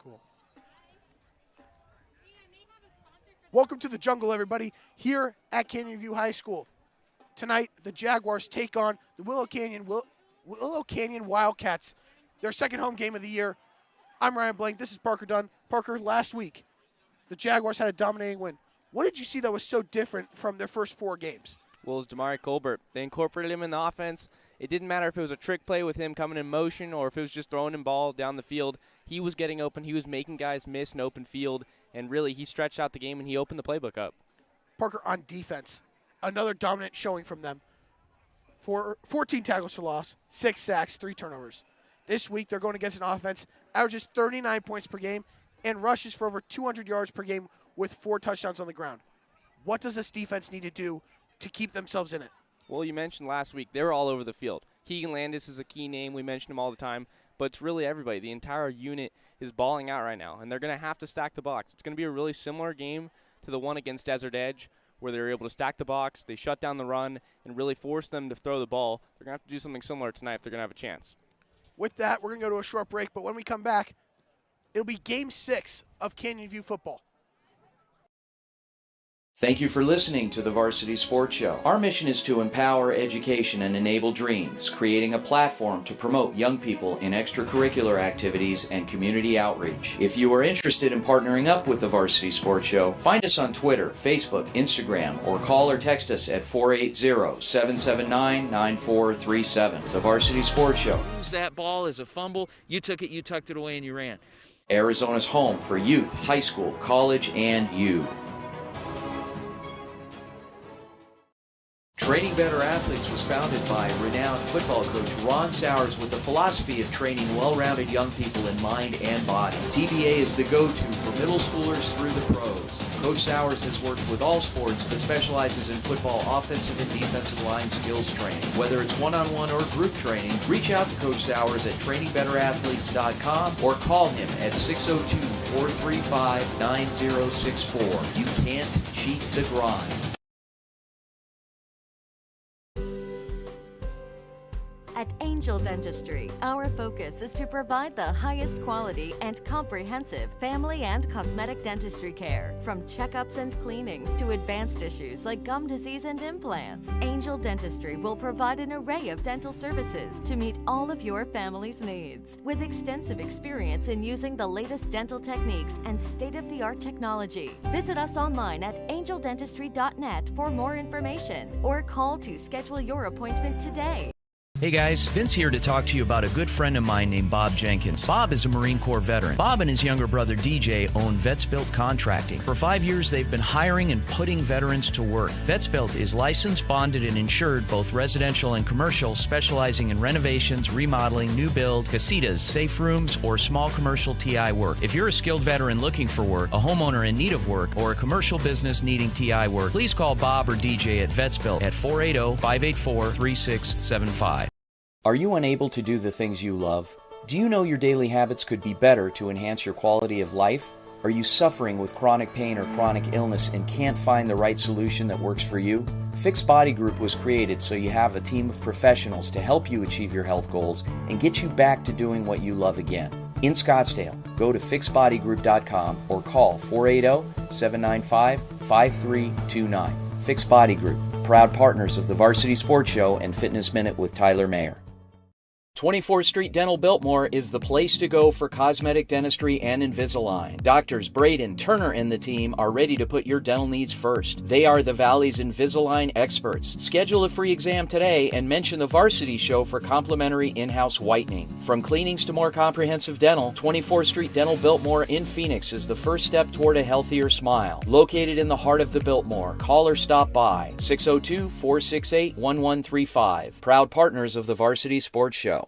School. Welcome to the jungle, everybody, here at Canyon View High School. Tonight, the Jaguars take on the Willow Canyon Wildcats, their second home game of the year. I'm Ryan Blank. This is Parker Dunn. Parker, last week, the Jaguars had a dominating win. What did you see that was so different from their first 4 games? Well, it was Damari Colbert. They incorporated him in the offense. It didn't matter if it was a trick play with him coming in motion or if it was just throwing him ball down the field. He was getting open. He was making guys miss in open field. And really, he stretched out the game and he opened the playbook up. Parker, on defense, another dominant showing from them. 14 tackles for loss, 6 sacks, 3 turnovers. This week, they're going against an offense averages 39 points per game and rushes for over 200 yards per game with 4 touchdowns on the ground. What does this defense need to do to keep themselves in it? Well, you mentioned last week, they were all over the field. Keegan Landis is a key name. We mention him all the time. But it's really everybody. The entire unit is balling out right now, and they're going to have to stack the box. It's going to be a really similar game to the one against Desert Edge, where they were able to stack the box, they shut down the run, and really force them to throw the ball. They're going to have to do something similar tonight if they're going to have a chance. With that, we're going to go to a short break, but when we come back, it'll be Game 6 of Canyon View football. Thank you for listening to the Varsity Sports Show. Our mission is to empower education and enable dreams, creating a platform to promote young people in extracurricular activities and community outreach. If you are interested in partnering up with the Varsity Sports Show, find us on Twitter, Facebook, Instagram, or call or text us at 480-779-9437. The Varsity Sports Show. Use that ball as a fumble. You took it, you tucked it away, and you ran. Arizona's home for youth, high school, college, and you. Training Better Athletes was founded by renowned football coach Ron Sowers with the philosophy of training well-rounded young people in mind and body. TBA is the go-to for middle schoolers through the pros. Coach Sowers has worked with all sports but specializes in football offensive and defensive line skills training. Whether it's one-on-one or group training, reach out to Coach Sowers at trainingbetterAthletes.com or call him at 602-435-9064. You can't cheat the grind. At Angel Dentistry, our focus is to provide the highest quality and comprehensive family and cosmetic dentistry care. From checkups and cleanings to advanced issues like gum disease and implants, Angel Dentistry will provide an array of dental services to meet all of your family's needs. With extensive experience in using the latest dental techniques and state-of-the-art technology, visit us online at angeldentistry.net for more information or call to schedule your appointment today. Hey guys, Vince here to talk to you about a good friend of mine named Bob Jenkins. Bob is a Marine Corps veteran. Bob and his younger brother DJ own Vets Built Contracting. For 5 years, they've been hiring and putting veterans to work. Vets Built is licensed, bonded, and insured, both residential and commercial, specializing in renovations, remodeling, new build, casitas, safe rooms, or small commercial TI work. If you're a skilled veteran looking for work, a homeowner in need of work, or a commercial business needing TI work, please call Bob or DJ at Vets Built at 480-584-3675. Are you unable to do the things you love? Do you know your daily habits could be better to enhance your quality of life? Are you suffering with chronic pain or chronic illness and can't find the right solution that works for you? Fix Body Group was created so you have a team of professionals to help you achieve your health goals and get you back to doing what you love again. In Scottsdale, go to fixbodygroup.com or call 480-795-5329. Fix Body Group, proud partners of the Varsity Sports Show and Fitness Minute with Tyler Mayer. 24th Street Dental Biltmore is the place to go for cosmetic dentistry and Invisalign. Doctors Braden, Turner, and the team are ready to put your dental needs first. They are the Valley's Invisalign experts. Schedule a free exam today and mention the Varsity Show for complimentary in-house whitening. From cleanings to more comprehensive dental, 24th Street Dental Biltmore in Phoenix is the first step toward a healthier smile. Located in the heart of the Biltmore, call or stop by 602-468-1135. Proud partners of the Varsity Sports Show.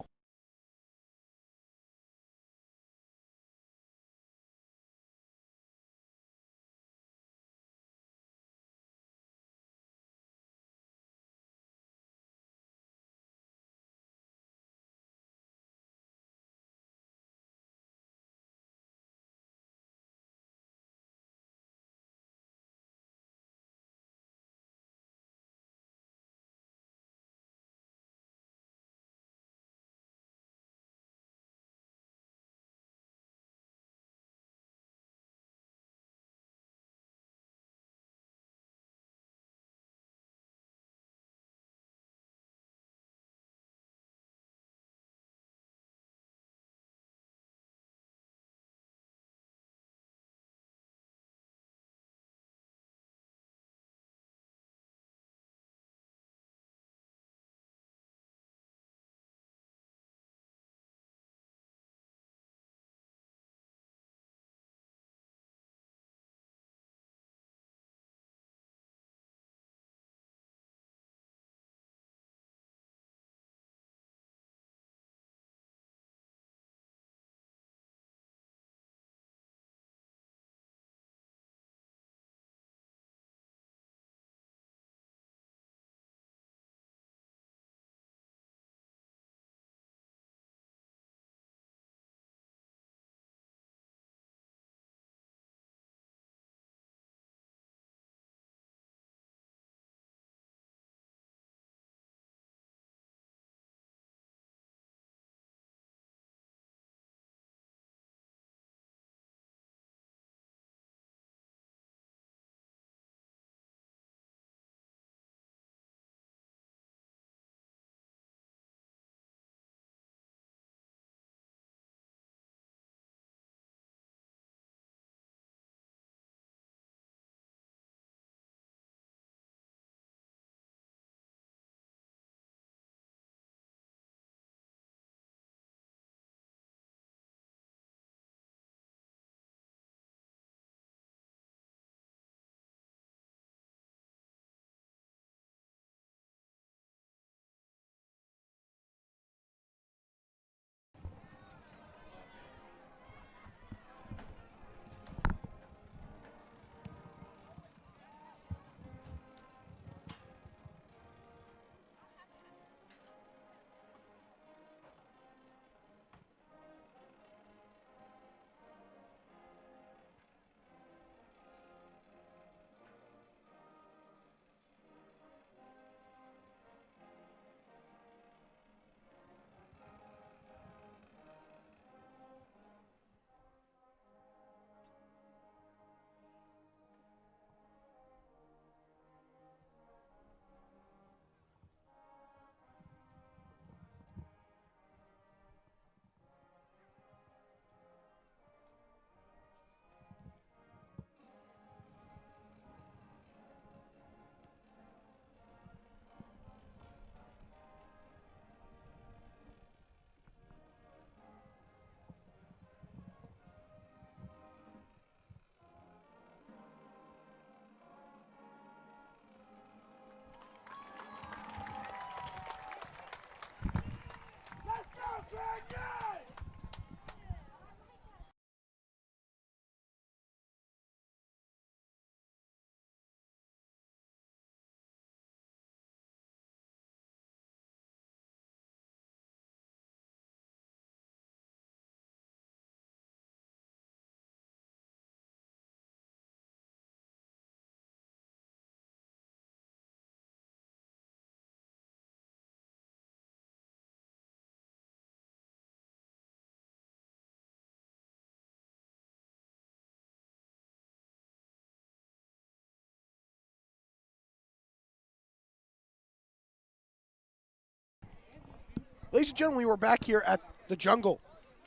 Ladies and gentlemen, we're back here at the Jungle,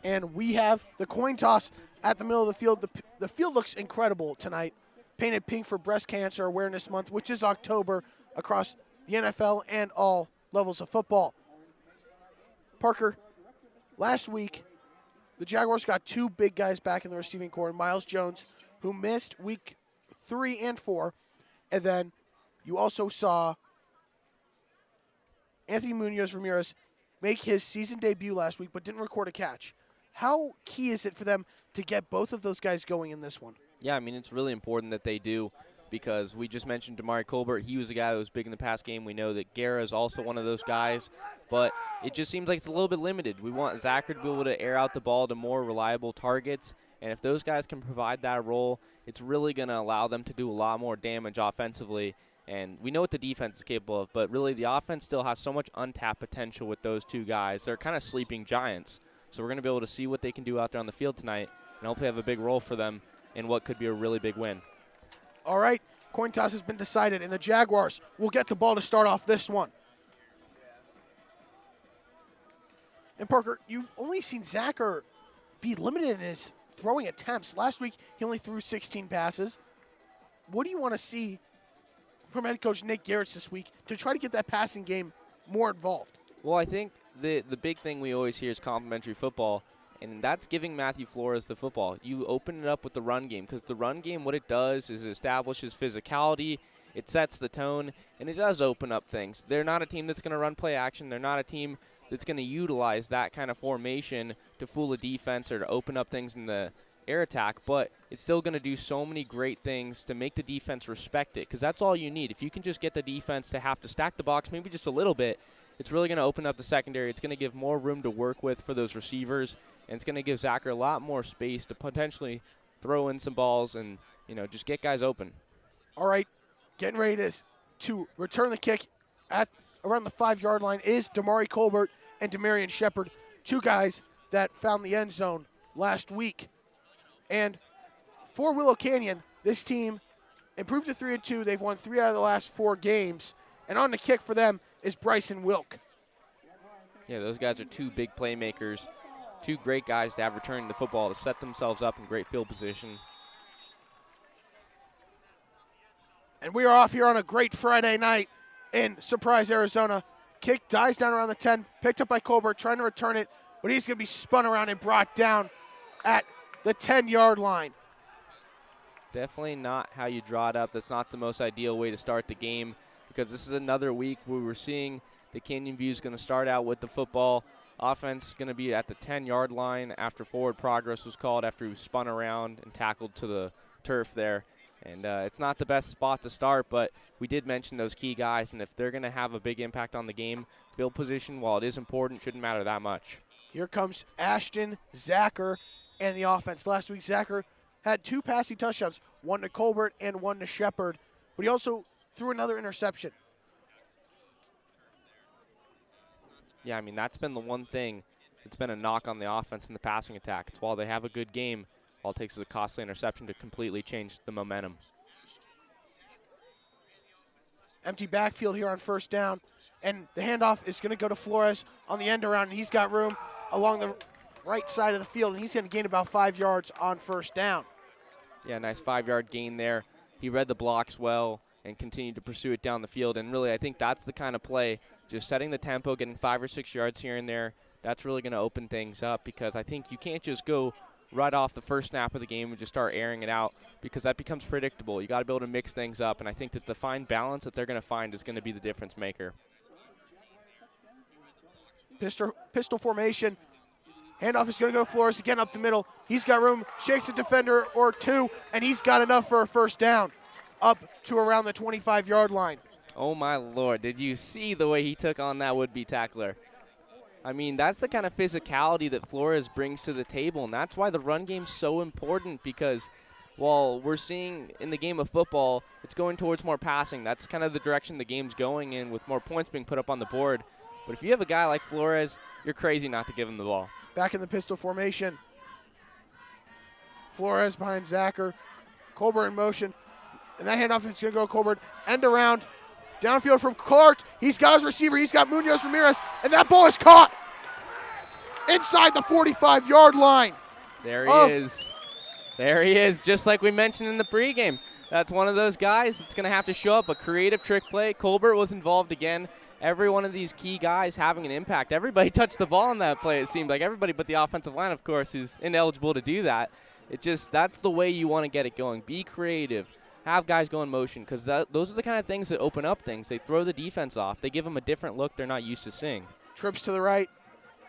and we have the coin toss at the middle of the field. The field looks incredible tonight, painted pink for Breast Cancer Awareness Month, which is October across the NFL and all levels of football. Parker, last week, the Jaguars got two big guys back in the receiving corps, Miles Jones, who missed week 3 and 4, and then you also saw Anthony Munoz-Ramirez make his season debut last week but didn't record a catch. How key is it for them to get both of those guys going in this one? Yeah, I mean, it's really important that they do because we just mentioned Damari Colbert. He was a guy that was big in the past game. We know that Guerra is also one of those guys, but it just seems like it's a little bit limited. We want Zachary to be able to air out the ball to more reliable targets, and if those guys can provide that role, it's really going to allow them to do a lot more damage offensively. And we know what the defense is capable of, but really the offense still has so much untapped potential with those two guys. They're kind of sleeping giants. So we're going to be able to see what they can do out there on the field tonight and hopefully have a big role for them in what could be a really big win. All right, coin toss has been decided, and the Jaguars will get the ball to start off this one. And Parker, you've only seen Zachar be limited in his throwing attempts. Last week, he only threw 16 passes. What do you want to see from head coach Nick Garrett this week to try to get that passing game more involved? Well, I think the big thing we always hear is complementary football, and that's giving Matthew Flores the football. You open it up with the run game because the run game, what it does is it establishes physicality, it sets the tone, and it does open up things. They're not a team that's going to run play action. They're not a team that's going to utilize that kind of formation to fool a defense or to open up things in the air attack, but it's still going to do so many great things to make the defense respect it because that's all you need. If you can just get the defense to have to stack the box maybe just a little bit, it's really going to open up the secondary. It's going to give more room to work with for those receivers, and it's going to give Zachar a lot more space to potentially throw in some balls and, just get guys open. All right, getting ready to return the kick at around the 5-yard line is Damari Colbert and Demarion Shepard, two guys that found the end zone last week. And for Willow Canyon, this team improved to 3-2. They've won 3 out of the last 4 games. And on the kick for them is Bryson Wilk. Yeah, those guys are two big playmakers, two great guys to have returning the football to set themselves up in great field position. And we are off here on a great Friday night in Surprise, Arizona. Kick dies down around the 10, picked up by Colbert, trying to return it, but he's going to be spun around and brought down at the 10-yard line. Definitely not how you draw it up. That's not the most ideal way to start the game because this is another week where we're seeing the Canyon View is going to start out with the football. Offense is going to be at the 10-yard line after forward progress was called after he was spun around and tackled to the turf there. And it's not the best spot to start, but we did mention those key guys, and if they're going to have a big impact on the game, field position, while it is important, shouldn't matter that much. Here comes Ashton Zachar and the offense. Last week, Zachar had 2 passing touchdowns, one to Colbert and one to Shepard, but he also threw another interception. Yeah, I mean, that's been the one thing that's been a knock on the offense in the passing attack. It's while they have a good game, all it takes is a costly interception to completely change the momentum. Empty backfield here on first down, and the handoff is going to go to Flores on the end around, and he's got room along the right side of the field, and he's going to gain about 5 yards on first down. Yeah, nice 5-yard gain there. He read the blocks well and continued to pursue it down the field, and really I think that's the kind of play, just setting the tempo, getting 5 or 6 yards here and there. That's really going to open things up because I think you can't just go right off the first snap of the game and just start airing it out because that becomes predictable. You got to be able to mix things up, and I think that the fine balance that they're going to find is going to be the difference maker. Pistol formation. Handoff is going to go to Flores again up the middle. He's got room, shakes a defender or 2, and he's got enough for a first down up to around the 25-yard line. Oh, my Lord. Did you see the way he took on that would-be tackler? I mean, that's the kind of physicality that Flores brings to the table, and that's why the run game's so important because while we're seeing in the game of football, it's going towards more passing. That's kind of the direction the game's going in with more points being put up on the board. But if you have a guy like Flores, you're crazy not to give him the ball. Back in the pistol formation. Flores behind Zachar. Colbert in motion. And that handoff is going to go to Colbert. End around. Downfield from Clark. He's got his receiver. He's got Munoz-Ramirez. And that ball is caught inside the 45-yard line. There he is. There he is, just like we mentioned in the pregame. That's one of those guys that's going to have to show up. A creative trick play. Colbert was involved again. Every one of these key guys having an impact. Everybody touched the ball on that play, it seemed like. Everybody but the offensive line, of course, who's ineligible to do that. That's the way you want to get it going. Be creative. Have guys go in motion, because those are the kind of things that open up things. They throw the defense off. They give them a different look they're not used to seeing. Trips to the right.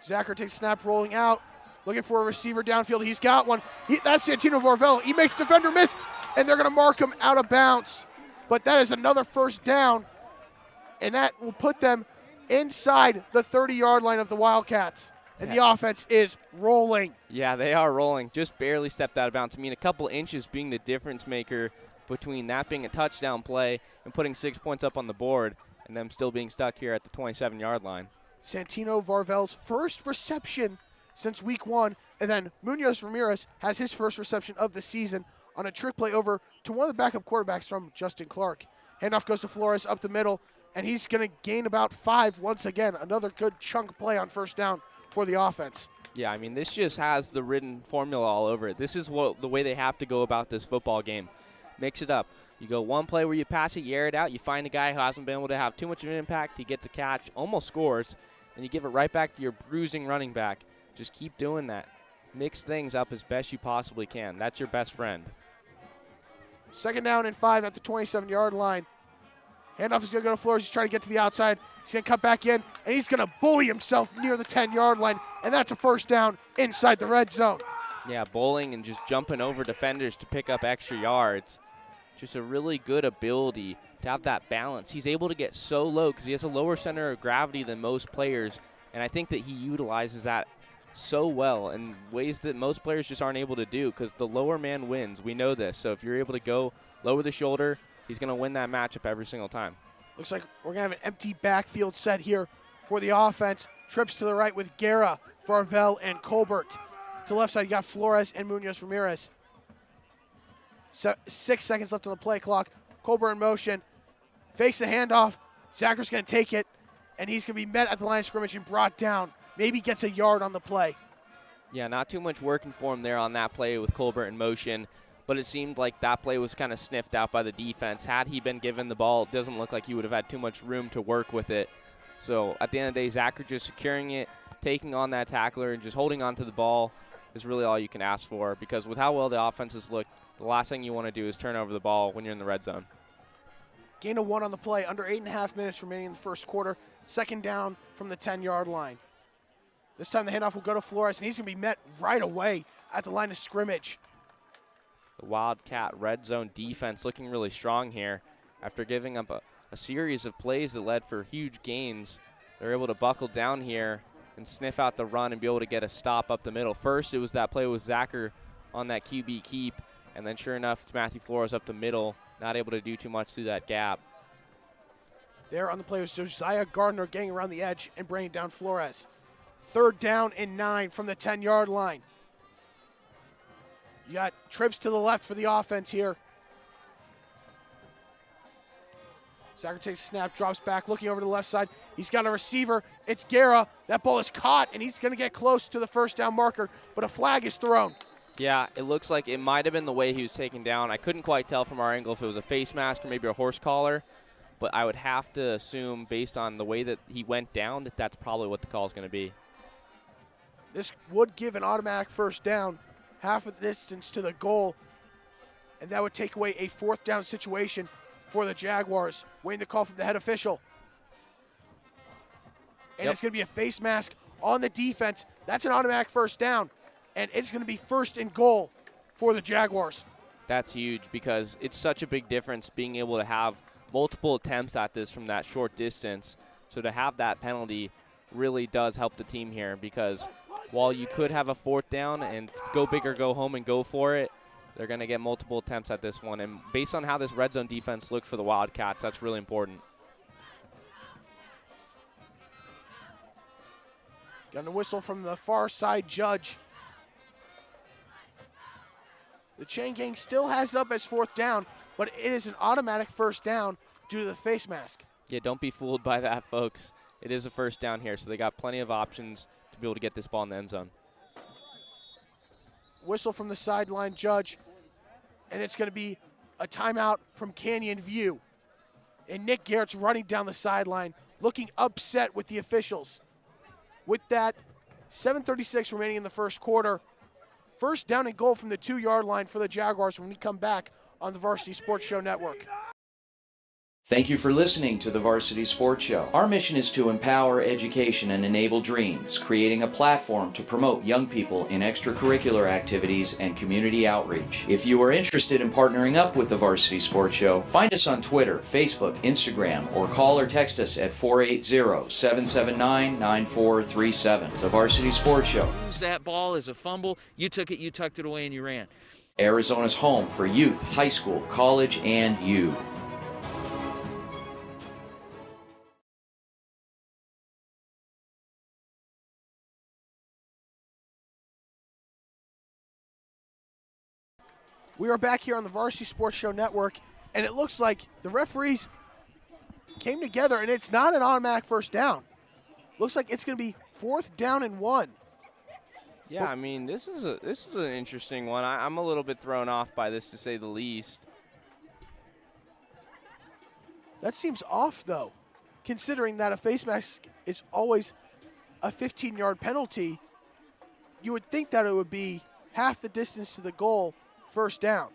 Jaguar takes a snap, rolling out. Looking for a receiver downfield. He's got one. That's Santino Varvel. He makes defender miss, and they're going to mark him out of bounds. But that is another first down, and that will put them inside the 30-yard line of the Wildcats. And the offense is rolling. Yeah, they are rolling. Just barely stepped out of bounds. I mean, a couple inches being the difference maker between that being a touchdown play and putting 6 points up on the board and them still being stuck here at the 27-yard line. Santino Varvel's first reception since week 1, and then Munoz Ramirez has his first reception of the season on a trick play over to one of the backup quarterbacks from Justin Clark. Handoff goes to Flores up the middle, and he's going to gain about 5 once again. Another good chunk play on first down for the offense. Yeah, I mean, this just has the written formula all over it. This is the way they have to go about this football game. Mix it up. You go one play where you pass it, you air it out, you find a guy who hasn't been able to have too much of an impact, he gets a catch, almost scores, and you give it right back to your bruising running back. Just keep doing that. Mix things up as best you possibly can. That's your best friend. Second down and 5 at the 27-yard line. Handoff is going to go to Flores. He's trying to get to the outside. He's going to cut back in, and he's going to bully himself near the 10-yard line, and that's a first down inside the red zone. Yeah, bowling and just jumping over defenders to pick up extra yards. Just a really good ability to have that balance. He's able to get so low because he has a lower center of gravity than most players, and I think that he utilizes that so well in ways that most players just aren't able to do, because the lower man wins. We know this. So if you're able to go lower the shoulder, he's going to win that matchup every single time. Looks like we're going to have an empty backfield set here for the offense. Trips to the right with Guerra, Varvel, and Colbert. To the left side, you got Flores and Munoz Ramirez. 6 seconds left on the play clock. Colbert in motion. Fakes the handoff. Zacher's going to take it, and he's going to be met at the line of scrimmage and brought down. Maybe gets a yard on the play. Yeah, not too much working for him there on that play with Colbert in motion, but it seemed like that play was kind of sniffed out by the defense. Had he been given the ball, it doesn't look like he would have had too much room to work with it. So at the end of the day, Zacher just securing it, taking on that tackler, and just holding on to the ball is really all you can ask for, because with how well the offenses look, the last thing you want to do is turn over the ball when you're in the red zone. Gain of 1 on the play, under 8.5 minutes remaining in the first quarter. Second down from the 10-yard line. This time the handoff will go to Flores, and he's going to be met right away at the line of scrimmage. The Wildcat red zone defense looking really strong here. After giving up a series of plays that led for huge gains, they're able to buckle down here and sniff out the run and be able to get a stop up the middle. First, it was that play with Zacher on that QB keep, and then sure enough, it's Matthew Flores up the middle, not able to do too much through that gap. There on the play was Josiah Gardner getting around the edge and bringing down Flores. Third down and 9 from the 10-yard line. You got trips to the left for the offense here. Zacher takes a snap, drops back, looking over to the left side. He's got a receiver. It's Guerra. That ball is caught, and he's going to get close to the first down marker, but a flag is thrown. Yeah, it looks like it might have been the way he was taken down. I couldn't quite tell from our angle if it was a face mask or maybe a horse collar, but I would have to assume, based on the way that he went down, that that's probably what the call is going to be. This would give an automatic first down, half of the distance to the goal, and that would take away a fourth down situation for the Jaguars. Waiting the call from the head official. And It's going to be a face mask on the defense. That's an automatic first down, and it's going to be first and goal for the Jaguars. That's huge, because it's such a big difference being able to have multiple attempts at this from that short distance. So to have that penalty really does help the team here, because while you could have a fourth down and go big or go home and go for it, they're going to get multiple attempts at this one. And based on how this red zone defense looked for the Wildcats, that's really important. Got a whistle from the far side judge. The chain gang still has it up as fourth down, but it is an automatic first down due to the face mask. Yeah, don't be fooled by that, folks. It is a first down here, so they got plenty of options to be able to get this ball in the end zone. Whistle from the sideline judge, and it's going to be a timeout from Canyon View. And Nick Garrett's running down the sideline, looking upset with the officials. With that, 7:36 remaining in the first quarter. First down and goal from the 2-yard line for the Jaguars when we come back on the Varsity Sports Show Network. Thank you for listening to the Varsity Sports Show. Our mission is to empower education and enable dreams, creating a platform to promote young people in extracurricular activities and community outreach. If you are interested in partnering up with the Varsity Sports Show, find us on Twitter, Facebook, Instagram, or call or text us at 480-779-9437. The Varsity Sports Show. Use that ball as a fumble. You took it, you tucked it away, and you ran. Arizona's home for youth, high school, college, and you. We are back here on the Varsity Sports Show Network, and it looks like the referees came together, and it's not an automatic first down. Looks like it's going to be 4th down and 1. Yeah, I mean, this is an interesting one. I'm a little bit thrown off by this, to say the least. That seems off, though, considering that a face mask is always a 15-yard penalty. You would think that it would be half the distance to the goal, first down.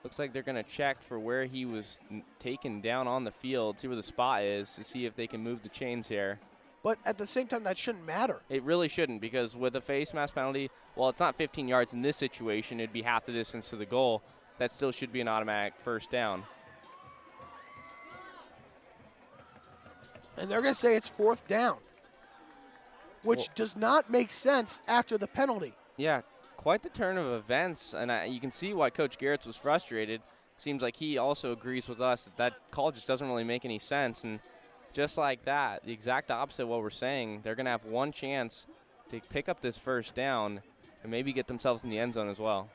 Looks like they're going to check for where he was taken down on the field, see where the spot is, to see if they can move the chains here. But at the same time, that shouldn't matter. It really shouldn't, because with a face mask penalty, well, it's not 15 yards in this situation. It'd be half the distance to the goal. That still should be an automatic first down. And they're going to say it's 4th down, which does not make sense after the penalty. Yeah, quite the turn of events, and you can see why Coach Garrett was frustrated. Seems like he also agrees with us that call just doesn't really make any sense. And just like that, the exact opposite of what we're saying, they're going to have one chance to pick up this first down and maybe get themselves in the end zone as well.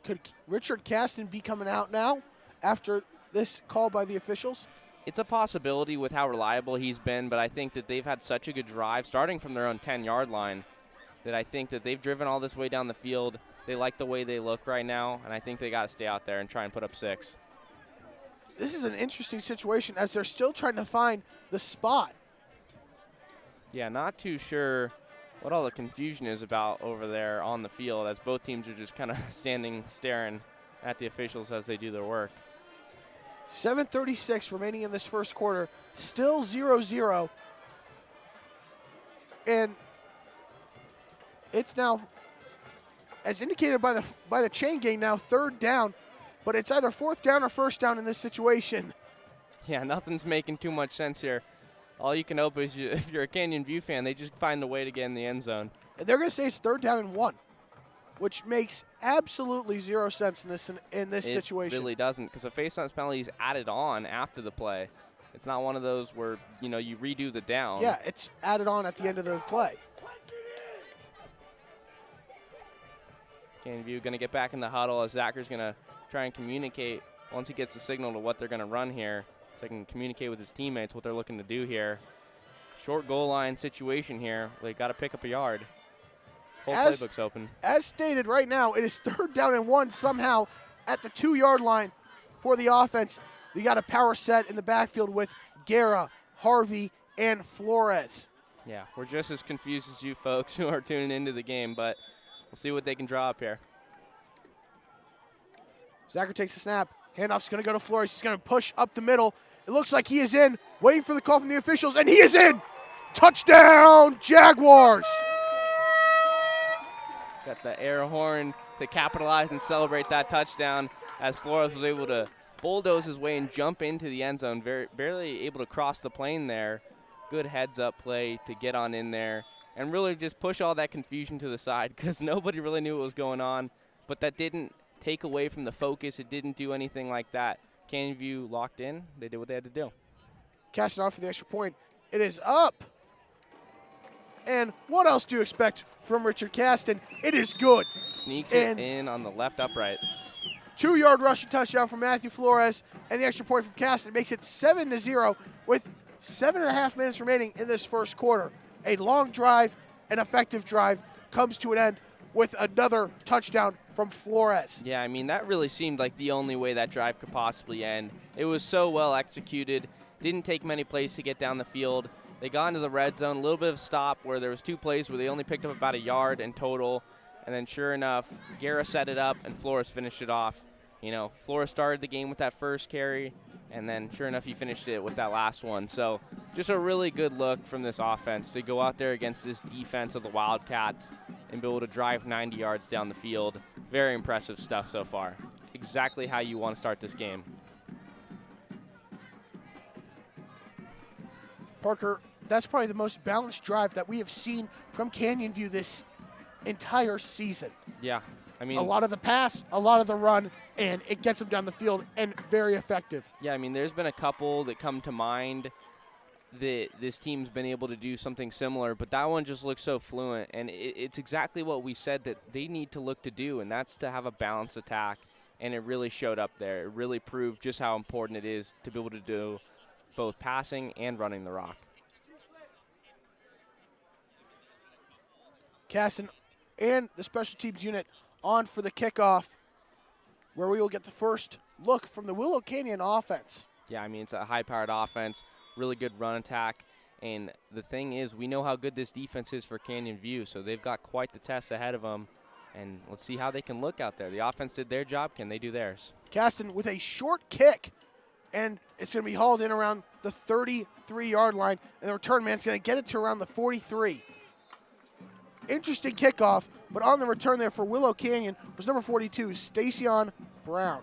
Could Richard Caston be coming out now after this call by the officials? It's a possibility with how reliable he's been, but I think that they've had such a good drive, starting from their own 10-yard line, that I think that they've driven all this way down the field. They like the way they look right now, and I think they got to stay out there and try and put up 6. This is an interesting situation as they're still trying to find the spot. Yeah, not too sure what all the confusion is about over there on the field, as both teams are just kind of standing, staring at the officials as they do their work. 7:36 remaining in this first quarter, still 0-0. And it's now, as indicated by the chain gang, now 3rd down, but it's either 4th down or first down in this situation. Yeah, nothing's making too much sense here. All you can hope is if you're a Canyon View fan, they just find a way to get in the end zone. And they're going to say it's 3rd down and 1, which makes absolutely zero sense in this situation. It really doesn't, because a face-mask penalty is added on after the play. It's not one of those where, you redo the down. Yeah, it's added on at the end of the play. Canyon View going to get back in the huddle as Zachar's going to try and communicate once he gets the signal to what they're going to run here, so they can communicate with his teammates what they're looking to do here. Short goal line situation here. They got to pick up a yard. Whole playbook's open. As stated right now, it is 3rd down and 1 somehow at the 2-yard line for the offense. We got a power set in the backfield with Guerra, Harvey, and Flores. Yeah, we're just as confused as you folks who are tuning into the game, but we'll see what they can draw up here. Zachar takes the snap. Handoff's going to go to Flores. He's going to push up the middle. It looks like he is in, waiting for the call from the officials, and he is in! Touchdown, Jaguars! Got the air horn to capitalize and celebrate that touchdown as Flores was able to bulldoze his way and jump into the end zone, barely able to cross the plane there. Good heads-up play to get on in there and really just push all that confusion to the side, because nobody really knew what was going on, but that didn't take away from the focus. It didn't do anything like that. Canyon View locked in. They did what they had to do. Casting off for the extra point. It is up. And what else do you expect from Richard Caston? It is good. Sneaks it in on the left upright. 2-yard rushing touchdown from Matthew Flores, and the extra point from Caston makes it 7-0 with 7.5 minutes remaining in this first quarter. A long drive, an effective drive, comes to an end with another touchdown from Flores. Yeah, I mean, that really seemed like the only way that drive could possibly end. It was so well executed. Didn't take many plays to get down the field. They got into the red zone, a little bit of stop where there was 2 plays where they only picked up about a yard in total. And then sure enough, Guerra set it up and Flores finished it off. You know, Flores started the game with that first carry, and then sure enough, he finished it with that last one. So just a really good look from this offense to go out there against this defense of the Wildcats and be able to drive 90 yards down the field. Very impressive stuff so far. Exactly how you want to start this game. Parker, that's probably the most balanced drive that we have seen from Canyon View this entire season. Yeah, I mean, a lot of the pass, a lot of the run, and it gets them down the field and very effective. Yeah, I mean, there's been a couple that come to mind that this team's been able to do something similar, but that one just looks so fluent, and it's exactly what we said that they need to look to do, and that's to have a balanced attack, and it really showed up there. It really proved just how important it is to be able to do both passing and running the rock. Caston and the special teams unit on for the kickoff, where we will get the first look from the Willow Canyon offense. Yeah, I mean, it's a high-powered offense, really good run attack, and the thing is, we know how good this defense is for Canyon View, so they've got quite the test ahead of them, and let's see how they can look out there. The offense did their job. Can they do theirs? Caston with a short kick, and it's going to be hauled in around the 33-yard line, and the return man's going to get it to around the 43. Interesting kickoff, but on the return there for Willow Canyon was number 42, Stacion Brown.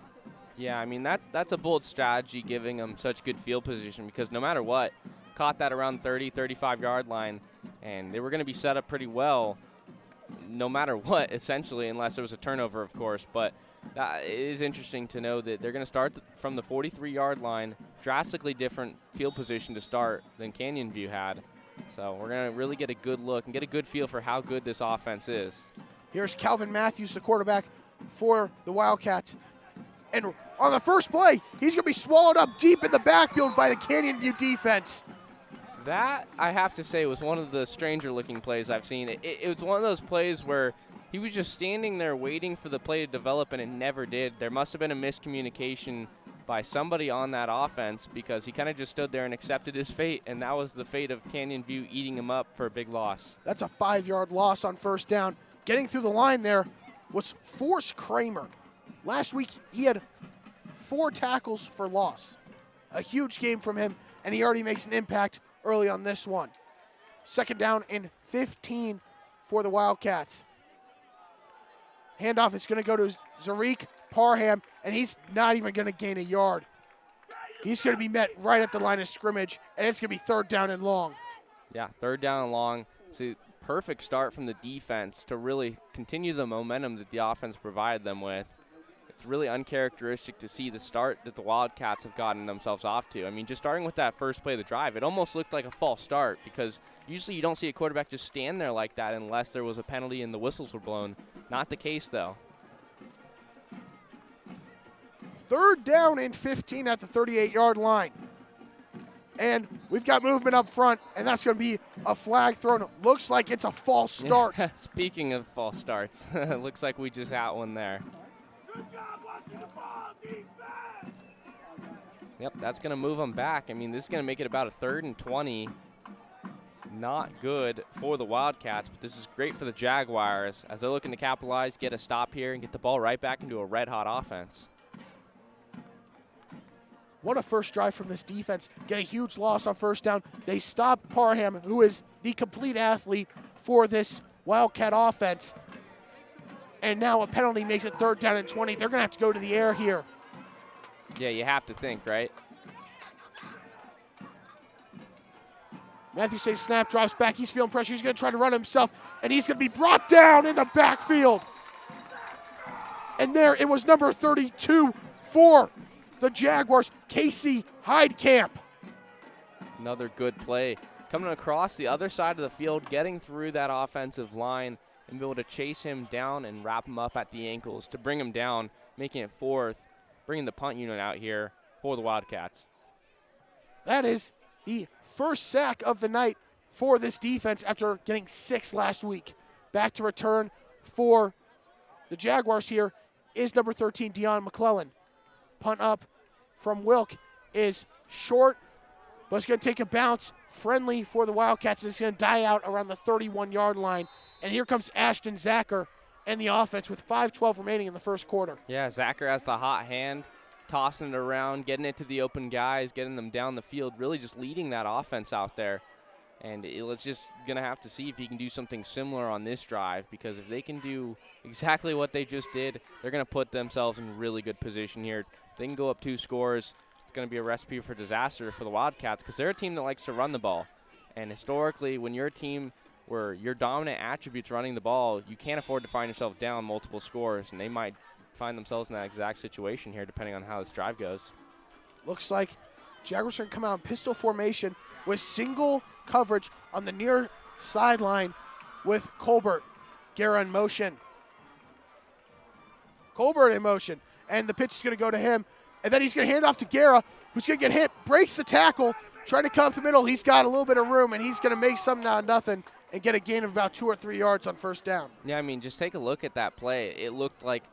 Yeah, I mean, that's a bold strategy, giving them such good field position, because no matter what, caught that around 30, 35-yard line, and they were going to be set up pretty well no matter what, essentially, unless there was a turnover, of course. But it is interesting to know that they're going to start from the 43-yard line, drastically different field position to start than Canyon View had. So we're going to really get a good look and get a good feel for how good this offense is. Here's Calvin Matthews, the quarterback for the Wildcats. And on the first play, he's going to be swallowed up deep in the backfield by the Canyon View defense. That, I have to say, was one of the stranger-looking plays I've seen. It was one of those plays where he was just standing there waiting for the play to develop, and it never did. There must have been a miscommunication by somebody on that offense, because he kind of just stood there and accepted his fate, and that was the fate of Canyon View eating him up for a big loss. That's a 5-yard loss on first down. Getting through the line there was Forrest Kramer. Last week, he had 4 tackles for loss. A huge game from him, and he already makes an impact early on this one. Second down and 15 for the Wildcats. Handoff is going to go to Zarik Parham, and he's not even going to gain a yard. He's going to be met right at the line of scrimmage, and it's going to be third down and long. Yeah, third down and long. It's a perfect start from the defense to really continue the momentum that the offense provided them with. It's really uncharacteristic to see the start that the Wildcats have gotten themselves off to. I mean, just starting with that first play of the drive, it almost looked like a false start, because usually you don't see a quarterback just stand there like that unless there was a penalty and the whistles were blown. Not the case, though. Third down and 15 at the 38-yard line. And we've got movement up front, and that's going to be a flag thrown. Looks like it's a false start. Speaking of false starts, it looks like we just got one there. Yep, that's going to move them back. I mean, this is going to make it about a 3rd and 20. Not good for the Wildcats, but this is great for the Jaguars as they're looking to capitalize, get a stop here, and get the ball right back into a red-hot offense. What a first drive from this defense. Get a huge loss on first down. They stop Parham, who is the complete athlete for this Wildcat offense. And now a penalty makes it 3rd down and 20. They're going to have to go to the air here. Yeah, you have to think, right? Matthew says snap, drops back. He's feeling pressure. He's going to try to run himself, and he's going to be brought down in the backfield. And there it was number 32 for the Jaguars, Casey Heidkamp. Another good play. Coming across the other side of the field, getting through that offensive line and be able to chase him down and wrap him up at the ankles to bring him down, making it 4th, bringing the punt unit out here for the Wildcats. That is the first sack of the night for this defense after getting 6 last week. Back to return for the Jaguars here is number 13, Deion McClellan. Punt up from Wilk is short, but it's going to take a bounce. Friendly for the Wildcats. It's going to die out around the 31-yard line. And here comes Ashton Zacher and the offense with 5:12 remaining in the first quarter. Yeah, Zacher has the hot hand, tossing it around, getting it to the open guys, getting them down the field, really just leading that offense out there. And it's just going to have to see if he can do something similar on this drive, because if they can do exactly what they just did, they're going to put themselves in really good position here. If they can go up 2 scores, it's going to be a recipe for disaster for the Wildcats, because they're a team that likes to run the ball. And historically, when you're a team where your dominant attribute's running the ball, you can't afford to find yourself down multiple scores, and they might find themselves in that exact situation here depending on how this drive goes. Looks like Jaguars are going to come out in pistol formation with single coverage on the near sideline with Colbert. Guerra in motion. Colbert in motion. And the pitch is going to go to him. And then he's going to hand off to Guerra, who's going to get hit, breaks the tackle, trying to come up the middle. He's got a little bit of room, and he's going to make something out of nothing and get a gain of about 2 or 3 yards on first down. Yeah, I mean, just take a look at that play. It looked like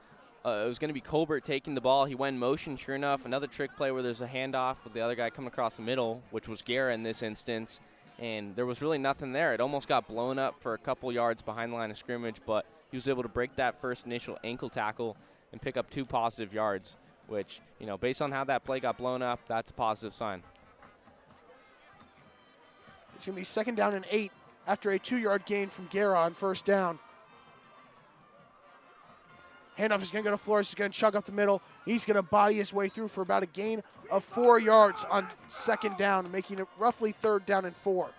it was going to be Colbert taking the ball. He went in motion, sure enough. Another trick play where there's a handoff with the other guy coming across the middle, which was Guerra in this instance. And there was really nothing there. It almost got blown up for a couple yards behind the line of scrimmage, but he was able to break that first initial ankle tackle and pick up 2 positive yards, which, you know, based on how that play got blown up, that's a positive sign. It's going to be 2nd down and 8 after a 2-yard gain from Guerra on first down. Handoff is going to go to Flores. He's going to chug up the middle. He's going to body his way through for about a gain of 4 yards on 2nd down, making it roughly 3rd down and 4.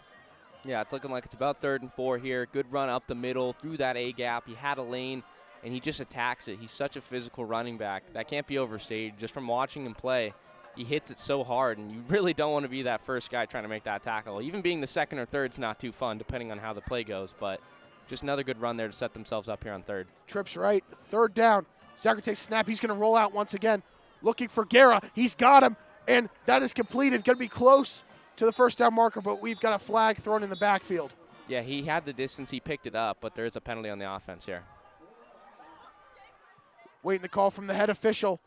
Yeah, it's looking like it's about 3rd and 4 here. Good run up the middle, through that A-gap. He had a lane, and he just attacks it. He's such a physical running back. That can't be overstated. Just from watching him play, he hits it so hard, and you really don't want to be that first guy trying to make that tackle. Even being the 2nd or 3rd is not too fun, depending on how the play goes, but just another good run there to set themselves up here on 3rd. Trips right, 3rd down. Zacher takes snap. He's going to roll out once again, looking for Guerra. He's got him, and that is completed. Going to be close to the first down marker, but we've got a flag thrown in the backfield. Yeah, he had the distance. He picked it up, but there is a penalty on the offense here. Waiting the call from the head official,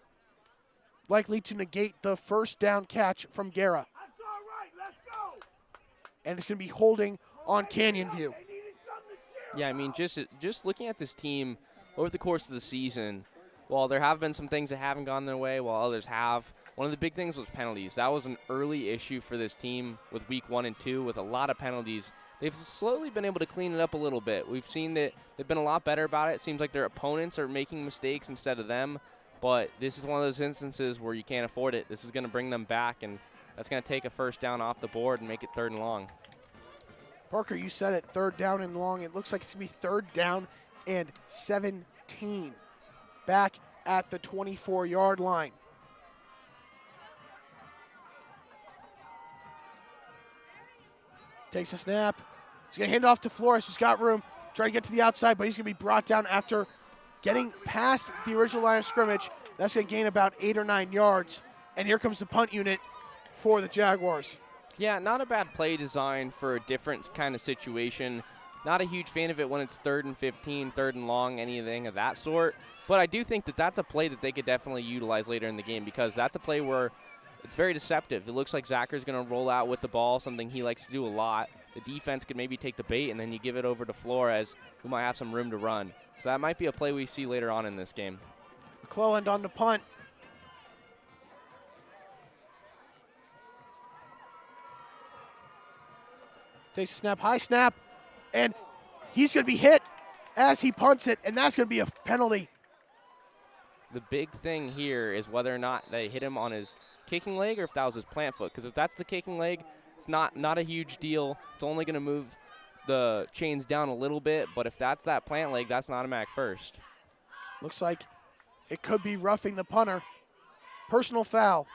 likely to negate the first down catch from Guerra. That's all right. Let's go. And it's going to be holding on Canyon View. Yeah, I mean, just looking at this team over the course of the season, while there have been some things that haven't gone their way, while others have, one of the big things was penalties. That was an early issue for this team with week 1 and 2 with a lot of penalties. They've slowly been able to clean it up a little bit. We've seen that they've been a lot better about it. It seems like their opponents are making mistakes instead of them, but this is one of those instances where you can't afford it. This is going to bring them back, and that's going to take a first down off the board and make it 3rd and long. Parker, you said it, 3rd down and long. It looks like it's going to be 3rd down and 17. Back at the 24-yard line. Takes a snap. He's going to hand it off to Flores, who's got room. Trying to get to the outside, but he's going to be brought down after getting past the original line of scrimmage. That's going to gain about 8 or 9 yards. And here comes the punt unit for the Jaguars. Yeah, not a bad play design for a different kind of situation. Not a huge fan of it when it's 3rd and 15, 3rd and long, anything of that sort. But I do think that that's a play that they could definitely utilize later in the game, because that's a play where it's very deceptive. It looks like Zacher's going to roll out with the ball, something he likes to do a lot. The defense could maybe take the bait, and then you give it over to Flores, who might have some room to run. So that might be a play we see later on in this game. McClelland on the punt. Takes a snap, high snap, and he's going to be hit as he punts it, and that's going to be a penalty. The big thing here is whether or not they hit him on his kicking leg or if that was his plant foot, because if that's the kicking leg, it's not a huge deal. It's only going to move the chains down a little bit, but if that's that plant leg, that's an automatic first. Looks like it could be roughing the punter. Personal foul.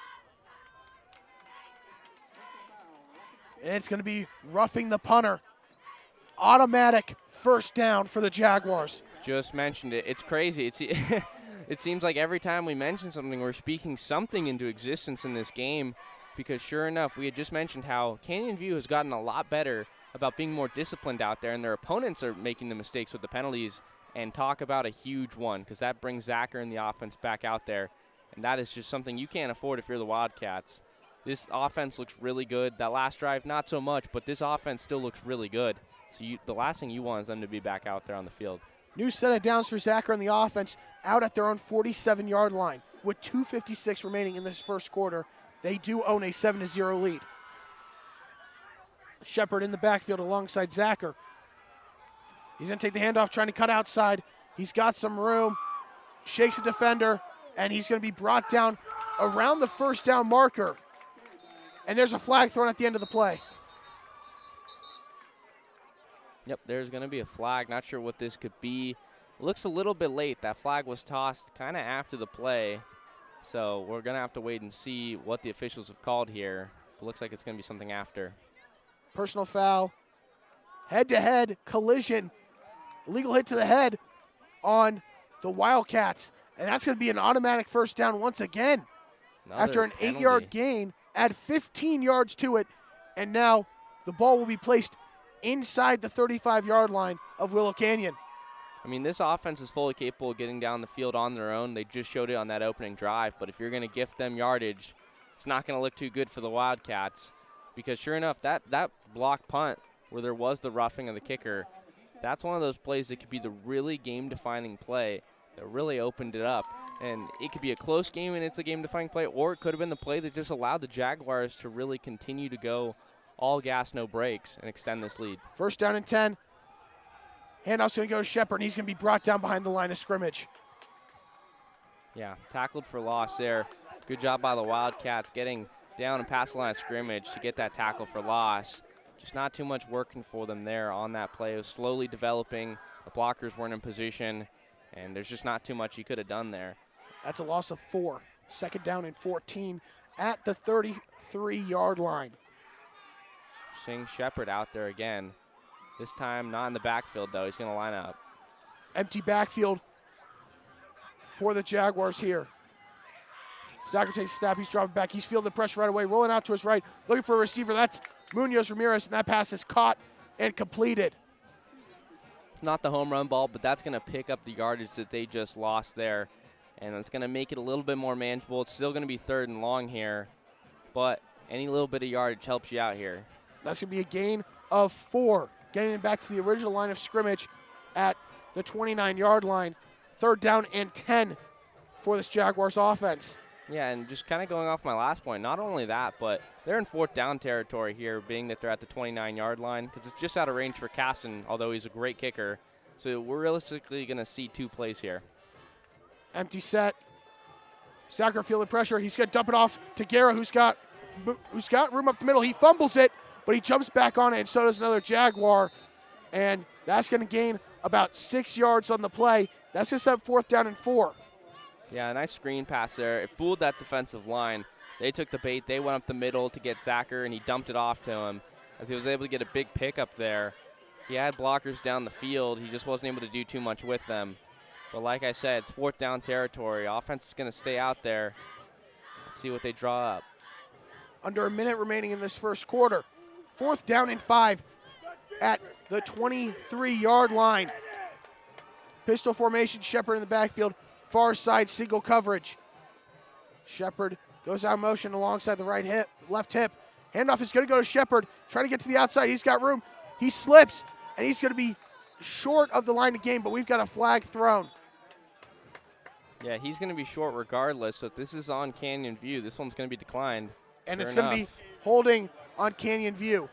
And it's going to be roughing the punter. Automatic first down for the Jaguars. Just mentioned it. It's crazy. It seems like every time we mention something, we're speaking something into existence in this game, because sure enough, we had just mentioned how Canyon View has gotten a lot better about being more disciplined out there, and their opponents are making the mistakes with the penalties, and talk about a huge one, because that brings Zacher and the offense back out there, and that is just something you can't afford if you're the Wildcats. This offense looks really good. That last drive, not so much, but this offense still looks really good. So the last thing you want is them to be back out there on the field. New set of downs for Zacher and the offense out at their own 47-yard line. With 2:56 remaining in this first quarter, they do own a 7-0 lead. Shepard in the backfield alongside Zacher. He's going to take the handoff, trying to cut outside. He's got some room, shakes a defender, and he's going to be brought down around the first down marker. And there's a flag thrown at the end of the play. Yep, there's going to be a flag. Not sure what this could be. Looks a little bit late. That flag was tossed kind of after the play. So we're going to have to wait and see what the officials have called here. It looks like it's going to be something after. Personal foul. Head-to-head collision. Illegal hit to the head on the Wildcats. And that's going to be an automatic first down once again. After an 8-yard gain, add 15 yards to it. And now the ball will be placed inside the 35-yard line of Willow Canyon. I mean, this offense is fully capable of getting down the field on their own. They just showed it on that opening drive. But if you're going to gift them yardage, it's not going to look too good for the Wildcats. Because sure enough, that block punt where there was the roughing of the kicker, that's one of those plays that could be the really game-defining play that really opened it up. And it could be a close game and it's a game-defining play, or it could have been the play that just allowed the Jaguars to really continue to go all gas, no brakes, and extend this lead. First down and 10. Handoff's going to go to Shepard, and he's going to be brought down behind the line of scrimmage. Yeah, tackled for loss there. Good job by the Wildcats getting down and past the line of scrimmage to get that tackle for loss. Just not too much working for them there on that play. It was slowly developing. The blockers weren't in position, and there's just not too much you could have done there. That's a loss of 4. Second down and 14 at the 33-yard line. Seeing Shepard out there again. This time not in the backfield, though. He's going to line up. Empty backfield for the Jaguars here. Zacher takes a snap. He's dropping back. He's feeling the pressure right away. Rolling out to his right. Looking for a receiver. That's Munoz Ramirez, and that pass is caught and completed. It's not the home run ball, but that's going to pick up the yardage that they just lost there. And it's going to make it a little bit more manageable. It's still going to be 3rd and long here, but any little bit of yardage helps you out here. That's going to be a gain of 4. Getting it back to the original line of scrimmage at the 29-yard line. 3rd down and 10 for this Jaguars offense. Yeah, and just kind of going off my last point, not only that, but they're in 4th down territory here, being that they're at the 29-yard line, because it's just out of range for Caston, although he's a great kicker. So we're realistically going to see 2 plays here. Empty set. Zacher feeling pressure. He's going to dump it off to Guerra, who's got room up the middle. He fumbles it, but he jumps back on it, and so does another Jaguar. And that's going to gain about 6 yards on the play. That's going to set 4th down and 4. Yeah, a nice screen pass there. It fooled that defensive line. They took the bait. They went up the middle to get Zacher, and he dumped it off to him as he was able to get a big pickup there. He had blockers down the field. He just wasn't able to do too much with them. But like I said, it's 4th down territory. Offense is going to stay out there. Let's see what they draw up. Under a minute remaining in this first quarter. 4th down and 5 at the 23-yard line. Pistol formation, Shepard in the backfield. Far side single coverage. Shepard goes out motion alongside the left hip. Handoff is going to go to Shepard. Trying to get to the outside. He's got room. He slips, and he's going to be short of the line of game, but we've got a flag thrown. Yeah, he's going to be short regardless. So if this is on Canyon View, this one's going to be declined. And it's going to be holding on Canyon View.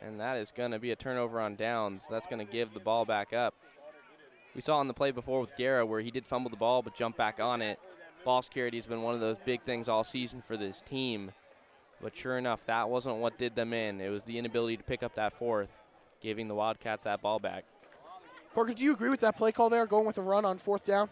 And that is going to be a turnover on downs. That's going to give the ball back up. We saw on the play before with Guerra where he did fumble the ball but jump back on it. Ball security has been one of those big things all season for this team. But sure enough, that wasn't what did them in. It was the inability to pick up that 4th, giving the Wildcats that ball back. Parker, do you agree with that play call there, going with a run on 4th down?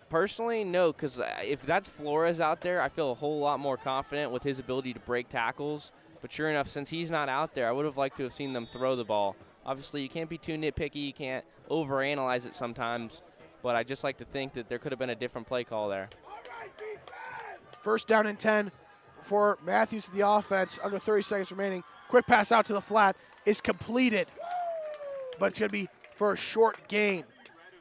Personally, no, because if that's Flores out there, I feel a whole lot more confident with his ability to break tackles. But sure enough, since he's not out there, I would have liked to have seen them throw the ball. Obviously, you can't be too nitpicky. You can't overanalyze it sometimes. But I just like to think that there could have been a different play call there. 1st down and 10 for Matthews to the offense. Under 30 seconds remaining. Quick pass out to the flat. is completed, but it's going to be for a short gain.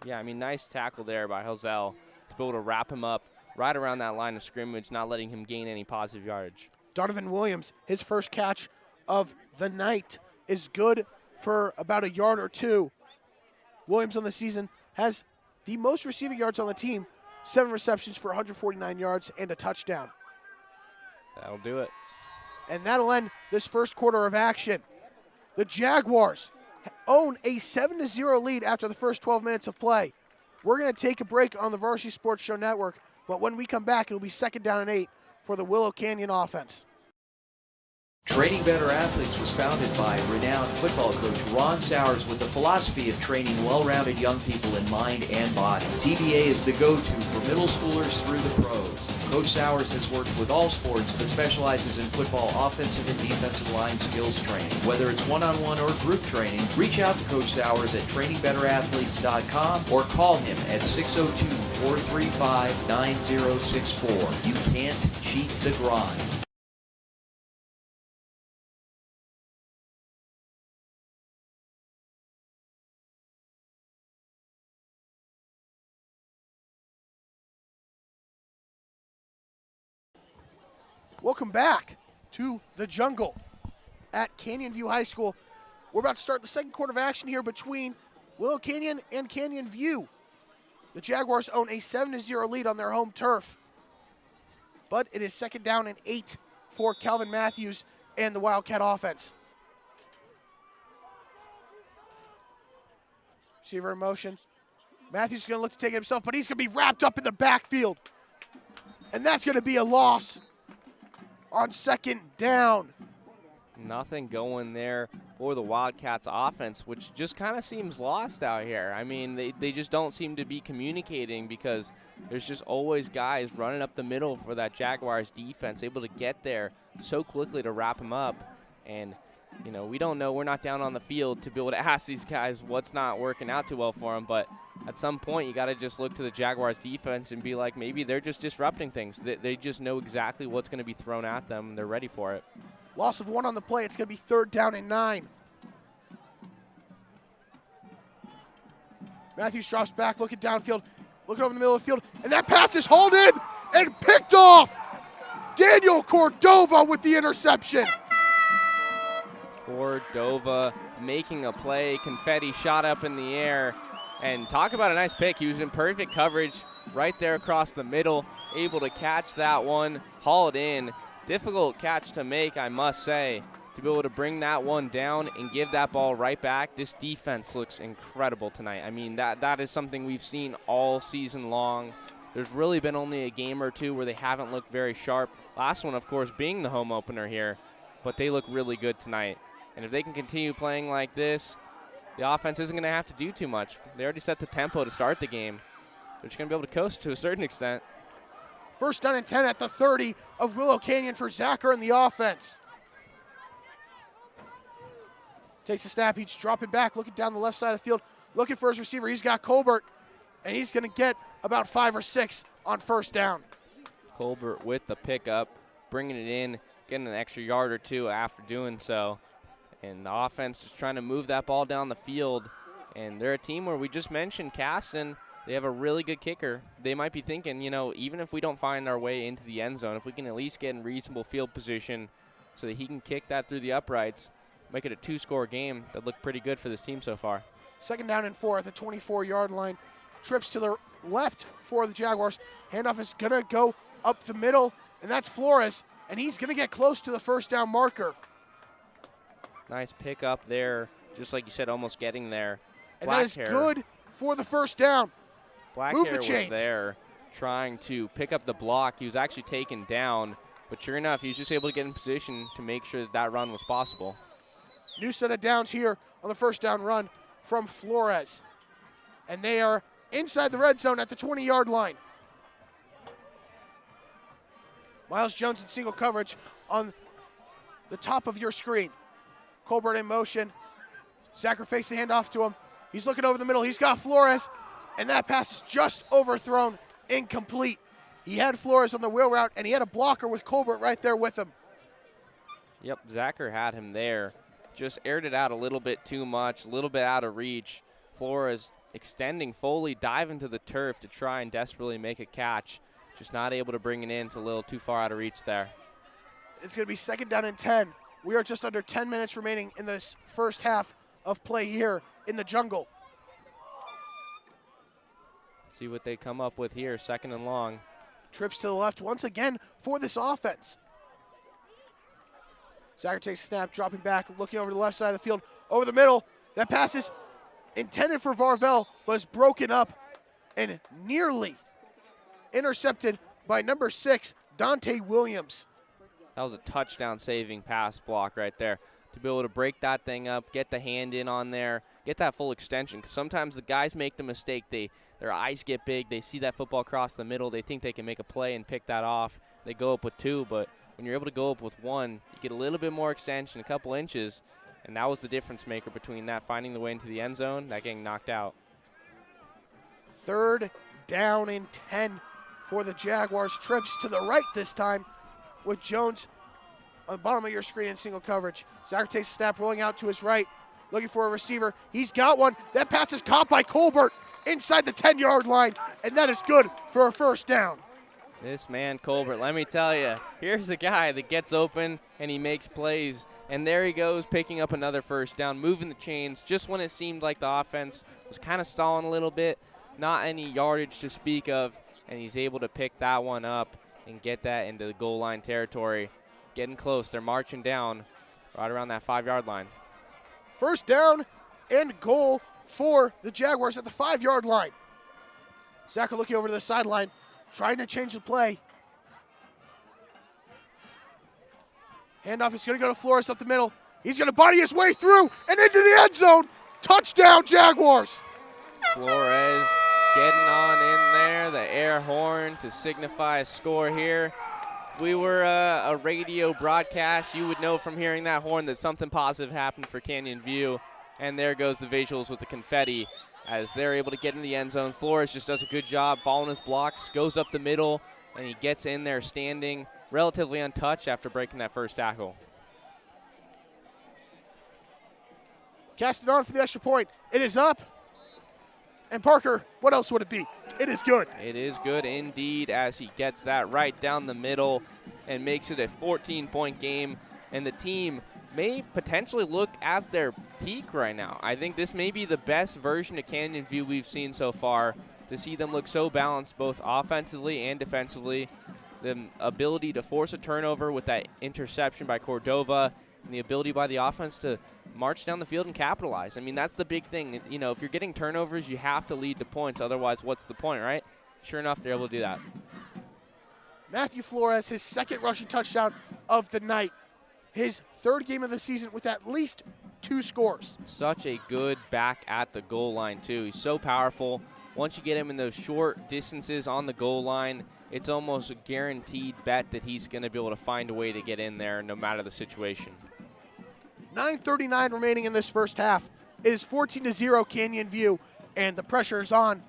Yeah, I mean, nice tackle there by Hosell to be able to wrap him up right around that line of scrimmage, not letting him gain any positive yardage. Donovan Williams, his first catch of the night, is good for about a yard or two. Williams on the season has the most receiving yards on the team, 7 receptions for 149 yards and a touchdown. That'll do it. And that'll end this first quarter of action. The Jaguars own a 7-0 lead after the first 12 minutes of play. We're going to take a break on the Varsity Sports Show Network, but when we come back, it'll be 2nd down and 8 for the Willow Canyon offense. Training Better Athletes was founded by renowned football coach Ron Sowers with the philosophy of training well-rounded young people in mind and body. TBA is the go-to for middle schoolers through the pros. Coach Sowers has worked with all sports but specializes in football offensive and defensive line skills training. Whether it's one-on-one or group training, reach out to Coach Sowers at trainingbetterAthletes.com or call him at 602-435-9064. You can't cheat the grind. Welcome back to the jungle at Canyon View High School. We're about to start the second quarter of action here between Willow Canyon and Canyon View. The Jaguars own a 7-0 lead on their home turf, but it is 2nd down and 8 for Calvin Matthews and the Wildcat offense. Receiver in motion. Matthews is going to look to take it himself, but he's going to be wrapped up in the backfield, and that's going to be a loss on 2nd down. Nothing going there for the Wildcats offense, which just kind of seems lost out here. I mean, they just don't seem to be communicating because there's just always guys running up the middle for that Jaguars defense, able to get there so quickly to wrap them up. And, you know, we don't know. We're not down on the field to be able to ask these guys what's not working out too well for them, but at some point, you got to just look to the Jaguars defense and be like, maybe they're just disrupting things. They just know exactly what's going to be thrown at them, and they're ready for it. Loss of 1 on the play. It's going to be 3rd down and 9. Matthews drops back, looking downfield, looking over the middle of the field, and that pass is hauled in and picked off. Daniel Cordova with the interception. Cordova making a play, confetti shot up in the air. And talk about a nice pick. He was in perfect coverage right there across the middle, able to catch that one, haul it in. Difficult catch to make, I must say, to be able to bring that one down and give that ball right back. This defense looks incredible tonight. I mean, that is something we've seen all season long. There's really been only a game or two where they haven't looked very sharp. Last one, of course, being the home opener here, but they look really good tonight. And if they can continue playing like this, the offense isn't going to have to do too much. They already set the tempo to start the game. They're just going to be able to coast to a certain extent. 1st down and 10 at the 30 of Willow Canyon for Zacher and the offense. Takes a snap, he's dropping back, looking down the left side of the field, looking for his receiver. He's got Colbert, and he's going to get about 5 or 6 on 1st down. Colbert with the pickup, bringing it in, getting an extra yard or 2 after doing so. And the offense is trying to move that ball down the field. And they're a team where we just mentioned Caston. They have a really good kicker. They might be thinking, you know, even if we don't find our way into the end zone, if we can at least get in reasonable field position so that he can kick that through the uprights, make it a 2-score game, that looked pretty good for this team so far. 2nd down and 4 at the 24-yard line. Trips to the left for the Jaguars. Handoff is going to go up the middle, and that's Flores. And he's going to get close to the 1st down marker. Nice pick up there, just like you said, almost getting there. And that is good for the 1st down. Black Hair was there trying to pick up the block. He was actually taken down, but sure enough, he was just able to get in position to make sure that run was possible. New set of downs here on the 1st down run from Flores. And they are inside the red zone at the 20-yard line. Miles Jones in single coverage on the top of your screen. Colbert in motion. Zacher fakes the handoff to him. He's looking over the middle. He's got Flores, and that pass is just overthrown, incomplete. He had Flores on the wheel route, and he had a blocker with Colbert right there with him. Yep, Zacher had him there. just aired it out a little bit too much, a little bit out of reach. Flores extending Foley, diving to the turf to try and desperately make a catch. Just not able to bring it in. It's a little too far out of reach there. It's going to be 2nd down and 10. We are just under 10 minutes remaining in this first half of play here in the jungle. See what they come up with here, 2nd and long. Trips to the left once again for this offense. Zacher takes a snap, dropping back, looking over the left side of the field, over the middle. That pass is intended for Varvel, but is broken up and nearly intercepted by number 6, Dante Williams. That was a touchdown saving pass block right there. To be able to break that thing up, get the hand in on there, get that full extension. Because sometimes the guys make the mistake. Their eyes get big. They see that football across the middle. They think they can make a play and pick that off. They go up with 2, but when you're able to go up with 1, you get a little bit more extension, a couple inches, and that was the difference maker between that finding the way into the end zone, that getting knocked out. 3rd down and 10 for the Jaguars. Trips to the right this time with Jones on the bottom of your screen in single coverage. Zacher takes a snap, rolling out to his right, looking for a receiver. He's got one. That pass is caught by Colbert inside the 10-yard line, and that is good for a 1st down. This man, Colbert, let me tell you, here's a guy that gets open and he makes plays. And there he goes, picking up another 1st down, moving the chains just when it seemed like the offense was kind of stalling a little bit. Not any yardage to speak of, and he's able to pick that one up and get that into the goal line territory. Getting close. They're marching down right around that 5-yard line. 1st down and goal for the Jaguars at the 5-yard line. Zacher looking over to the sideline, trying to change the play. Handoff is going to go to Flores up the middle. He's going to body his way through and into the end zone. Touchdown, Jaguars. Flores getting on in there, the air horn to signify a score here. If we were a radio broadcast, you would know from hearing that horn that something positive happened for Canyon View. And there goes the visuals with the confetti as they're able to get in the end zone. Flores just does a good job following his blocks, goes up the middle, and he gets in there standing relatively untouched after breaking that 1st tackle. Cast it on for the extra point. It is up. And Parker, what else would it be? It is good. It is good indeed as he gets that right down the middle and makes it a 14-point game. And the team may potentially look at their peak right now. I think this may be the best version of Canyon View we've seen so far, to see them look so balanced both offensively and defensively. The ability to force a turnover with that interception by Cordova, and the ability by the offense to march down the field and capitalize. I mean, that's the big thing. You know, if you're getting turnovers, you have to lead to points. Otherwise, what's the point, right? Sure enough, they're able to do that. Matthew Flores, his 2nd rushing touchdown of the night. His 3rd game of the season with at least 2 scores. Such a good back at the goal line, too. He's so powerful. Once you get him in those short distances on the goal line, it's almost a guaranteed bet that he's going to be able to find a way to get in there no matter the situation. 9:39 remaining in this first half. It is 14-0 Canyon View, and the pressure is on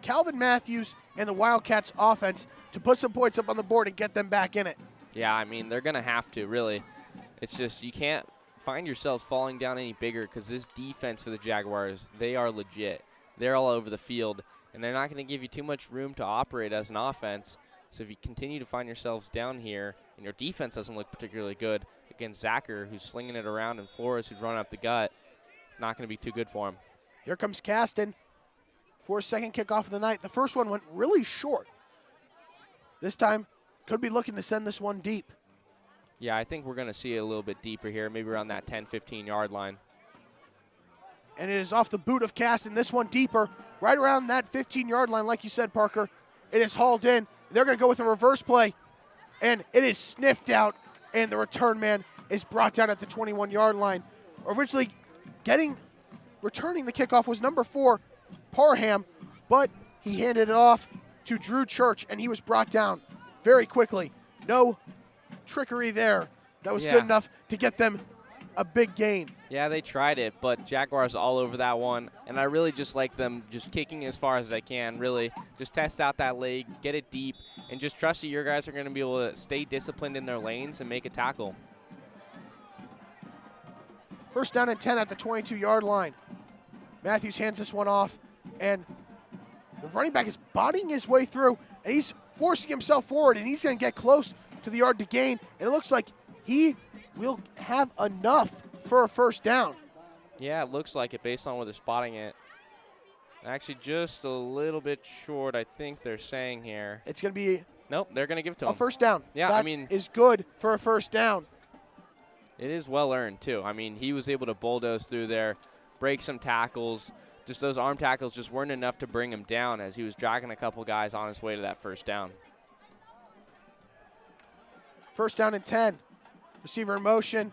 Calvin Matthews and the Wildcats offense to put some points up on the board and get them back in it. Yeah, I mean, they're going to have to, really. It's just you can't find yourselves falling down any bigger because this defense for the Jaguars, they are legit. They're all over the field, and they're not going to give you too much room to operate as an offense. So if you continue to find yourselves down here and your defense doesn't look particularly good against Zacher, who's slinging it around, and Flores, who's running up the gut, it's not going to be too good for him. Here comes Caston for a 2nd kickoff of the night. The first one went really short. This time, could be looking to send this one deep. Yeah, I think we're going to see it a little bit deeper here, maybe around that 10, 15-yard line. And it is off the boot of Caston. This one deeper, right around that 15-yard line, like you said, Parker. It is hauled in. They're going to go with a reverse play, and it is sniffed out, and the return man is brought down at the 21-yard line. Originally returning the kickoff was number 4, Parham, but he handed it off to Drew Church, and he was brought down very quickly. No trickery there. That was good enough to get them a big gain. Yeah, they tried it, but Jaguars all over that one, and I really just like them just kicking as far as they can, really. Just test out that leg, get it deep, and just trust that your guys are going to be able to stay disciplined in their lanes and make a tackle. First down and 10 at the 22-yard line. Matthews hands this one off, and the running back is bodying his way through, and he's forcing himself forward, and he's going to get close to the yard to gain, and it looks like he will have enough for a first down. Yeah, it looks like it based on where they're spotting it. Actually, just a little bit short, I think they're saying here. It's going to be Nope, they're going to give it to a him. first down. Yeah, that I mean, is good for a first down. It is well earned, too. I mean, he was able to bulldoze through there, break some tackles. Just those arm tackles just weren't enough to bring him down as he was dragging a couple guys on his way to that first down. First down and 10. Receiver in motion,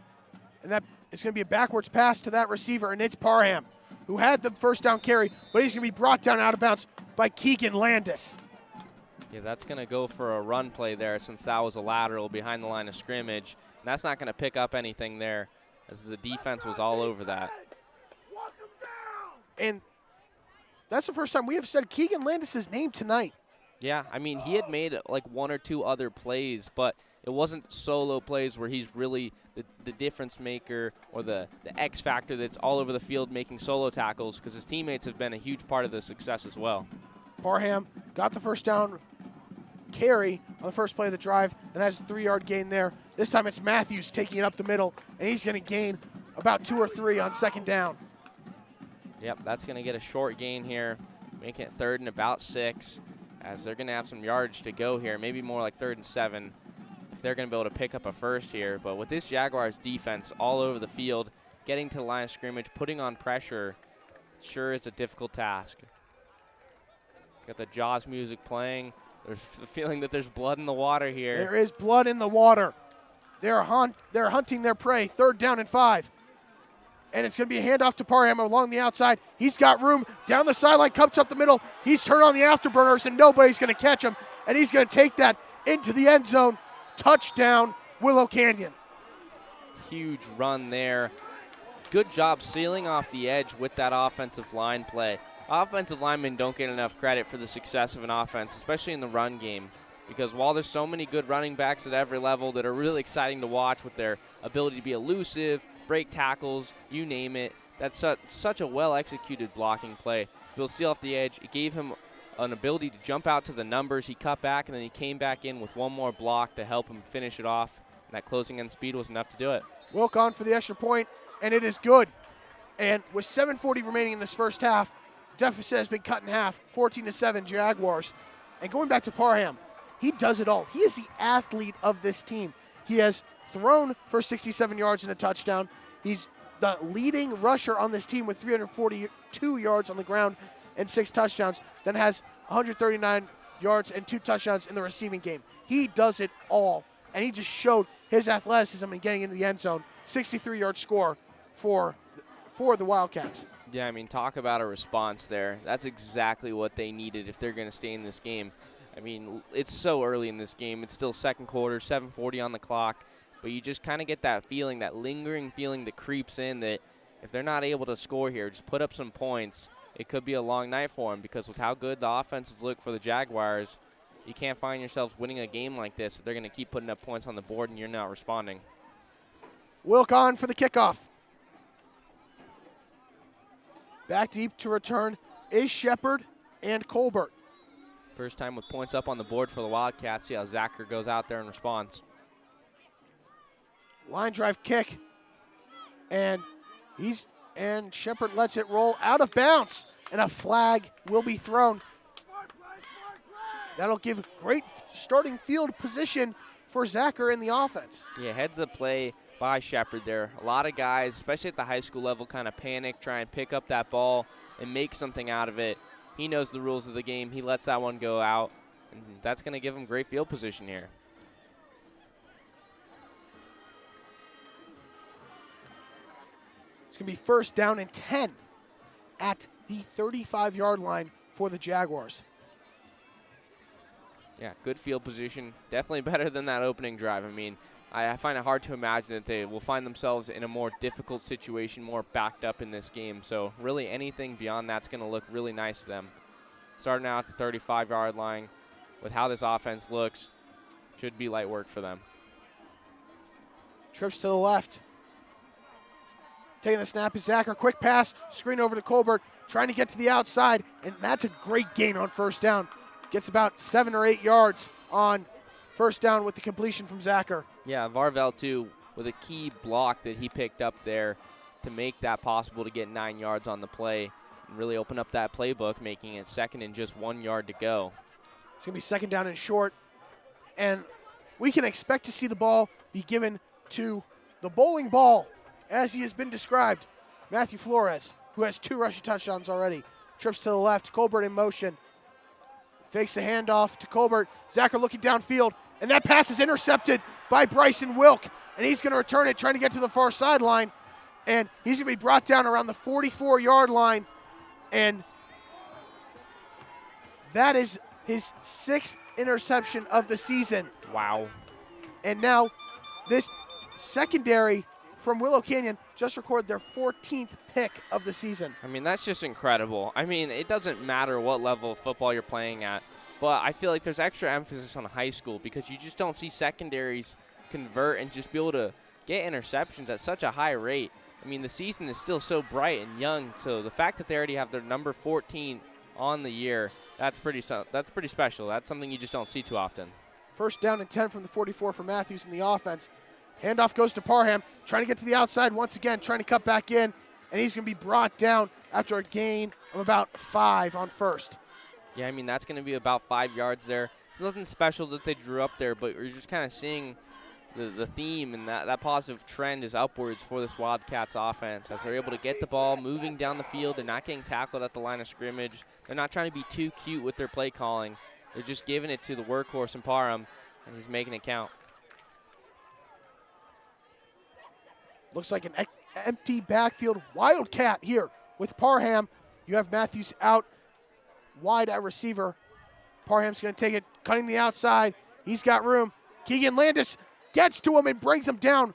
and that it's going to be a backwards pass to that receiver, and it's Parham, who had the first down carry, but he's going to be brought down out of bounds by Keegan Landis. Yeah, that's going to go for a run play there since that was a lateral behind the line of scrimmage. And that's not going to pick up anything there as the defense was all over that. Walk him down. And that's the first time we have said Keegan Landis' name tonight. Yeah, I mean, he had made like one or two other plays, but it wasn't solo plays where he's really the difference maker or the X factor that's all over the field making solo tackles, because his teammates have been a huge part of the success as well. Parham got the first down carry on the first play of the drive, and has a 3-yard gain there. This time it's Matthews taking it up the middle, and he's going to gain about 2 or 3 on second down. Yep, that's going to get a short gain here, making it 3rd and about 6, as they're going to have some yardage to go here, maybe more like 3rd and 7 if they're going to be able to pick up a first here. But with this Jaguars defense all over the field, getting to the line of scrimmage, putting on pressure, sure is a difficult task. Got the JAWS music playing. There's a feeling that there's blood in the water here. There is blood in the water. They're hunting their prey. 3rd down and 5. And it's going to be a handoff to Parham along the outside. He's got room down the sideline, cups up the middle. He's turned on the afterburners, and nobody's going to catch him. And he's going to take that into the end zone. Touchdown, Willow Canyon. Huge run there. Good job sealing off the edge with that offensive line play. Offensive linemen don't get enough credit for the success of an offense, especially in the run game, because while there's so many good running backs at every level that are really exciting to watch with their ability to be elusive, break tackles, you name it, that's such a well-executed blocking play. He'll seal off the edge. It gave him an ability to jump out to the numbers. He cut back, and then he came back in with one more block to help him finish it off. And that closing end speed was enough to do it. Wilk on for the extra point, and it is good. And with 7:40 remaining in this first half, deficit has been cut in half, 14-7 Jaguars. And going back to Parham, he does it all. He is the athlete of this team. He has thrown for 67 yards and a touchdown. He's the leading rusher on this team with 342 yards on the ground and 6 touchdowns, then has 139 yards and 2 touchdowns in the receiving game. He does it all, and he just showed his athleticism in getting into the end zone. 63-yard score for the Wildcats. Yeah, I mean, talk about a response there. That's exactly what they needed if they're going to stay in this game. I mean, it's so early in this game. It's still second quarter, 7:40 on the clock. But you just kind of get that feeling, that lingering feeling that creeps in that if they're not able to score here, just put up some points, it could be a long night for them, because with how good the offenses look for the Jaguars, you can't find yourselves winning a game like this if they're going to keep putting up points on the board and you're not responding. Wilk on for the kickoff. Back deep to return is Shepard and Colbert. First time with points up on the board for the Wildcats. See how Zacher goes out there and responds. Line drive kick, and Shepard lets it roll out of bounds, and a flag will be thrown. That'll give great starting field position for Zacher in the offense. Yeah, heads up play by Shepard there. A lot of guys, especially at the high school level, kind of panic, try and pick up that ball and make something out of it. He knows the rules of the game. He lets that one go out, and that's going to give him great field position here. It's going to be first down and 10 at the 35-yard line for the Jaguars. Yeah, good field position. Definitely better than that opening drive. I mean, I find it hard to imagine that they will find themselves in a more difficult situation, more backed up in this game. So really anything beyond that's going to look really nice to them. Starting out at the 35-yard line with how this offense looks, should be light work for them. Trips to the left. Taking the snap is Zacher. Quick pass, screen over to Colbert, trying to get to the outside, and that's a great gain on first down. Gets about 7 or 8 yards on first down with the completion from Zacher. Yeah, Varvel, too, with a key block that he picked up there to make that possible to get 9 yards on the play and really open up that playbook, making it second and just 1 yard to go. It's going to be second down and short, and we can expect to see the ball be given to the bowling ball, as he has been described, Matthew Flores, who has 2 rushing touchdowns already. Trips to the left, Colbert in motion. Fakes the handoff to Colbert. Zacher looking downfield, and that pass is intercepted by Bryson Wilk, and he's going to return it, trying to get to the far sideline, and he's going to be brought down around the 44-yard line, and that is his 6th interception of the season. Wow. And now this secondary from Willow Canyon just recorded their 14th pick of the season. I mean, that's just incredible. I mean, it doesn't matter what level of football you're playing at, but I feel like there's extra emphasis on high school because you just don't see secondaries convert and just be able to get interceptions at such a high rate. I mean, the season is still so bright and young, so the fact that they already have their number 14 on the year, that's pretty special. That's something you just don't see too often. First down and 10 from the 44 for Matthews in the offense. Handoff goes to Parham, trying to get to the outside once again, trying to cut back in, and he's going to be brought down after a gain of about 5 on first. Yeah, I mean, that's going to be about 5 yards there. It's nothing special that they drew up there, but you're just kind of seeing the theme, and that positive trend is upwards for this Wildcats offense as they're able to get the ball moving down the field. They're not getting tackled at the line of scrimmage. They're not trying to be too cute with their play calling. They're just giving it to the workhorse in Parham, and he's making it count. Looks like an empty backfield Wildcat here with Parham. You have Matthews out wide at receiver. Parham's going to take it, cutting the outside. He's got room. Keegan Landis gets to him and brings him down.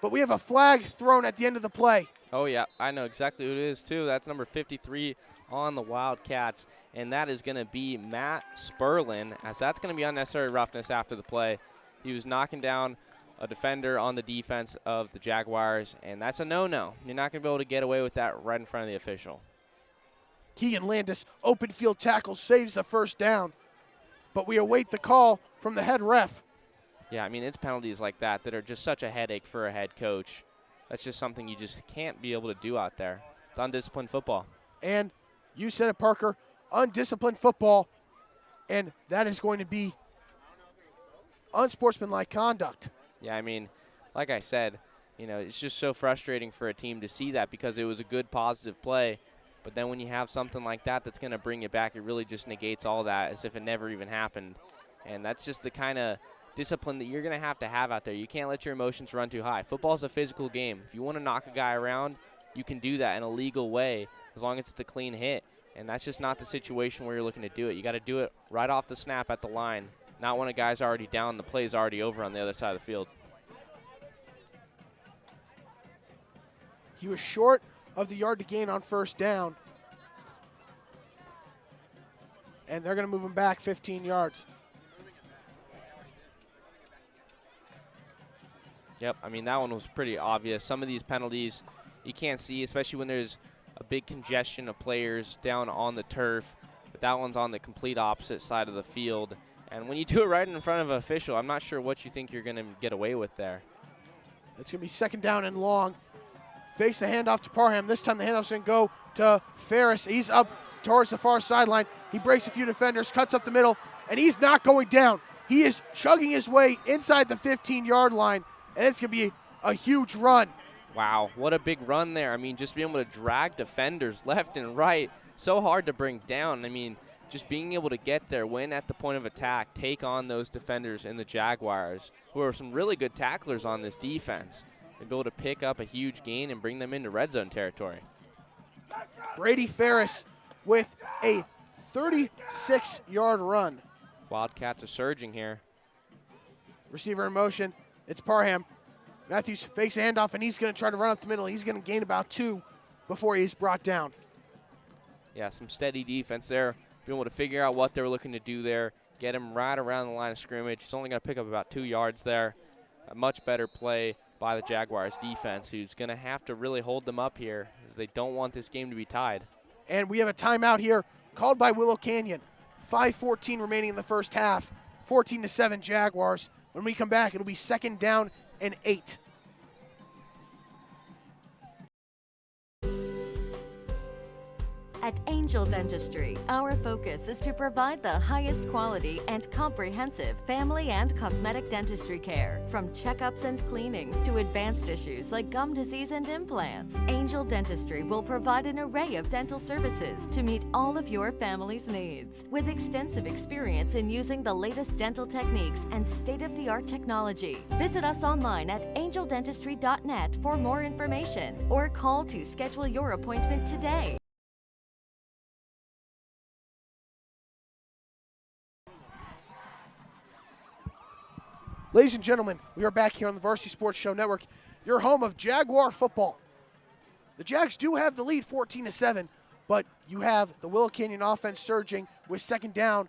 But we have a flag thrown at the end of the play. Oh, yeah, I know exactly who it is, too. That's number 53 on the Wildcats, and that is going to be Matt Sperlin, as that's going to be unnecessary roughness after the play. He was knocking down a defender on the defense of the Jaguars, and that's a no-no. You're not going to be able to get away with that right in front of the official. Keegan Landis, open field tackle, saves a first down. But we await the call from the head ref. Yeah, I mean, it's penalties like that that are just such a headache for a head coach. That's just something you just can't be able to do out there. It's undisciplined football. And you said it, Parker, undisciplined football, and that is going to be unsportsmanlike conduct. Yeah, I mean, like I said, you know, it's just so frustrating for a team to see that because it was a good, positive play. But then when you have something like that that's going to bring it back, it really just negates all that as if it never even happened. And that's just the kind of discipline that you're going to have out there. You can't let your emotions run too high. Football's a physical game. If you want to knock a guy around, you can do that in a legal way as long as it's a clean hit. And that's just not the situation where you're looking to do it. You got to do it right off the snap at the line, not when a guy's already down, the play's already over on the other side of the field. He was short of the yard to gain on first down. And they're going to move him back 15 yards. Yep, I mean, that one was pretty obvious. Some of these penalties you can't see, especially when there's a big congestion of players down on the turf. But that one's on the complete opposite side of the field. And when you do it right in front of an official, I'm not sure what you think you're going to get away with there. It's going to be second down and long. Fakes the handoff to Parham. This time the handoff's going to go to Ferris. He's up towards the far sideline. He breaks a few defenders, cuts up the middle, and he's not going down. He is chugging his way inside the 15-yard line, and it's going to be a huge run. Wow, what a big run there. I mean, just being able to drag defenders left and right, so hard to bring down. I mean, just being able to get there, win at the point of attack, take on those defenders in the Jaguars, who are some really good tacklers on this defense, and be able to pick up a huge gain and bring them into red zone territory. Brady Ferris with a 36-yard run. Wildcats are surging here. Receiver in motion. It's Parham. Matthews fakes a handoff, and he's going to try to run up the middle. He's going to gain about 2 before he's brought down. Yeah, some steady defense there. Being able to figure out what they're looking to do there. Get him right around the line of scrimmage. He's only going to pick up about 2 yards there. A much better play by the Jaguars defense, who's going to have to really hold them up here as they don't want this game to be tied. And we have a timeout here called by Willow Canyon. 5:14 remaining in the first half. 14-7 Jaguars. When we come back, it'll be 2nd down and 8. At Angel Dentistry, our focus is to provide the highest quality and comprehensive family and cosmetic dentistry care. From checkups and cleanings to advanced issues like gum disease and implants, Angel Dentistry will provide an array of dental services to meet all of your family's needs. With extensive experience in using the latest dental techniques and state-of-the-art technology, visit us online at angeldentistry.net for more information or call to schedule your appointment today. Ladies and gentlemen, we are back here on the Varsity Sports Show Network, your home of Jaguar football. The Jags do have the lead 14-7, but you have the Willow Canyon offense surging with 2nd down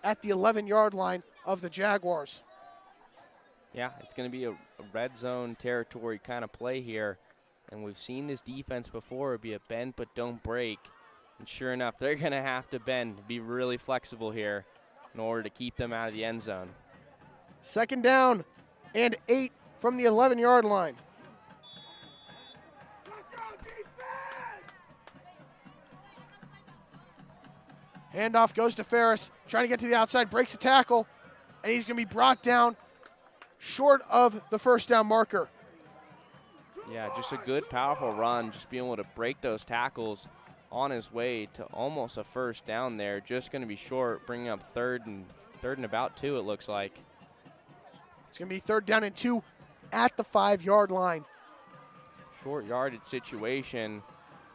at the 11-yard line of the Jaguars. Yeah, it's going to be a red zone territory kind of play here. And we've seen this defense before be a bend but don't break. And sure enough, they're going to have to bend, be really flexible here in order to keep them out of the end zone. 2nd down and 8 from the 11-yard line. Let's go, defense! Handoff goes to Ferris, trying to get to the outside, breaks a tackle, and he's going to be brought down short of the 1st down marker. Yeah, just a good, powerful run, just being able to break those tackles on his way to almost a 1st down there. Just going to be short, bringing up third and about 2, it looks like. It's going to be 3rd down and 2 at the 5-yard line. Short yardage situation.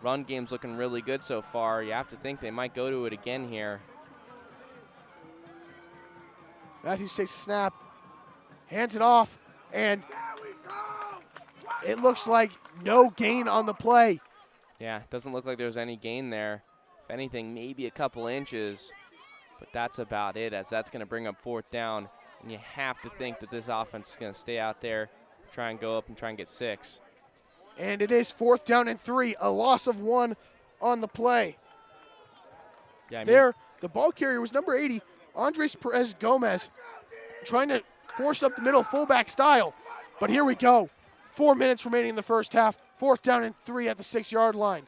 Run game's looking really good so far. You have to think they might go to it again here. Matthews takes a snap, hands it off, and it looks like no gain on the play. Yeah, it doesn't look like there's any gain there. If anything, maybe a couple inches, but that's about it, as that's going to bring up 4th down. And you have to think that this offense is going to stay out there, try and go up and try and get 6. And it is 4th down and 3, a loss of 1 on the play. Yeah, The ball carrier was number 80, Andres Perez Gomez, trying to force up the middle fullback style. But here we go. 4 minutes remaining in the first half. 4th down and 3 at the 6-yard line.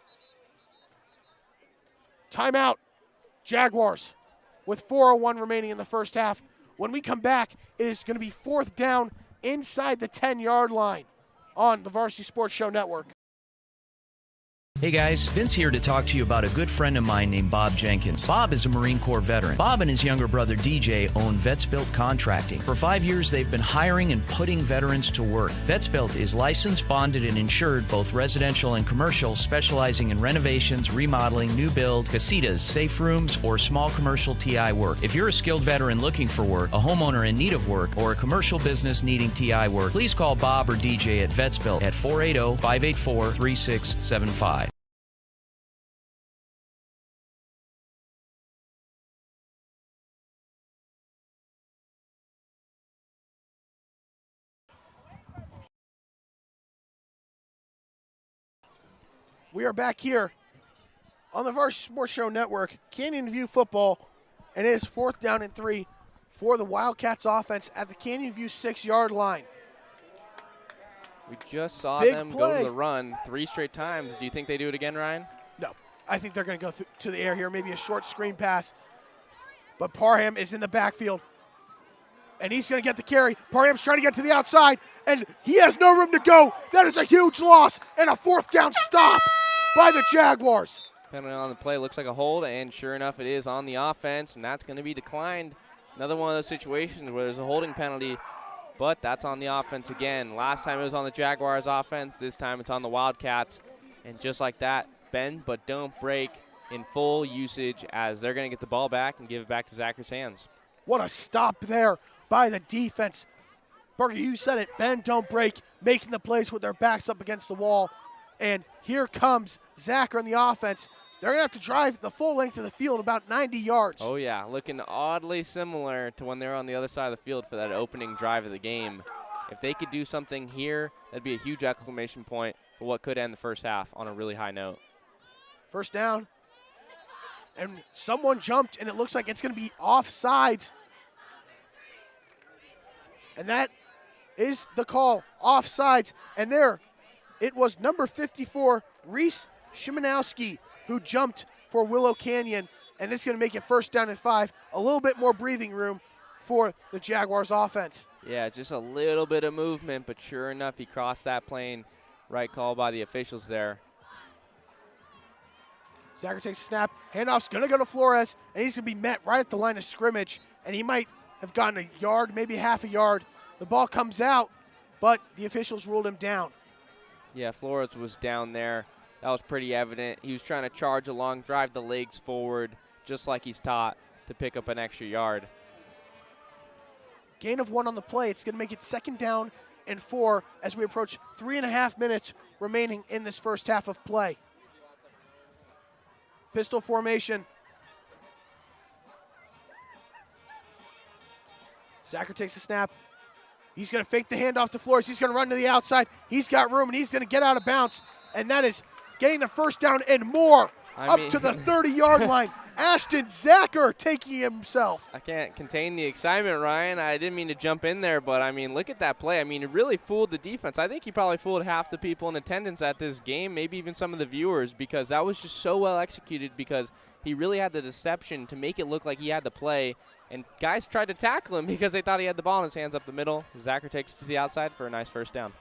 Timeout. Jaguars with 4:01 remaining in the first half. When we come back, it is going to be 4th down inside the 10-yard line on the Varsity Sports Show Network. Hey guys, Vince here to talk to you about a good friend of mine named Bob Jenkins. Bob is a Marine Corps veteran. Bob and his younger brother DJ own Vets Built Contracting. For 5 years, they've been hiring and putting veterans to work. Vets Built is licensed, bonded, and insured, both residential and commercial, specializing in renovations, remodeling, new build, casitas, safe rooms, or small commercial TI work. If you're a skilled veteran looking for work, a homeowner in need of work, or a commercial business needing TI work, please call Bob or DJ at Vets Built at 480-584-3675. We are back here on the Varsity Sports Show Network, Canyon View football, and it is 4th down and 3 for the Wildcats offense at the Canyon View 6-yard line. We just saw Big them go play. to the run 3 straight times. Do you think they do it again, Ryan? No, I think they're going to go to the air here, maybe a short screen pass. But Parham is in the backfield, and he's going to get the carry. Parham's trying to get to the outside, and he has no room to go. That is a huge loss and a 4th down stop by the Jaguars. Penalty on the play, looks like a hold, and sure enough, it is on the offense, and that's going to be declined. Another one of those situations where there's a holding penalty, but that's on the offense again. Last time it was on the Jaguars offense, this time it's on the Wildcats. And just like that, bend but don't break in full usage as they're going to get the ball back and give it back to Zachary's hands. What a stop there by the defense. Berger, you said it, bend, don't break, making the plays with their backs up against the wall. And here comes Zachary on the offense. They're going to have to drive the full length of the field, about 90 yards. Oh, yeah, looking oddly similar to when they were on the other side of the field for that opening drive of the game. If they could do something here, that'd be a huge exclamation point for what could end the first half on a really high note. First down. And someone jumped, and it looks like it's going to be offsides. And that is the call, offsides. And there, it was number 54, Reese Szymanowski, who jumped for Willow Canyon. And it's going to make it first down and 5. A little bit more breathing room for the Jaguars offense. Yeah, just a little bit of movement, but sure enough, he crossed that plane. Right call by the officials there. Jaguar takes a snap. Handoff's going to go to Flores, and he's going to be met right at the line of scrimmage. And he might have gotten a yard, maybe half a yard. The ball comes out, but the officials ruled him down. Yeah, Flores was down there. That was pretty evident. He was trying to charge along, drive the legs forward, just like he's taught, to pick up an extra yard. Gain of 1 on the play. It's going to make it second down and 4 as we approach 3.5 minutes remaining in this first half of play. Pistol formation. Zacher takes a snap. He's going to fake the handoff to Flores. He's going to run to the outside. He's got room, and he's going to get out of bounds. And that is getting the first down and more up to the 30-yard line. Ashton Zacher taking himself. I can't contain the excitement, Ryan. I didn't mean to jump in there, but, I mean, look at that play. I mean, it really fooled the defense. I think he probably fooled half the people in attendance at this game, maybe even some of the viewers, because that was just so well executed because he really had the deception to make it look like he had the play. And guys tried to tackle him because they thought he had the ball in his hands up the middle. Zacher takes it to the outside for a nice first down.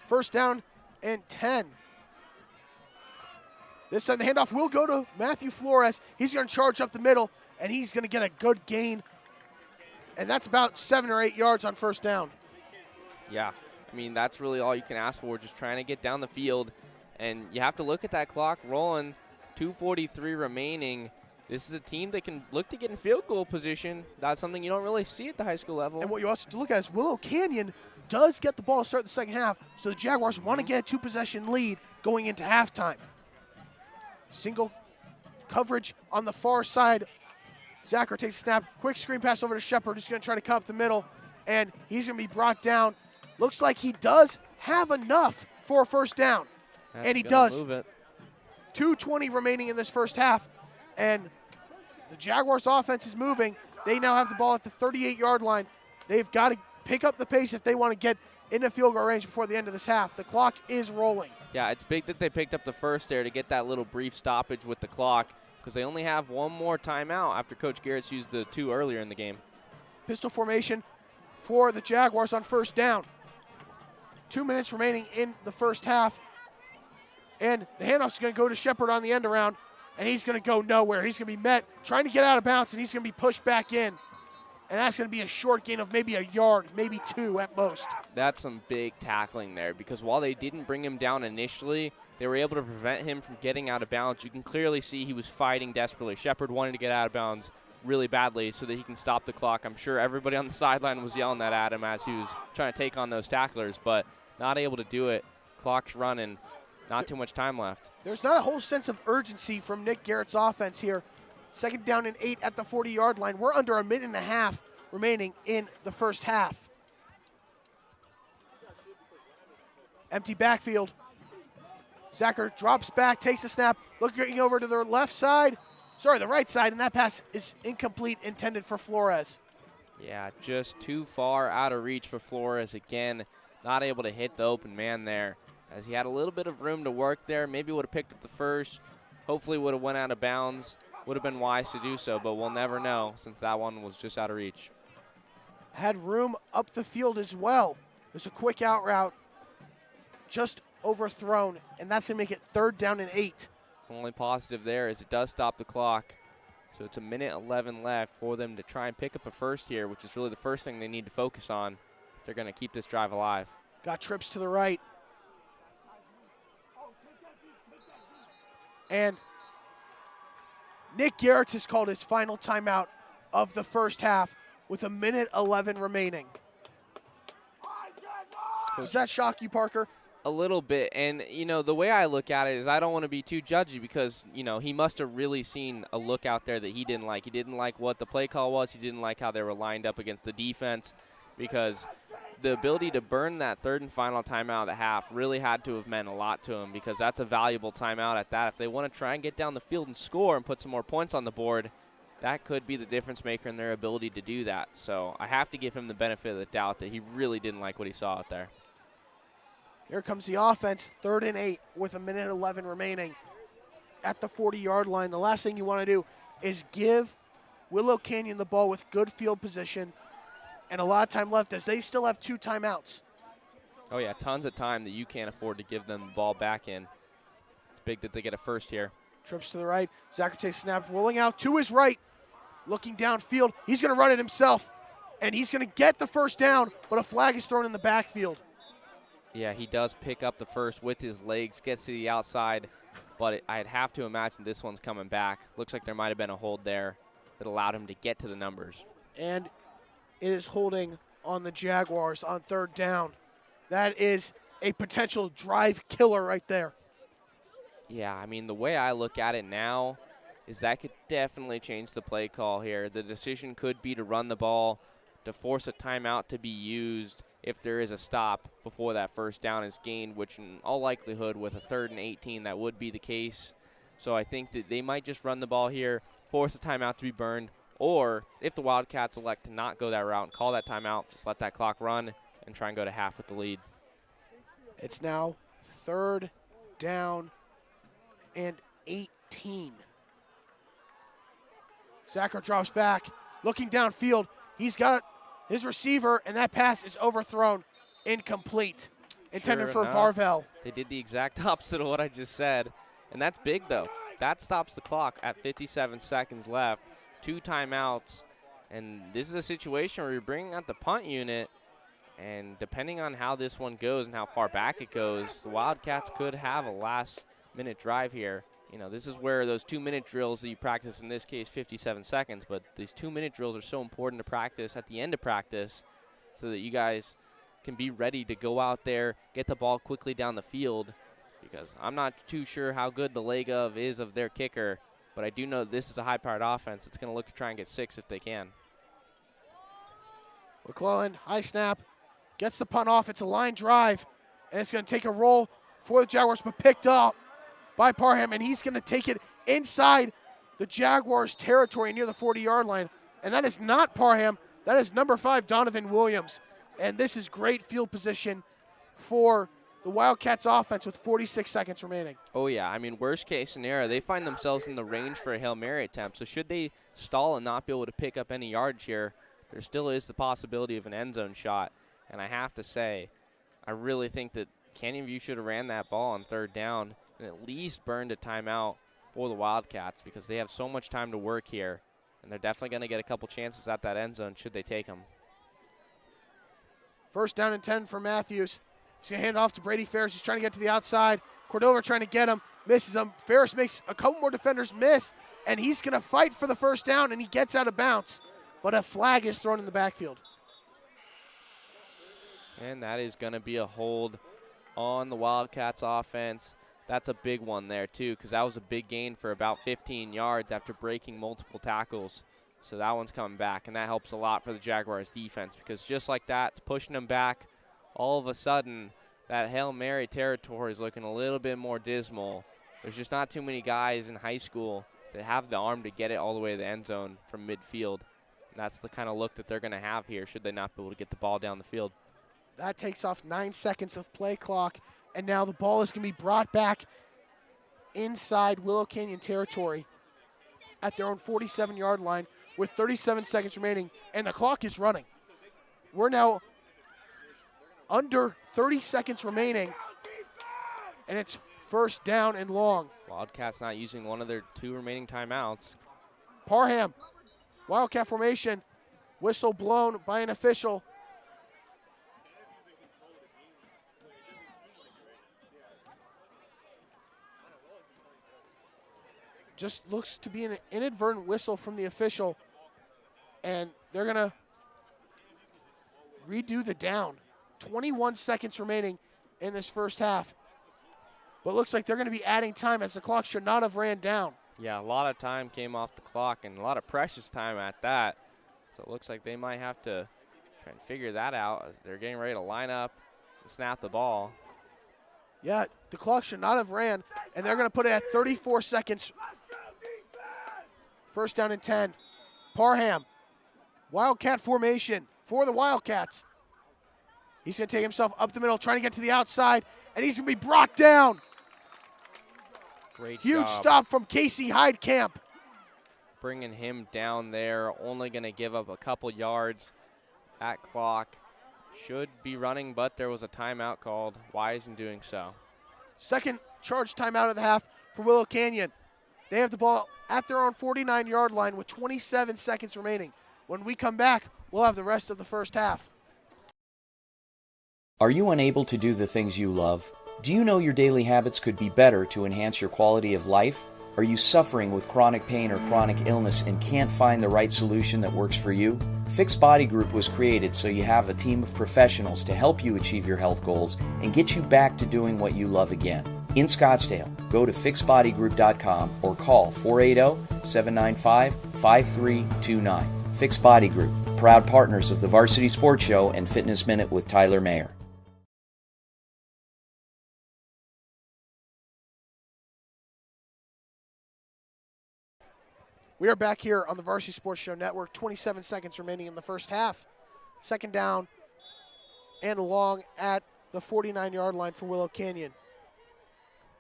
First down and 10. This time the handoff will go to Matthew Flores. He's going to charge up the middle, and he's going to get a good gain. And that's about 7 or 8 yards on first down. Yeah, I mean, that's really all you can ask for, just trying to get down the field. And you have to look at that clock rolling, 2:43 remaining. This is a team that can look to get in field goal position. That's something you don't really see at the high school level. And what you also have to look at is Willow Canyon does get the ball to start the second half, so the Jaguars want to get a 2-possession lead going into halftime. Single coverage on the far side. Zacher takes a snap. Quick screen pass over to Shepard, who's going to try to cut up the middle, and he's going to be brought down. Looks like he does have enough for a first down, and he does. 2:20 remaining in this first half, and the Jaguars' offense is moving. They now have the ball at the 38-yard line. They've got to pick up the pace if they want to get into field goal range before the end of this half. The clock is rolling. Yeah, it's big that they picked up the first there to get that little brief stoppage with the clock because they only have one more timeout after Coach Garrett's used the 2 earlier in the game. Pistol formation for the Jaguars on first down. 2 minutes remaining in the first half. And the handoff's going to go to Shepard on the end around, and he's going to go nowhere. He's going to be met trying to get out of bounds, and he's going to be pushed back in. And that's going to be a short gain of maybe a yard, maybe 2 at most. That's some big tackling there because while they didn't bring him down initially, they were able to prevent him from getting out of bounds. You can clearly see he was fighting desperately. Shepard wanted to get out of bounds really badly so that he can stop the clock. I'm sure everybody on the sideline was yelling that at him as he was trying to take on those tacklers, but not able to do it. Clock's running. Not too much time left. There's not a whole sense of urgency from Nick Garrett's offense here. Second down and 8 at the 40-yard line. We're under a minute and a half remaining in the first half. Empty backfield. Zacher drops back, takes a snap, looking over to the left side. Sorry, the right side, and that pass is incomplete, intended for Flores. Yeah, just too far out of reach for Flores. Again, not able to hit the open man there. As he had a little bit of room to work there, maybe would have picked up the first, hopefully would have went out of bounds, would have been wise to do so, but we'll never know since that one was just out of reach. Had room up the field as well. There's a quick out route, just overthrown, and that's going to make it third down and 8. Only positive there is it does stop the clock. So it's a minute 11 left for them to try and pick up a first here, which is really the first thing they need to focus on if they're going to keep this drive alive. Got trips to the right. And Nick Garrett has called his final timeout of the first half with a minute 11 remaining. Does that shock you, Parker? A little bit, and, you know, the way I look at it is I don't want to be too judgy because, you know, he must have really seen a look out there that he didn't like. He didn't like what the play call was. He didn't like how they were lined up against the defense because the ability to burn that third and final timeout of the half really had to have meant a lot to him, because that's a valuable timeout at that. If they want to try and get down the field and score and put some more points on the board, that could be the difference maker in their ability to do that. So I have to give him the benefit of the doubt that he really didn't like what he saw out there. Here comes the offense, 3rd and 8 with 1:11 remaining at the 40-yard line. The last thing you want to do is give Willow Canyon the ball with good field position and a lot of time left, as they still have 2 timeouts. Oh, yeah, tons of time that you can't afford to give them the ball back in. It's big that they get a first here. Trips to the right. Zacharite snaps, rolling out to his right, looking downfield. He's going to run it himself, and he's going to get the first down, but a flag is thrown in the backfield. Yeah, he does pick up the first with his legs, gets to the outside, but I'd have to imagine this one's coming back. Looks like there might have been a hold there that allowed him to get to the numbers. And it is holding on the Jaguars on 3rd down. That is a potential drive killer right there. Yeah, I mean, the way I look at it now is that could definitely change the play call here. The decision could be to run the ball, to force a timeout to be used if there is a stop before that first down is gained, which in all likelihood with a 3rd and 18, that would be the case. So I think that they might just run the ball here, force a timeout to be burned, or if the Wildcats elect to not go that route and call that timeout, just let that clock run and try and go to half with the lead. It's now 3rd down and 18. Zachar drops back, looking downfield. He's got his receiver, and that pass is overthrown, incomplete. Intended for Varvel. They did the exact opposite of what I just said, and that's big, though. That stops the clock at 57 seconds left, 2 timeouts, and this is a situation where you're bringing out the punt unit, and depending on how this one goes and how far back it goes, the Wildcats could have a last-minute drive here. You know, this is where those 2-minute drills that you practice, in this case 57 seconds, but these 2-minute drills are so important to practice at the end of practice so that you guys can be ready to go out there, get the ball quickly down the field, because I'm not too sure how good the leg is of their kicker, but I do know this is a high-powered offense. It's going to look to try and get 6 if they can. McClellan, high snap, gets the punt off. It's a line drive, and it's going to take a roll for the Jaguars, but picked up by Parham, and he's going to take it inside the Jaguars' territory near the 40-yard line. And that is not Parham. That is number 5, Donovan Williams. And this is great field position for the Wildcats offense with 46 seconds remaining. Oh, yeah. I mean, worst case scenario, they find themselves in the range for a Hail Mary attempt. So should they stall and not be able to pick up any yardage here, there still is the possibility of an end zone shot. And I have to say, I really think that Canyon View should have ran that ball on 3rd down and at least burned a timeout for the Wildcats, because they have so much time to work here, and they're definitely going to get a couple chances at that end zone should they take them. 1st down and 10 for Matthews. He's going to hand it off to Brady Ferris. He's trying to get to the outside. Cordova trying to get him, misses him. Ferris makes a couple more defenders miss, and he's going to fight for the 1st down, and he gets out of bounds. But a flag is thrown in the backfield. And that is going to be a hold on the Wildcats offense. That's a big one there, too, because that was a big gain for about 15 yards after breaking multiple tackles. So that one's coming back, and that helps a lot for the Jaguars' defense, because just like that, it's pushing them back. All of a sudden, that Hail Mary territory is looking a little bit more dismal. There's just not too many guys in high school that have the arm to get it all the way to the end zone from midfield. And that's the kind of look that they're going to have here should they not be able to get the ball down the field. That takes off 9 seconds of play clock. And now the ball is going to be brought back inside Willow Canyon territory at their own 47-yard line with 37 seconds remaining, and the clock is running. We're now under 30 seconds remaining, and it's 1st down and long. Wildcats not using one of their 2 remaining timeouts. Parham, Wildcat formation, whistle blown by an official. Just looks to be an inadvertent whistle from the official, and they're going to redo the down. 21 seconds remaining in this 1st half. But looks like they're going to be adding time, as the clock should not have ran down. Yeah, a lot of time came off the clock, and a lot of precious time at that. So it looks like they might have to Trying to figure that out as they're getting ready to line up and snap the ball. Yeah, the clock should not have ran, and they're going to put it at 34 seconds. First down and 10. Parham, Wildcat formation for the Wildcats. He's going to take himself up the middle, trying to get to the outside, and he's going to be brought down. Great Huge job. stop from Casey Heidkamp. Bringing him down there, only going to give up a couple yards. That clock should be running, but there was a timeout called. Wise in doing so. Second charge timeout of the half for Willow Canyon. They have the ball at their own 49-yard line with 27 seconds remaining. When we come back, we'll have the rest of the first half. Are you unable to do the things you love? Do you know your daily habits could be better to enhance your quality of life? Are you suffering with chronic pain or chronic illness and can't find the right solution that works for you? Fix Body Group was created so you have a team of professionals to help you achieve your health goals and get you back to doing what you love again. In Scottsdale, go to fixbodygroup.com or call 480-795-5329. Fix Body Group, proud partners of the Varsity Sports Show and Fitness Minute with Tyler Mayer. We are back here on the Varsity Sports Show Network. 27 seconds remaining in the first half. Second down and long at the 49-yard line for Willow Canyon.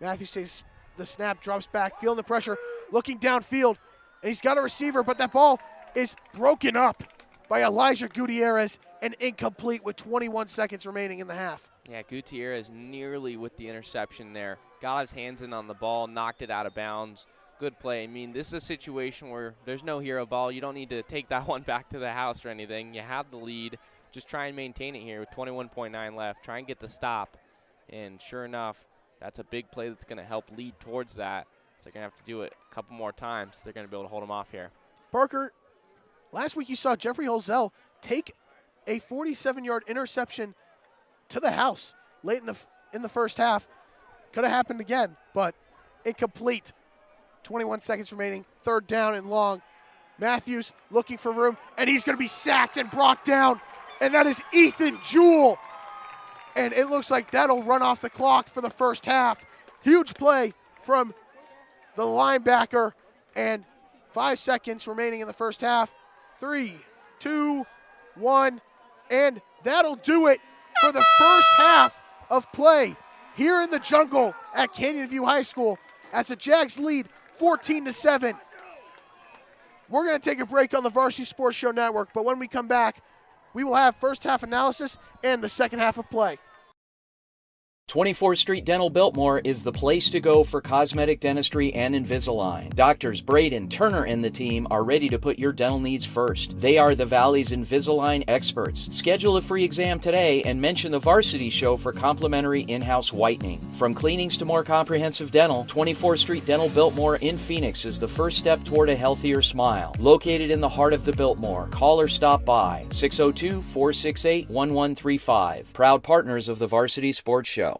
Matthews takes the snap, drops back, feeling the pressure, looking downfield, and he's got a receiver, but that ball is broken up by Elijah Gutierrez and incomplete with 21 seconds remaining in the half. Yeah, Gutierrez nearly with the interception there. Got his hands in on the ball, knocked it out of bounds. Good play. I mean, this is a situation where there's no hero ball. You don't need to take that one back to the house or anything. You have the lead. Just try and maintain it here with 21.9 left. Try and get the stop. And sure enough, that's a big play that's going to help lead towards that. So they're going to have to do it a couple more times. They're going to be able to hold them off here. Parker, last week you saw Jeffrey Holzell take a 47-yard interception to the house late in the first half. Could have happened again, but incomplete. 21 seconds remaining, third down and long. Matthews looking for room, and he's going to be sacked and brought down, and that is Ethan Jewell. And it looks like that'll run off the clock for the first half. Huge play from the linebacker, and 5 seconds remaining in the first half. 3, 2, 1, and that'll do it for the first half of play here in the jungle at Canyon View High School as the Jags lead 14-7. We're going to take a break on the Varsity Sports Show Network, but when we come back, we will have first half analysis and the second half of play. 24th Street Dental Biltmore is the place to go for cosmetic dentistry and Invisalign. Doctors Braden, Turner, and the team are ready to put your dental needs first. They are the Valley's Invisalign experts. Schedule a free exam today and mention the Varsity Show for complimentary in-house whitening. From cleanings to more comprehensive dental, 24th Street Dental Biltmore in Phoenix is the first step toward a healthier smile. Located in the heart of the Biltmore, call or stop by 602-468-1135. Proud partners of the Varsity Sports Show.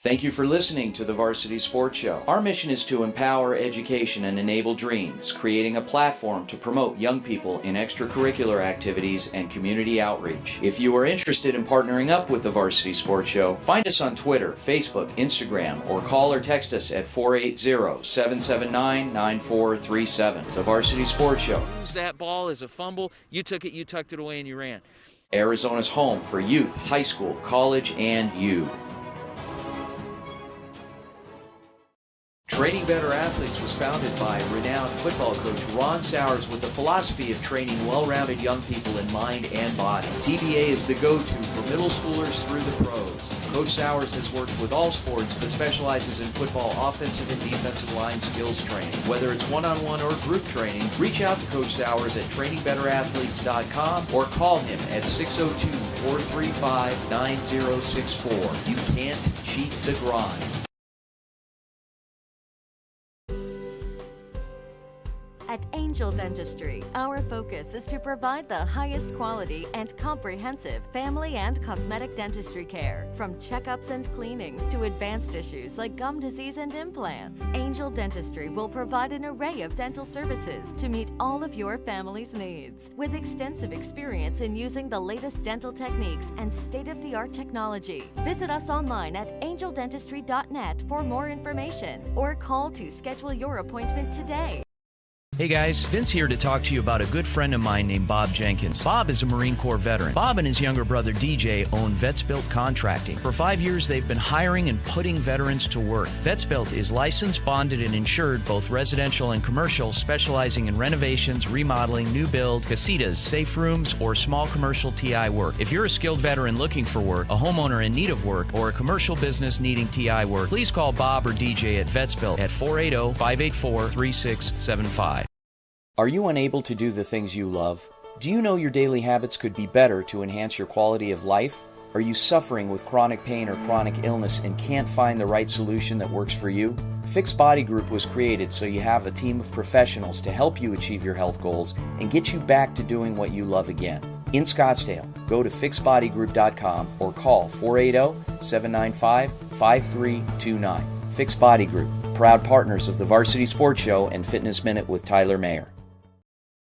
Thank you for listening to the Varsity Sports Show. Our mission is to empower education and enable dreams, creating a platform to promote young people in extracurricular activities and community outreach. If you are interested in partnering up with the Varsity Sports Show, find us on Twitter, Facebook, Instagram, or call or text us at 480-779-9437. The Varsity Sports Show. Lose that ball as a fumble. You took it, you tucked it away, and you ran. Arizona's home for youth, high school, college, and you. Training Better Athletes was founded by renowned football coach Ron Sowers with the philosophy of training well-rounded young people in mind and body. TBA is the go-to for middle schoolers through the pros. Coach Sowers has worked with all sports but specializes in football offensive and defensive line skills training. Whether it's one-on-one or group training, reach out to Coach Sowers at trainingbetterAthletes.com or call him at 602-435-9064. You can't cheat the grind. At Angel Dentistry. Our focus is to provide the highest quality and comprehensive family and cosmetic dentistry care. From checkups and cleanings to advanced issues like gum disease and implants, Angel Dentistry will provide an array of dental services to meet all of your family's needs. With extensive experience in using the latest dental techniques and state-of-the-art technology, visit us online at angeldentistry.net for more information or call to schedule your appointment today. Hey guys, Vince here to talk to you about a good friend of mine named Bob Jenkins. Bob is a Marine Corps veteran. Bob and his younger brother DJ own Vets Built Contracting. For 5 years, they've been hiring and putting veterans to work. Vets Built is licensed, bonded, and insured, both residential and commercial, specializing in renovations, remodeling, new build, casitas, safe rooms, or small commercial TI work. If you're a skilled veteran looking for work, a homeowner in need of work, or a commercial business needing TI work, please call Bob or DJ at Vets Built at 480-584-3675. Are you unable to do the things you love? Do you know your daily habits could be better to enhance your quality of life? Are you suffering with chronic pain or chronic illness and can't find the right solution that works for you? Fix Body Group was created so you have a team of professionals to help you achieve your health goals and get you back to doing what you love again. In Scottsdale, go to fixbodygroup.com or call 480-795-5329. Fix Body Group, proud partners of the Varsity Sports Show and Fitness Minute with Tyler Mayer.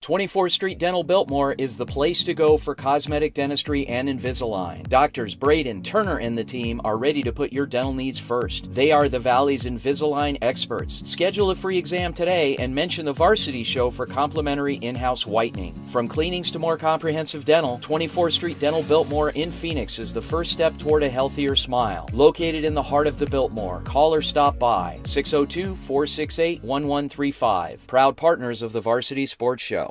24th Street Dental Biltmore is the place to go for cosmetic dentistry and Invisalign. Doctors Braden, Turner, and the team are ready to put your dental needs first. They are the Valley's Invisalign experts. Schedule a free exam today and mention the Varsity Show for complimentary in-house whitening. From cleanings to more comprehensive dental, 24th Street Dental Biltmore in Phoenix is the first step toward a healthier smile. Located in the heart of the Biltmore, call or stop by 602-468-1135. Proud partners of the Varsity Sports Show.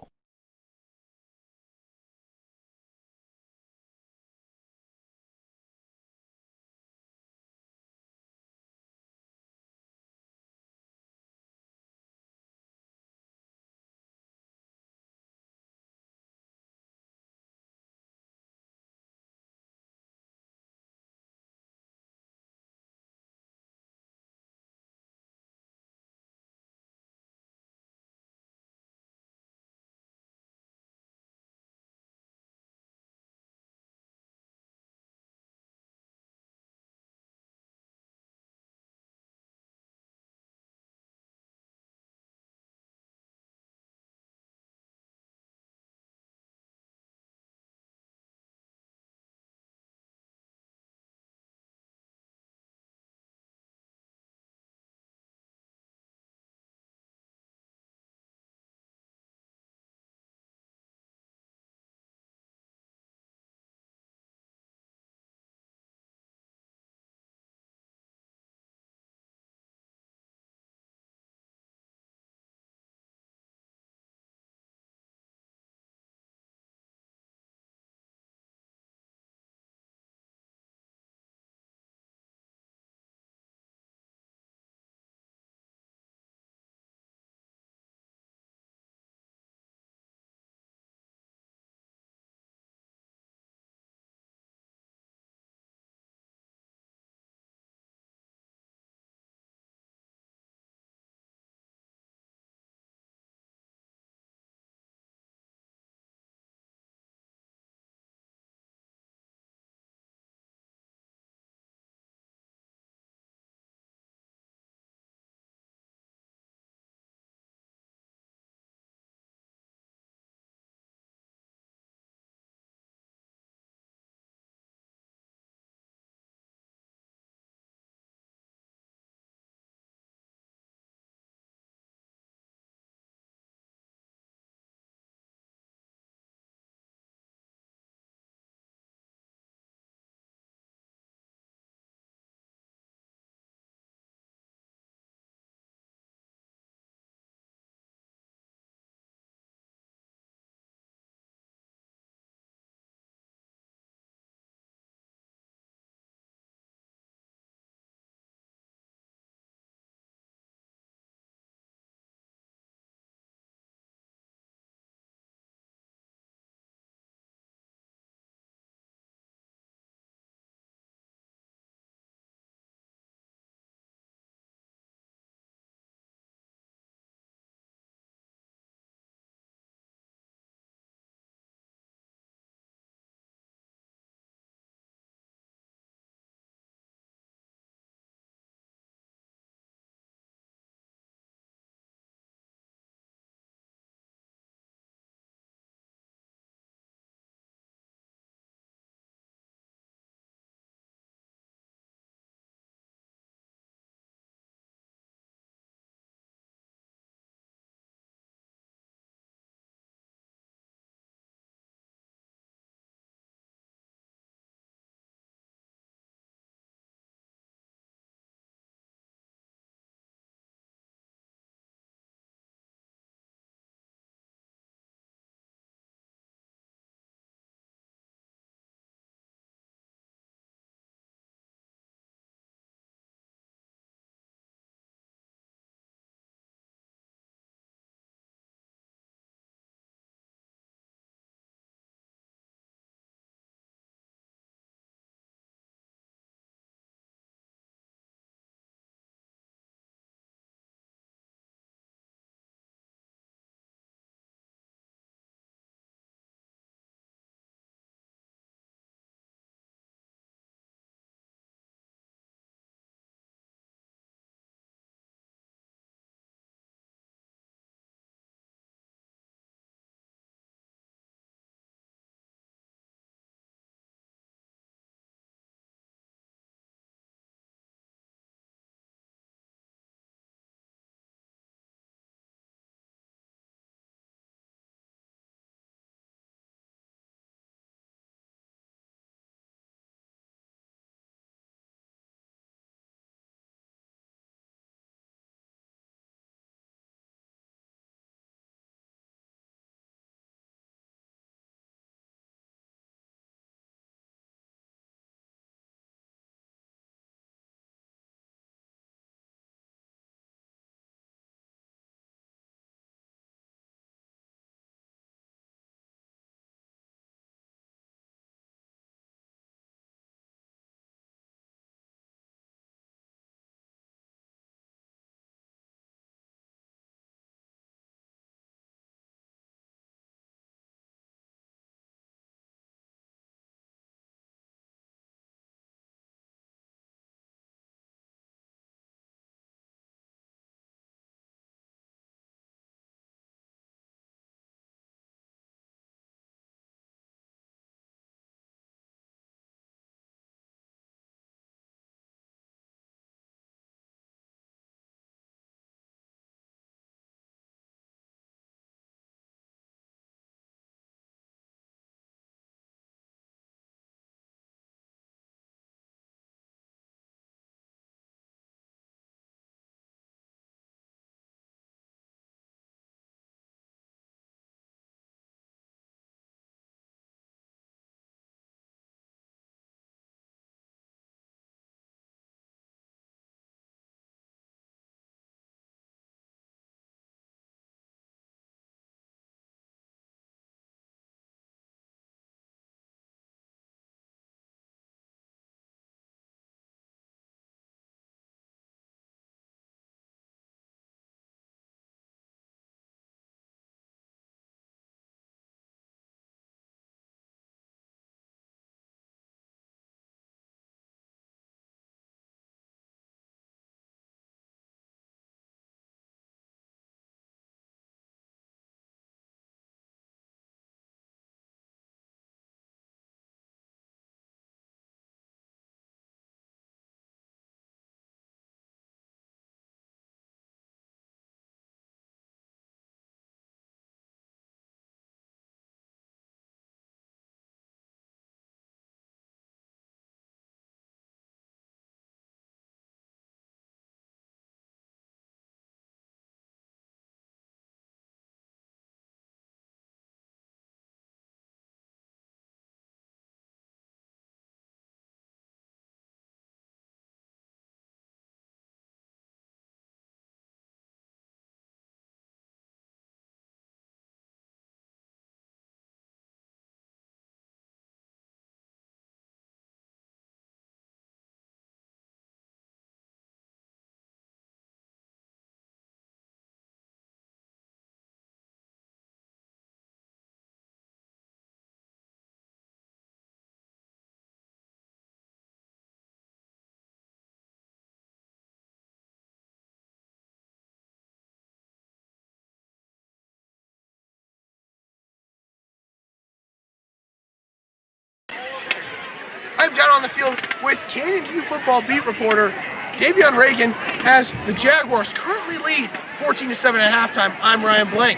I'm down on the field with Canyon View football beat reporter Davion Reagan as the Jaguars currently lead 14-7 at halftime. I'm Ryan Blank.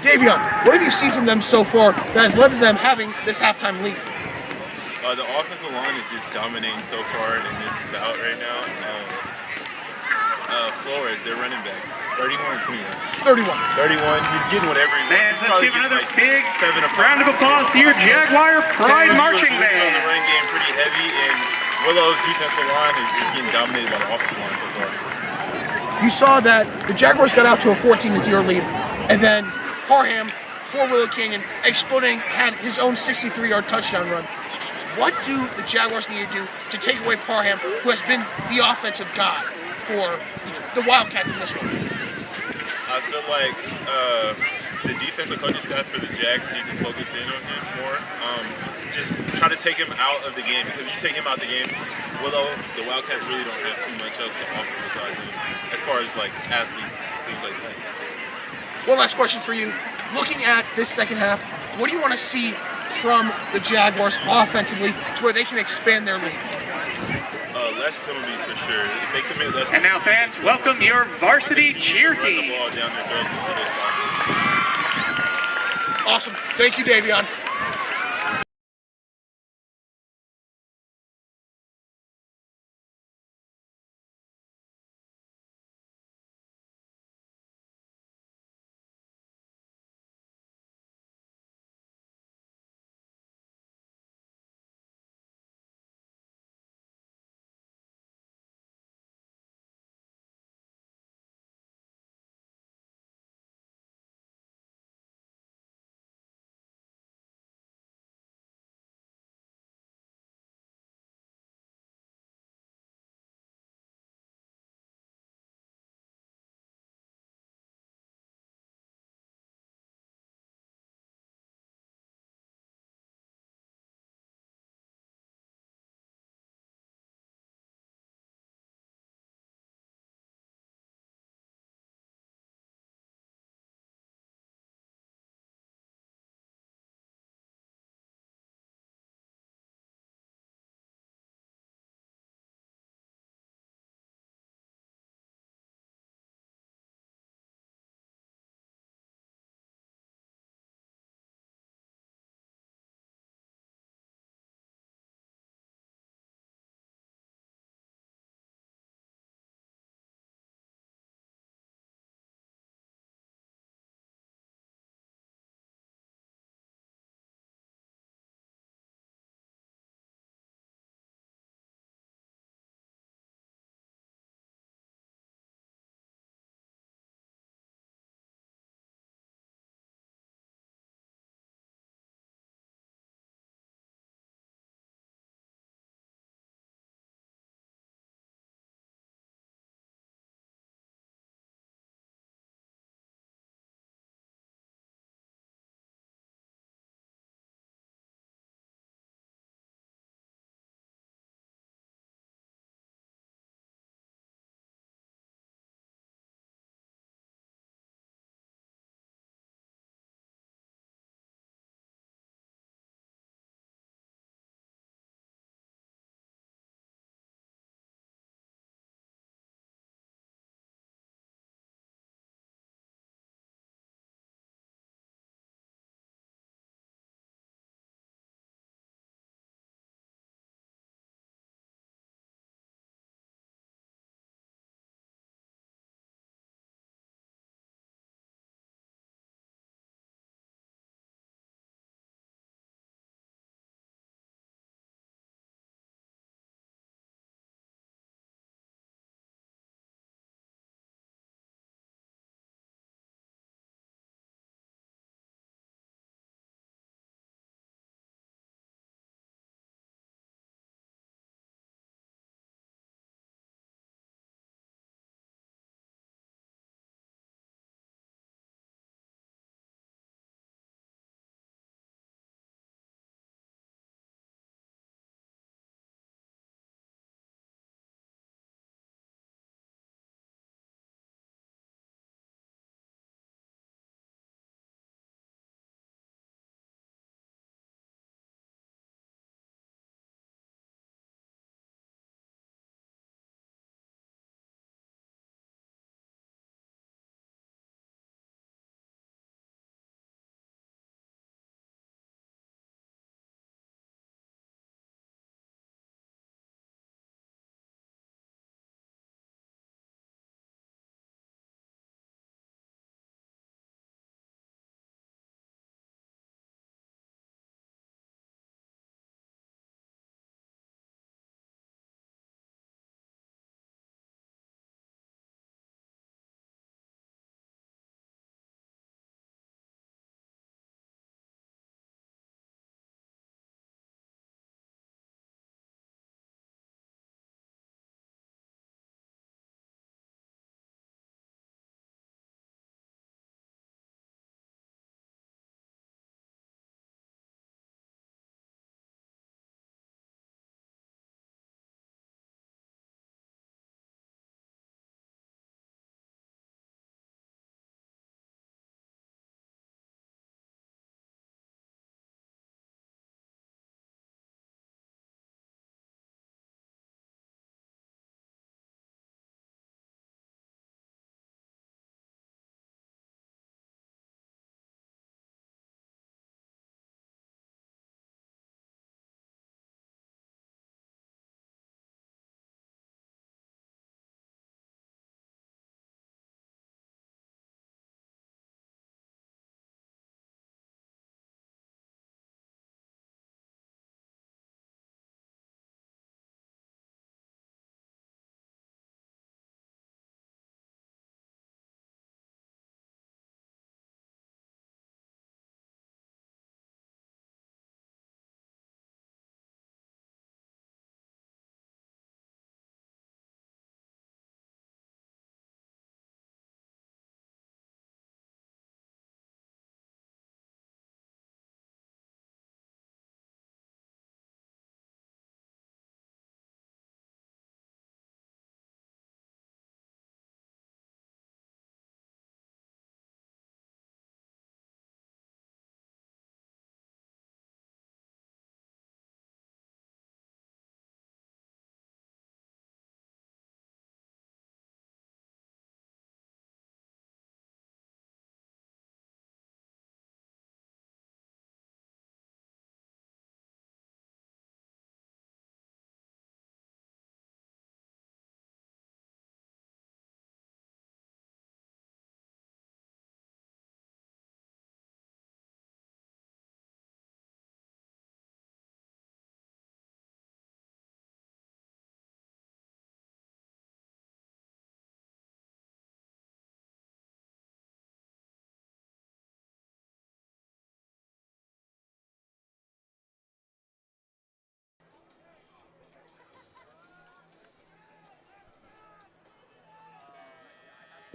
Davion, what have you seen from them so far that has led to them having this halftime lead? The offensive line is just dominating so far in this bout right now. Flores, their running back, 31 or 21? 31. He's getting whatever he wants. Let's give another big round of applause to your Jaguar Pride Marching The Band. run game pretty heavy, and Willow's defensive line is just getting dominated by the offensive line so far. You saw that the Jaguars got out to a 14-0 lead, and then Parham for Willow Canyon exploding, had his own 63-yard touchdown run. What do the Jaguars need to do to take away Parham, who has been the offensive god for the Wildcats in this one? I feel like the defensive coaching staff for the Jags needs to focus in on him more. Just try to take him out of the game, because you take him out of the game, Willow, the Wildcats really don't have too much else to offer besides him, as far as like athletes, things like that. One last question for you. Looking at this second half, what do you want to see from the Jaguars offensively to where they can expand their lead? Less penalties for sure. If they commit less And now, fans, welcome your varsity cheer run the team. ball down their throats until they stop it. Awesome. Thank you, Davion.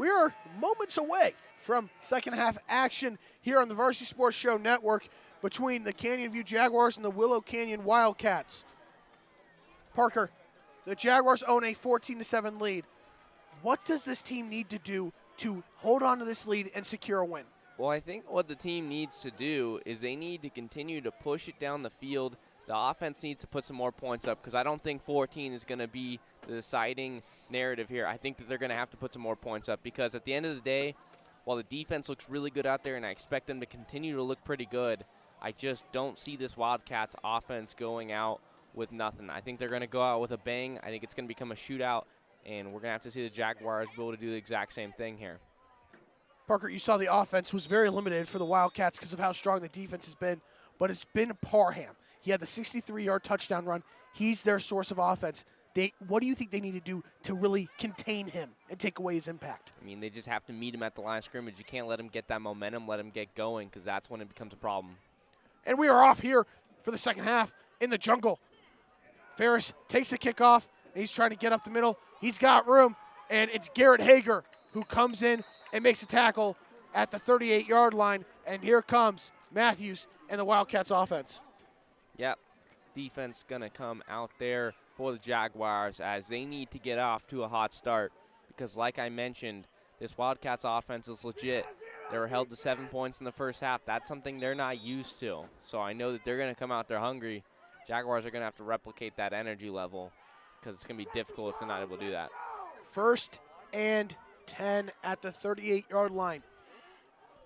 We are moments away from second half action here on the Varsity Sports Show Network between the Canyon View Jaguars and the Willow Canyon Wildcats. Parker, the Jaguars own a 14-7 lead. What does this team need to do to hold on to this lead and secure a win? Well, I think what the team needs to do is they need to continue to push it down the field. The offense needs to put some more points up because I don't think 14 is going to be the deciding narrative here. I think that they're going to have to put some more points up because at the end of the day, while the defense looks really good out there and I expect them to continue to look pretty good, I just don't see this Wildcats offense going out with nothing. I think they're going to go out with a bang. I think it's going to become a shootout, and we're going to have to see the Jaguars be able to do the exact same thing here. Parker, you saw the offense was very limited for the Wildcats because of how strong the defense has been, but it's been Parham. He had the 63-yard touchdown run. He's their source of offense. What do you think they need to do to really contain him and take away his impact? I mean, they just have to meet him at the line of scrimmage. You can't let him get that momentum, let him get going, because that's when it becomes a problem. And we are off here for the second half in the jungle. Ferris takes the kickoff, and he's trying to get up the middle. He's got room, and it's Garrett Hager who comes in and makes a tackle at the 38-yard line. And here comes Matthews and the Wildcats offense. Yep, defense going to come out there for the Jaguars as they need to get off to a hot start because, like I mentioned, this Wildcats offense is legit. They were held to 7 points in the first half. That's something they're not used to. So I know that they're going to come out there hungry. Jaguars are going to have to replicate that energy level because it's going to be difficult if they're not able to do that. 1st and 10 at the 38-yard line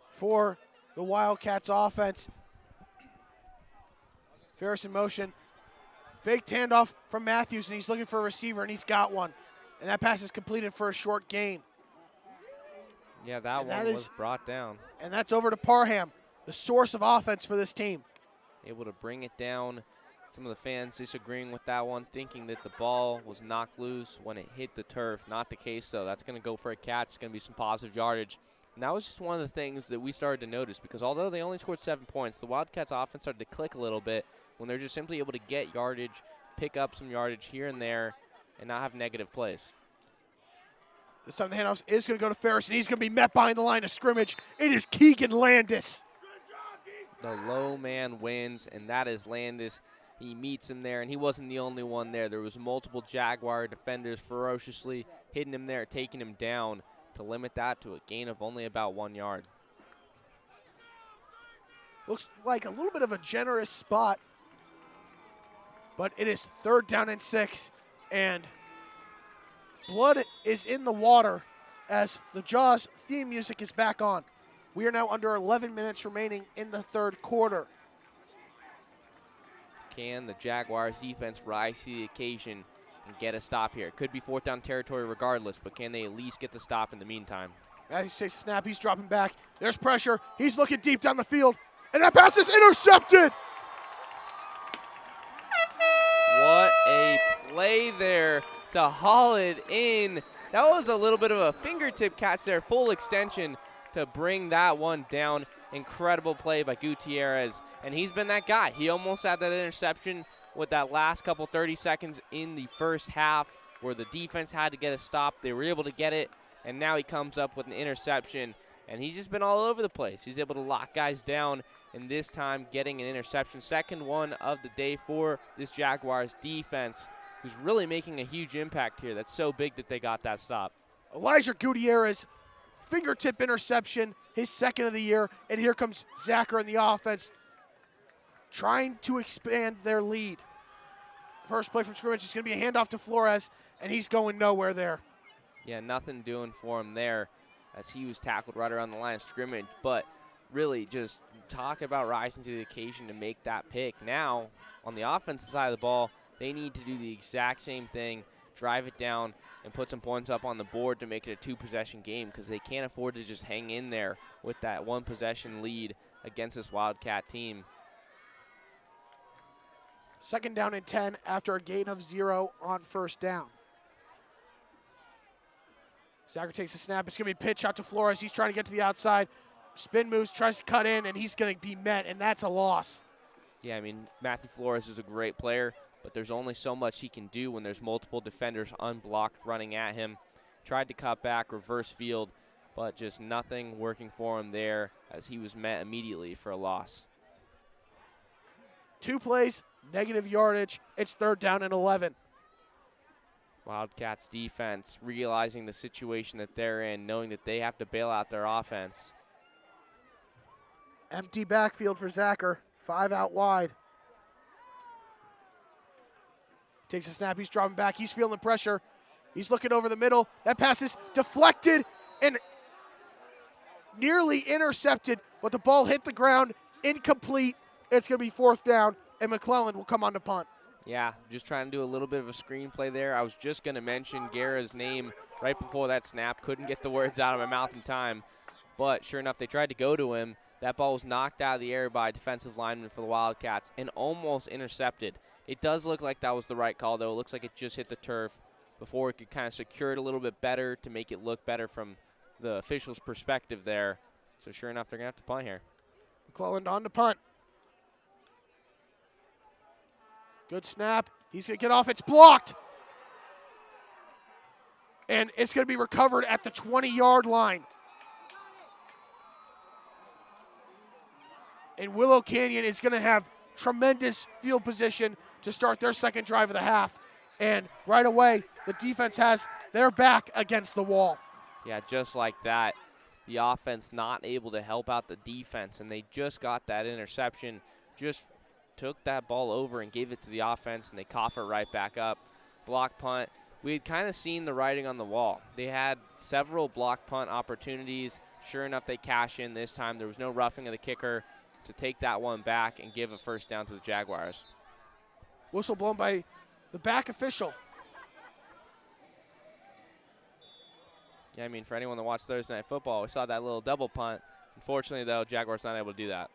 for the Wildcats offense. Ferris in motion. Fake handoff from Matthews, and he's looking for a receiver, and he's got one. And that pass is completed for a short gain. Yeah, that one was brought down. And that's over to Parham, the source of offense for this team. Able to bring it down. Some of the fans disagreeing with that one, thinking that the ball was knocked loose when it hit the turf. Not the case, though. That's going to go for a catch. It's going to be some positive yardage. And that was just one of the things that we started to notice because although they only scored 7 points, the Wildcats offense started to click a little bit when they're just simply able to get yardage, pick up some yardage here and there, and not have negative plays. This time the handoff is going to go to Ferris, and he's going to be met behind the line of scrimmage. It is Keegan Landis. The low man wins, and that is Landis. He meets him there, and he wasn't the only one there. There was multiple Jaguar defenders ferociously hitting him there, taking him down to limit that to a gain of only about 1 yard. Looks like a little bit of a generous spot, but it is 3rd down and 6, and blood is in the water as the Jaws theme music is back on. We are now under 11 minutes remaining in the 3rd quarter. Can the Jaguars defense rise to the occasion and get a stop here? It could be 4th down territory regardless, but can they at least get the stop in the meantime? Matthews takes a snap. He's dropping back. There's pressure. He's looking deep down the field, and that pass is intercepted. What a play there to haul it in. That was a little bit of a fingertip catch there, full extension to bring that one down. Incredible play by Gutierrez, and he's been that guy. He almost had that interception with that last couple 30 seconds in the first half where the defense had to get a stop. They were able to get it, and now he comes up with an interception, and he's just been all over the place. He's able to lock guys down, and this time getting an interception. 2nd one of the day for this Jaguars defense, who's really making a huge impact here. That's so big that they got that stop. Elijah Gutierrez, fingertip interception, his 2nd of the year, and here comes Zacher in the offense trying to expand their lead. First play from scrimmage is going to be a handoff to Flores, and he's going nowhere there. Yeah, nothing doing for him there as he was tackled right around the line of scrimmage, but really just talk about rising to the occasion to make that pick. Now, on the offensive side of the ball, they need to do the exact same thing, drive it down, and put some points up on the board to make it a 2-possession game because they can't afford to just hang in there with that 1-possession lead against this Wildcat team. 2nd down and 10 after a gain of 0 on 1st down. Zacher takes a snap. It's going to be a pitch out to Flores. He's trying to get to the outside. Spin moves, tries to cut in, and he's going to be met, and that's a loss. Yeah, I mean, Matthew Flores is a great player, but there's only so much he can do when there's multiple defenders unblocked running at him. Tried to cut back, reverse field, but just nothing working for him there as he was met immediately for a loss. 2 plays, negative yardage. It's 3rd down and 11. Wildcats defense realizing the situation that they're in, knowing that they have to bail out their offense. Empty backfield for Zacher. 5 out wide. Takes a snap. He's dropping back. He's feeling the pressure. He's looking over the middle. That pass is deflected and nearly intercepted, but the ball hit the ground. Incomplete. It's going to be 4th down, and McClellan will come on to punt. Yeah, just trying to do a little bit of a screenplay there. I was just going to mention Guerra's name right before that snap. Couldn't get the words out of my mouth in time. But sure enough, they tried to go to him. That ball was knocked out of the air by a defensive lineman for the Wildcats and almost intercepted. It does look like that was the right call, though. It looks like it just hit the turf before it could kind of secure it a little bit better to make it look better from the official's perspective there. So sure enough, they're going to have to punt here. McClellan on to punt. Good snap. He's going to get off. It's blocked. And it's going to be recovered at the 20-yard line. And Willow Canyon is going to have tremendous field position to start their second drive of the half. And right away, the defense has their back against the wall. Yeah, just like that. The offense not able to help out the defense, and they just got that interception, just took that ball over and gave it to the offense, and they cough it right back up. Block punt. We had kind of seen the writing on the wall. They had several block punt opportunities. Sure enough, they cash in this time. There was no roughing of the kicker to take that one back and give a 1st down to the Jaguars. Whistle blown by the back official. Yeah, I mean, for anyone that watched Thursday Night Football, we saw that little double punt. Unfortunately, though, Jaguars not able to do that.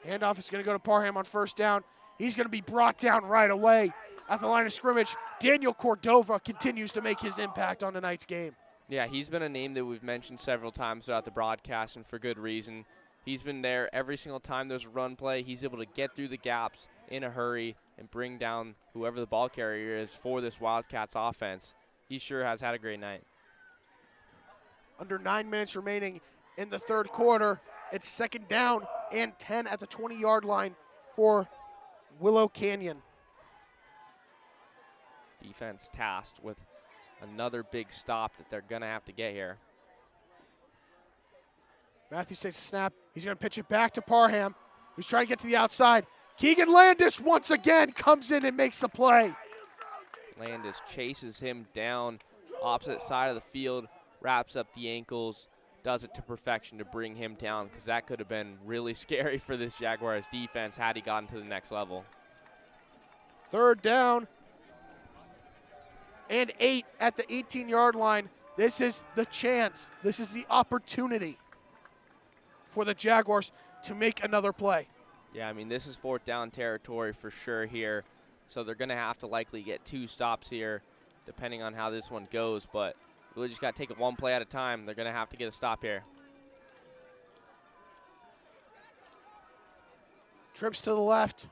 Handoff is going to go to Parham on 1st down. He's going to be brought down right away at the line of scrimmage. Daniel Cordova continues to make his impact on tonight's game. Yeah, he's been a name that we've mentioned several times throughout the broadcast, and for good reason. He's been there every single time there's a run play. He's able to get through the gaps in a hurry and bring down whoever the ball carrier is for this Wildcats offense. He sure has had a great night. Under 9 minutes remaining in the 3rd quarter. It's 2nd down and 10 at the 20-yard line for Willow Canyon. Defense tasked with another big stop that they're going to have to get here. Matthews takes a snap. He's going to pitch it back to Parham. He's trying to get to the outside. Keegan Landis once again comes in and makes the play. Landis chases him down opposite side of the field, wraps up the ankles, does it to perfection to bring him down, because that could have been really scary for this Jaguars defense had he gotten to the next level. 3rd down and 8 at the 18-yard line. This is the chance. This is the opportunity for the Jaguars to make another play. Yeah, I mean, this is 4th down territory for sure here. So they're going to have to likely get 2 stops here, depending on how this one goes. But really just got to take it one play at a time. They're going to have to get a stop here. Trips to the left.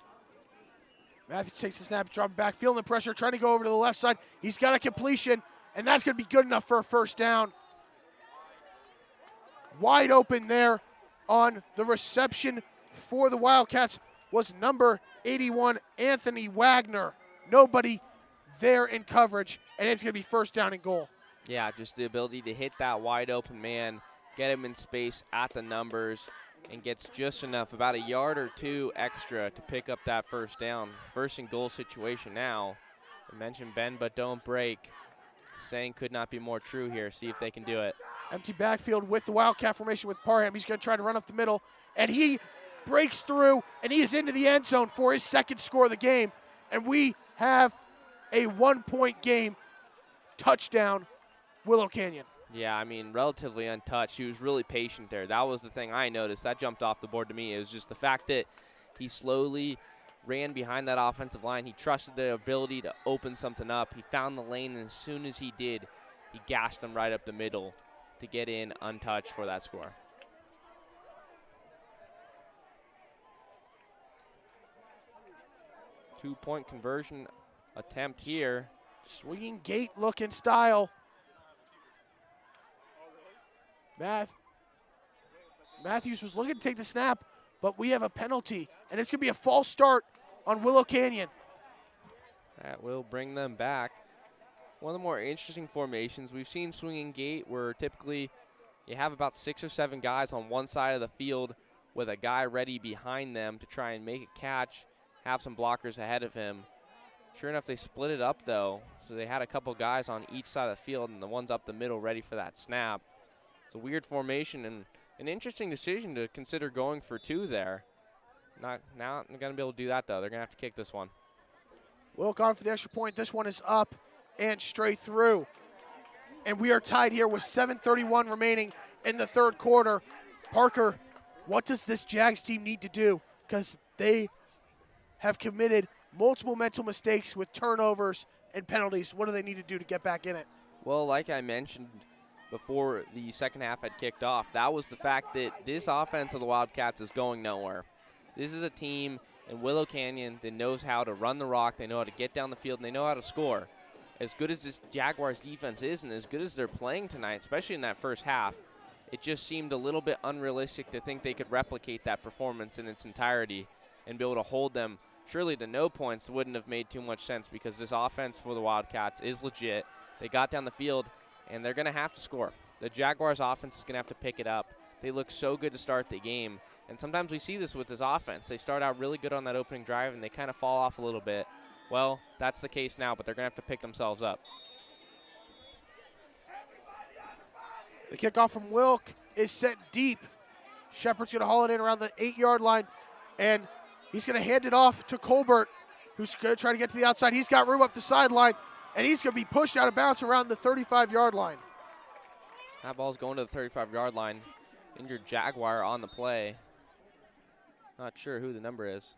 Matthews takes the snap, dropping back, feeling the pressure, trying to go over to the left side. He's got a completion, and that's going to be good enough for a 1st down. Wide open there on the reception for the Wildcats was number 81, Anthony Wagner. Nobody there in coverage, and it's going to be 1st down and goal. Yeah, just the ability to hit that wide open man, get him in space at the numbers, and gets just enough, about a yard or 2 extra to pick up that 1st down. 1st and goal situation now. I mentioned bend but don't break. Saying could not be more true here. See if they can do it. Empty backfield with the Wildcat formation with Parham. He's going to try to run up the middle, and he breaks through, and he is into the end zone for his 2nd score of the game. And we have a 1-point game. Touchdown, Willow Canyon. Yeah, I mean, relatively untouched. He was really patient there. That was the thing I noticed. That jumped off the board to me. It was just the fact that he slowly ran behind that offensive line. He trusted the ability to open something up. He found the lane, and as soon as he did, he gashed them right up the middle to get in untouched for that score. Two-point conversion attempt here. Swinging gate look and style. Matthews was looking to take the snap, but we have a penalty, and it's going to be a false start on Willow Canyon. That will bring them back. One of the more interesting formations, we've seen swinging gate where typically you have about 6 or 7 guys on one side of the field with a guy ready behind them to try and make a catch, have some blockers ahead of him. Sure enough, they split it up, though, so they had a couple guys on each side of the field and the ones up the middle ready for that snap. It's a weird formation and an interesting decision to consider going for 2 there. Not going to be able to do that, though. They're going to have to kick this one. Willow gone for the extra point. This one is up and straight through. And we are tied here with 7:31 remaining in the third quarter. Parker, what does this JAGS team need to do? Because they have committed multiple mental mistakes with turnovers and penalties. What do they need to do to get back in it? Well, like I mentioned before the second half had kicked off, that was the fact that this offense of the Wildcats is going nowhere. This is a team in Willow Canyon that knows how to run the rock, they know how to get down the field, and they know how to score. As good as this Jaguars defense is and as good as they're playing tonight, especially in that first half, it just seemed a little bit unrealistic to think they could replicate that performance in its entirety and be able to hold them surely to no points. Wouldn't have made too much sense because this offense for the Wildcats is legit. They got down the field, and they're going to have to score. The Jaguars' offense is going to have to pick it up. They look so good to start the game, and sometimes we see this with this offense. They start out really good on that opening drive, and they kind of fall off a little bit. Well, that's the case now, but they're going to have to pick themselves up. The kickoff from Wilk is set deep. Shepard's going to haul it in around the 8-yard line, and he's going to hand it off to Colbert, who's going to try to get to the outside. He's got room up the sideline, and he's going to be pushed out of bounds around the 35-yard line. That ball's going to the 35-yard line. Injured Jaguar on the play. Not sure who the number is.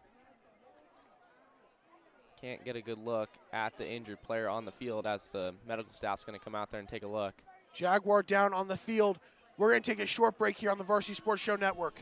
Can't get a good look at the injured player on the field as the medical staff's going to come out there and take a look. Jaguar down on the field. We're going to take a short break here on the Varsity Sports Show Network.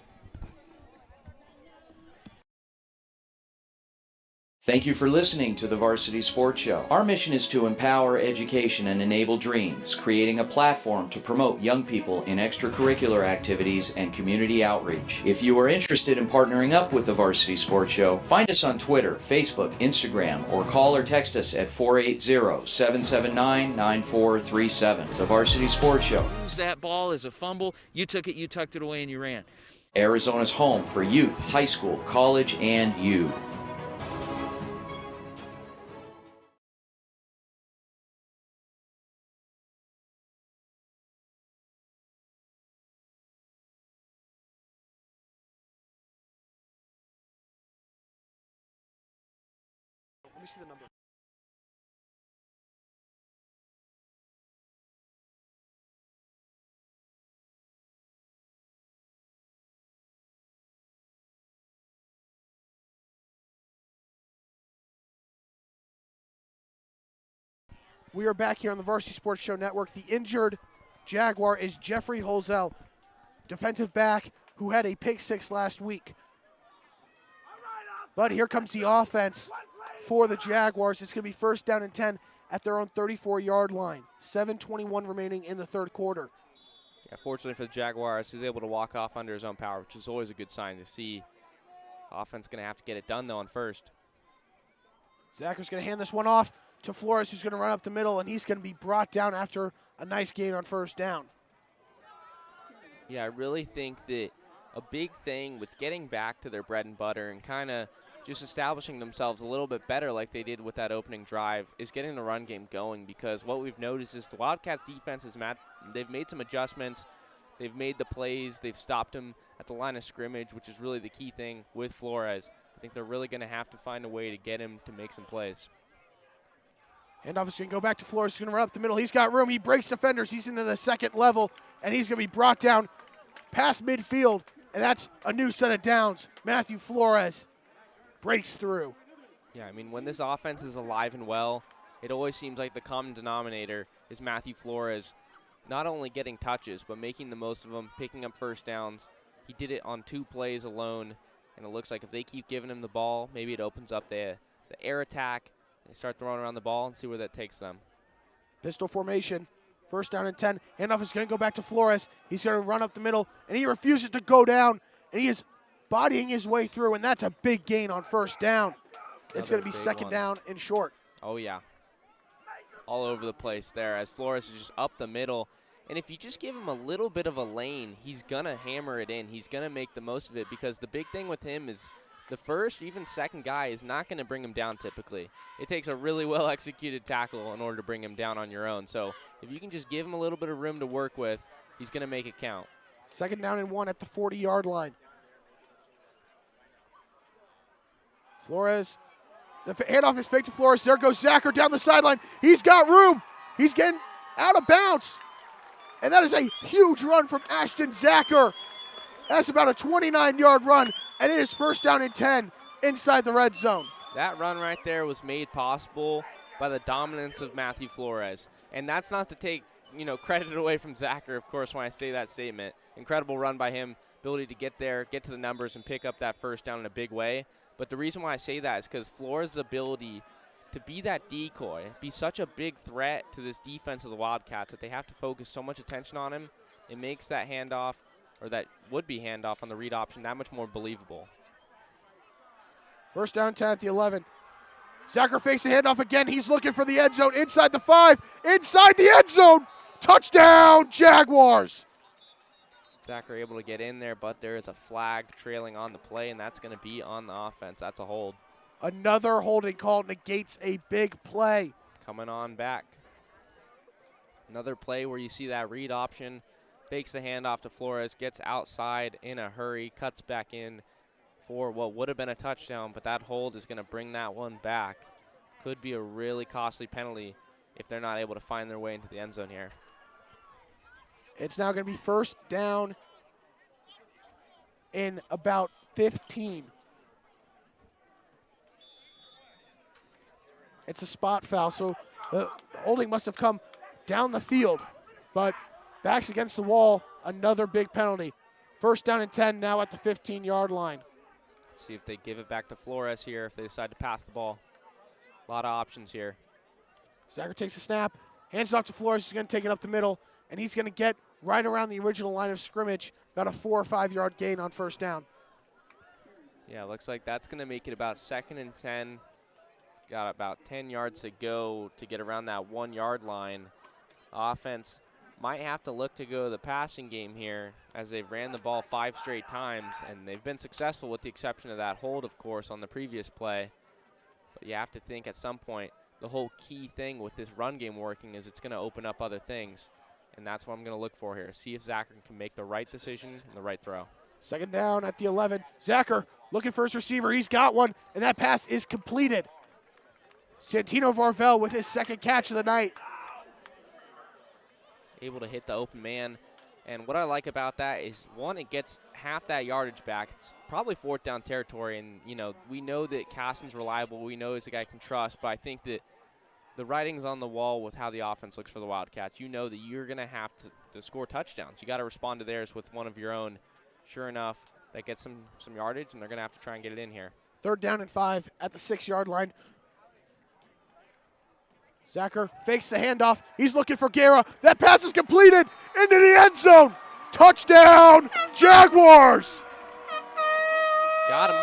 Thank you for listening to the Varsity Sports Show. Our mission is to empower education and enable dreams, creating a platform to promote young people in extracurricular activities and community outreach. If you are interested in partnering up with the Varsity Sports Show, find us on Twitter, Facebook, Instagram, or call or text us at 480-779-9437. The Varsity Sports Show. Use that ball as a fumble. You took it, you tucked it away, and you ran. Arizona's home for youth, high school, college, and you. Let me see the number. We are back here on the Varsity Sports Show Network. The injured Jaguar is Jeffrey Holzel, defensive back who had a pick six last week. But here comes the offense for the Jaguars. It's going to be first down and 10 at their own 34-yard line. 7:21 remaining in the third quarter. Yeah, fortunately for the Jaguars, he's able to walk off under his own power, which is always a good sign to see. Offense going to have to get it done, though, on first. Zachar's going to hand this one off to Flores, who's going to run up the middle, and he's going to be brought down after a nice gain on first down. Yeah, I really think that a big thing with getting back to their bread and butter and kind of just establishing themselves a little bit better like they did with that opening drive is getting the run game going, because what we've noticed is the Wildcats defense is they've made some adjustments. They've made the plays. They've stopped him at the line of scrimmage, which is really the key thing with Flores. I think they're really going to have to find a way to get him to make some plays. And obviously, go back to Flores. He's going to run up the middle. He's got room. He breaks defenders. He's into the second level, and he's going to be brought down past midfield, and that's a new set of downs. Matthew Flores breaks through. Yeah, I mean, when this offense is alive and well, it always seems like the common denominator is Matthew Flores not only getting touches, but making the most of them, picking up first downs. He did it on 2 plays alone, and it looks like if they keep giving him the ball, maybe it opens up the air attack. They start throwing around the ball and see where that takes them. Pistol formation First down and 10. Handoff is going to go back to Flores. He's going to run up the middle, and he refuses to go down, and he is bodying his way through, and that's a big gain on first down. It's going to be second down and short. Oh, yeah. All over the place there as Flores is just up the middle. And if you just give him a little bit of a lane, he's going to hammer it in. He's going to make the most of it because the big thing with him is the first, even second guy is not going to bring him down typically. It takes a really well-executed tackle in order to bring him down on your own. So if you can just give him a little bit of room to work with, he's going to make it count. Second down and 1 at the 40-yard line. Flores, the handoff is fake to Flores. There goes Zacher down the sideline. He's got room. He's getting out of bounds. And that is a huge run from Ashton Zacher. That's about a 29-yard run, and it is first down and 10 inside the red zone. That run right there was made possible by the dominance of Matthew Flores. And that's not to take, credit away from Zacher, of course, when I say that statement. Incredible run by him, ability to get there, get to the numbers, and pick up that first down in a big way. But the reason why I say that is because Flores' ability to be that decoy, be such a big threat to this defense of the Wildcats that they have to focus so much attention on him, it makes that handoff, or that would-be handoff on the read option, that much more believable. First down 10 at the 11. Zacher fakes the handoff again. He's looking for the end zone inside the 5. Inside the end zone. Touchdown, Jaguars. Zacher able to get in there, but there is a flag trailing on the play, and that's going to be on the offense. That's a hold. Another holding call negates a big play. Coming on back. Another play where you see that read option. Fakes the handoff to Flores, gets outside in a hurry, cuts back in for what would have been a touchdown, but that hold is going to bring that one back. Could be a really costly penalty if they're not able to find their way into the end zone here. It's now going to be first down in about 15. It's a spot foul, so the holding must have come down the field, but backs against the wall, another big penalty. First down and 10 now at the 15-yard line. See if they give it back to Flores here, if they decide to pass the ball. A lot of options here. Zacher takes a snap, hands it off to Flores. He's going to take it up the middle, and he's going to get right around the original line of scrimmage, about a 4 or 5 yard gain on first down. Yeah, looks like that's going to make it about second and 10. Got about 10 yards to go to get around that 1 yard line. Offense might have to look to go the passing game here as they've ran the ball 5 straight times, and they've been successful with the exception of that hold, of course, on the previous play. But you have to think at some point the whole key thing with this run game working is it's going to open up other things, and that's what I'm going to look for here. See if Zacher can make the right decision and the right throw. Second down at the 11. Zacher looking for his receiver. He's got one, and that pass is completed. Santino Varvel with his second catch of the night. Able to hit the open man. And what I like about that is, one, it gets half that yardage back. It's probably fourth down territory. And, we know that Caston's reliable. We know he's a guy you can trust. But I think that the writing's on the wall with how the offense looks for the Wildcats. You know that you're going to have to score touchdowns. You got to respond to theirs with one of your own. Sure enough, that gets some yardage, and they're going to have to try and get it in here. Third down and 5 at the 6 yard line. Zacher fakes the handoff. He's looking for Guerra. That pass is completed into the end zone. Touchdown, Jaguars! Got him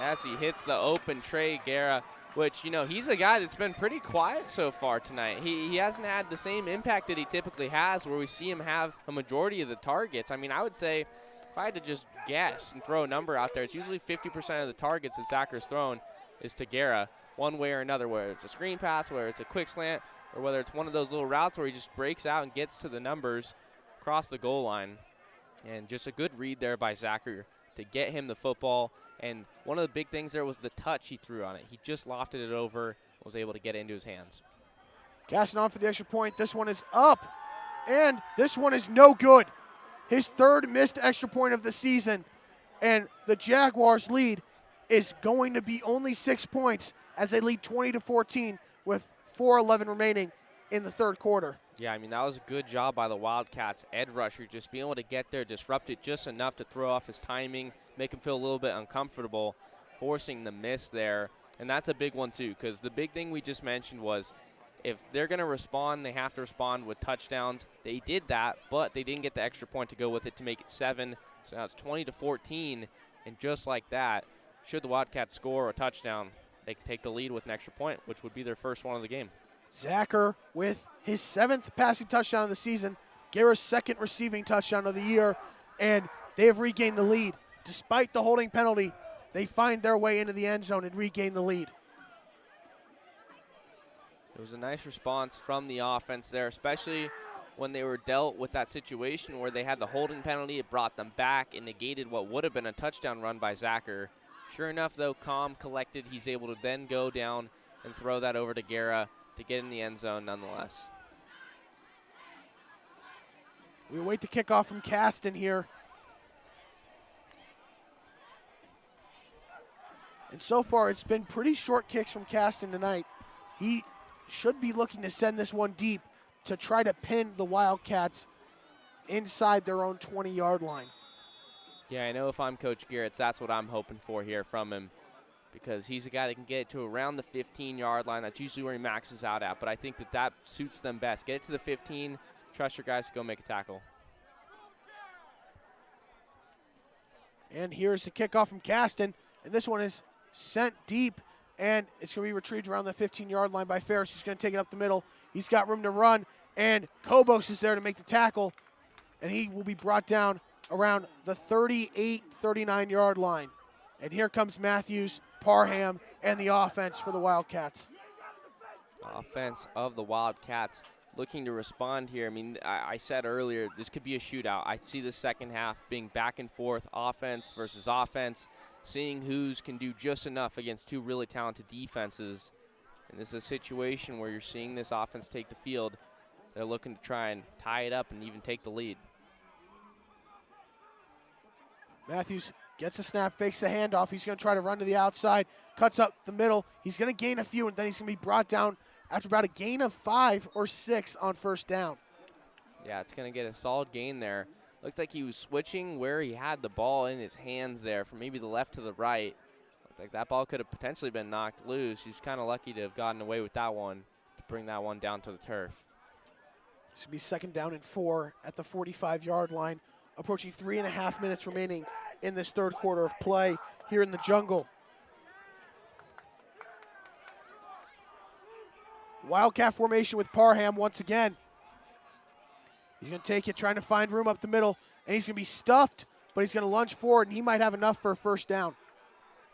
as he hits the open Trey Guerra, which, he's a guy that's been pretty quiet so far tonight. He hasn't had the same impact that he typically has where we see him have a majority of the targets. I mean, I would say if I had to just guess and throw a number out there, it's usually 50% of the targets that Zacher's thrown is to Guerra, one way or another, whether it's a screen pass, whether it's a quick slant, or whether it's one of those little routes where he just breaks out and gets to the numbers across the goal line. And just a good read there by Zacher to get him the football. And one of the big things there was the touch he threw on it. He just lofted it over, was able to get it into his hands. Casting on for the extra point. This one is up, and this one is no good. His third missed extra point of the season, and the Jaguars' lead is going to be only 6 points as they lead 20-14 with 4:11 remaining in the third quarter. Yeah, I mean, that was a good job by the Wildcats' edge rusher, just being able to get there, disrupt it just enough to throw off his timing, make him feel a little bit uncomfortable, forcing the miss there. And that's a big one, too, because the big thing we just mentioned was if they're going to respond, they have to respond with touchdowns. They did that, but they didn't get the extra point to go with it to make it 7. So now it's 20-14, and just like that, should the Wildcats score a touchdown, they can take the lead with an extra point, which would be their first one of the game. Zacher with his 7th passing touchdown of the season, Guerra's 2nd receiving touchdown of the year, and they have regained the lead. Despite the holding penalty, they find their way into the end zone and regain the lead. It was a nice response from the offense there, especially when they were dealt with that situation where they had the holding penalty. It brought them back and negated what would have been a touchdown run by Zacher. Sure enough, though, calm, collected, he's able to then go down and throw that over to Guerra to get in the end zone nonetheless. We await the kickoff from Caston here. And so far, it's been pretty short kicks from Caston tonight. He should be looking to send this one deep to try to pin the Wildcats inside their own 20-yard line. Yeah, I know if I'm Coach Garrett, that's what I'm hoping for here from him, because he's a guy that can get it to around the 15-yard line. That's usually where he maxes out at, but I think that suits them best. Get it to the 15, trust your guys to go make a tackle. And here's the kickoff from Caston, and this one is sent deep, and it's going to be retrieved around the 15-yard line by Ferris, who's going to take it up the middle. He's got room to run, and Kobos is there to make the tackle, and he will be brought down around the 38, 39-yard line. And here comes Matthews, Parham, and the offense for the Wildcats. Offense of the Wildcats looking to respond here. I mean, I said earlier, this could be a shootout. I see the second half being back and forth, offense versus offense, seeing who's can do just enough against two really talented defenses. And this is a situation where you're seeing this offense take the field. They're looking to try and tie it up and even take the lead. Matthews gets a snap, fakes the handoff. He's going to try to run to the outside, cuts up the middle. He's going to gain a few, and then he's going to be brought down after about a gain of 5 or 6 on first down. Yeah, it's going to get a solid gain there. Looked like he was switching where he had the ball in his hands there from maybe the left to the right. Looked like that ball could have potentially been knocked loose. He's kind of lucky to have gotten away with that one to bring that one down to the turf. This will be 2nd down and 4 at the 45-yard line, approaching 3.5 minutes remaining in this third quarter of play here in the Jungle. Wildcat formation with Parham once again. He's going to take it, trying to find room up the middle, and he's going to be stuffed, but he's going to lunge forward, and he might have enough for a first down.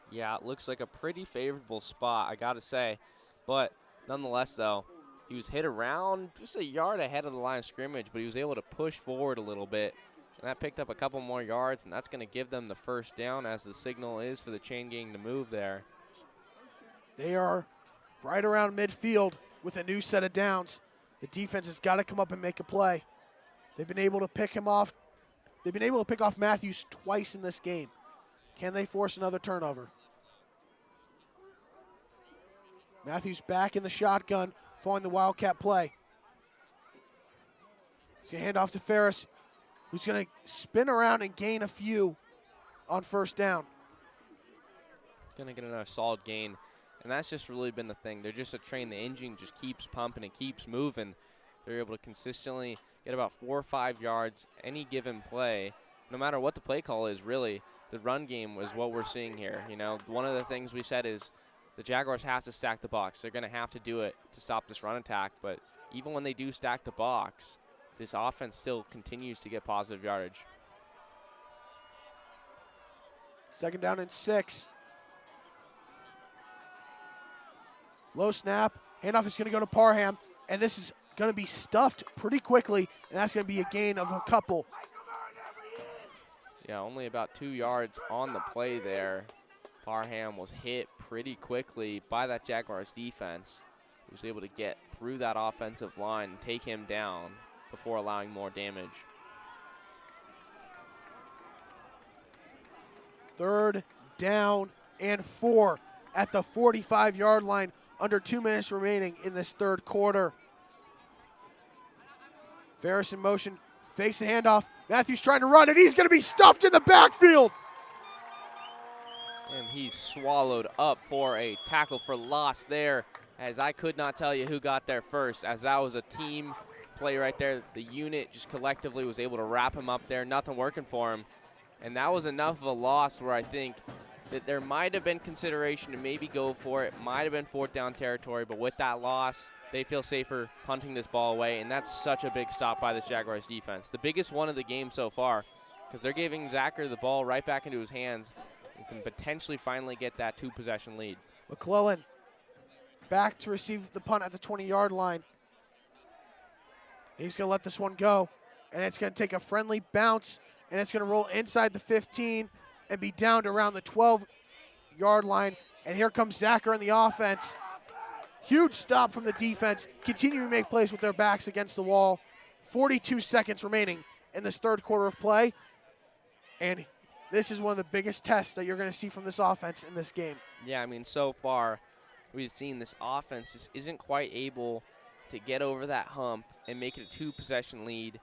Yeah, it looks like a pretty favorable spot, I got to say. But nonetheless, though, he was hit around just a yard ahead of the line of scrimmage, but he was able to push forward a little bit. And that picked up a couple more yards, and that's going to give them the first down, as the signal is for the chain gang to move there. They are right around midfield with a new set of downs. The defense has got to come up and make a play. They've been able to pick him off. They've been able to pick off Matthews twice in this game. Can they force another turnover? Matthews back in the shotgun, following the Wildcat play. He's going to hand off to Ferris, who's going to spin around and gain a few on first down. Going to get another solid gain. And that's just really been the thing. They're just a train. The engine just keeps pumping. It keeps moving. They're able to consistently get about 4 or 5 yards any given play. No matter what the play call is, really, the run game was what we're seeing here. You know, one of the things we said is the Jaguars have to stack the box. They're going to have to do it to stop this run attack. But even when they do stack the box, this offense still continues to get positive yardage. 2nd down and 6. Low snap. Handoff is going to go to Parham, and this is going to be stuffed pretty quickly, and that's going to be a gain of a couple. Yeah, only about 2 yards on the play there. Parham was hit pretty quickly by that Jaguars defense. He was able to get through that offensive line and take him down before allowing more damage. 3rd down and 4 at the 45-yard line. Under 2 minutes remaining in this third quarter. Ferris in motion, fakes the handoff. Matthews trying to run, and he's going to be stuffed in the backfield. And he's swallowed up for a tackle for loss there as I could not tell you who got there first, as that was a team play right there. The unit just collectively was able to wrap him up there, nothing working for him. And that was enough of a loss where I think that there might have been consideration to maybe go for it, might have been fourth down territory, but with that loss, they feel safer punting this ball away, and that's such a big stop by this Jaguars defense. The biggest one of the game so far, because they're giving Zacher the ball right back into his hands and can potentially finally get that 2-possession lead. McClellan back to receive the punt at the 20-yard line. He's going to let this one go, and it's going to take a friendly bounce, and it's going to roll inside the 15 and be down to around the 12-yard line. And here comes Zacher in the offense. Huge stop from the defense, continuing to make plays with their backs against the wall. 42 seconds remaining in this third quarter of play. And this is one of the biggest tests that you're going to see from this offense in this game. Yeah, I mean, so far we've seen this offense just isn't quite able to get over that hump and make it a 2-possession lead.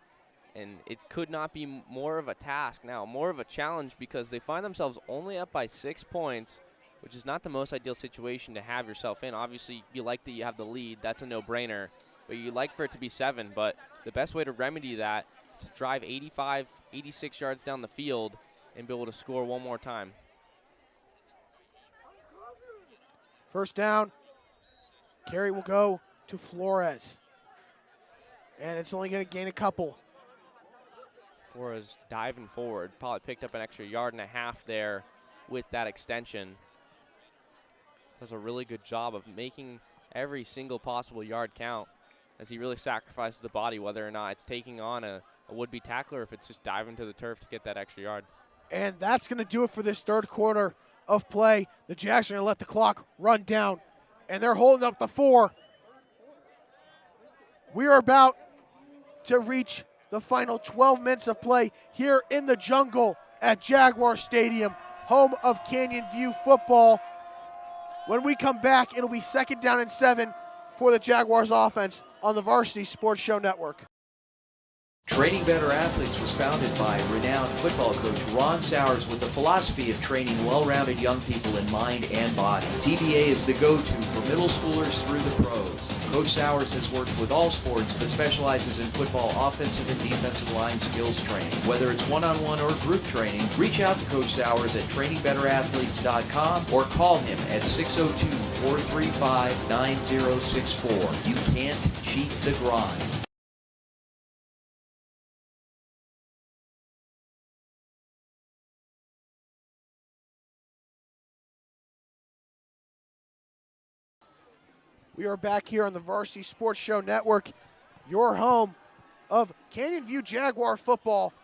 And it could not be more of a task now, more of a challenge, because they find themselves only up by 6 points, which is not the most ideal situation to have yourself in. Obviously, you like that you have the lead. That's a no-brainer. But you like for it to be 7. But the best way to remedy that is to drive 85, 86 yards down the field and be able to score one more time. First down. Carry will go to Flores. And it's only going to gain a couple. Flores diving forward. Probably picked up an extra 1.5 yards there with that extension. Does a really good job of making every single possible yard count as he really sacrifices the body, whether or not it's taking on a would-be tackler, or if it's just diving to the turf to get that extra yard. And that's going to do it for this third quarter of play. The Jags are going to let the clock run down, and they're holding up the 4. We are about to reach the final 12 minutes of play here in the jungle at Jaguar Stadium, home of Canyon View football. When we come back, it'll be 2nd down and 7 for the Jaguars offense on the Varsity Sports Show Network. Training Better Athletes was founded by renowned football coach Ron Sowers with the philosophy of training well-rounded young people in mind and body. TBA is the go-to for middle schoolers through the pros. Coach Sowers has worked with all sports but specializes in football offensive and defensive line skills training. Whether it's one-on-one or group training, reach out to Coach Sowers at trainingbeterathletes.com or call him at 602-435-9064. You can't cheat the grind. We are back here on the Varsity Sports Show Network, your home of Canyon View Jaguar football.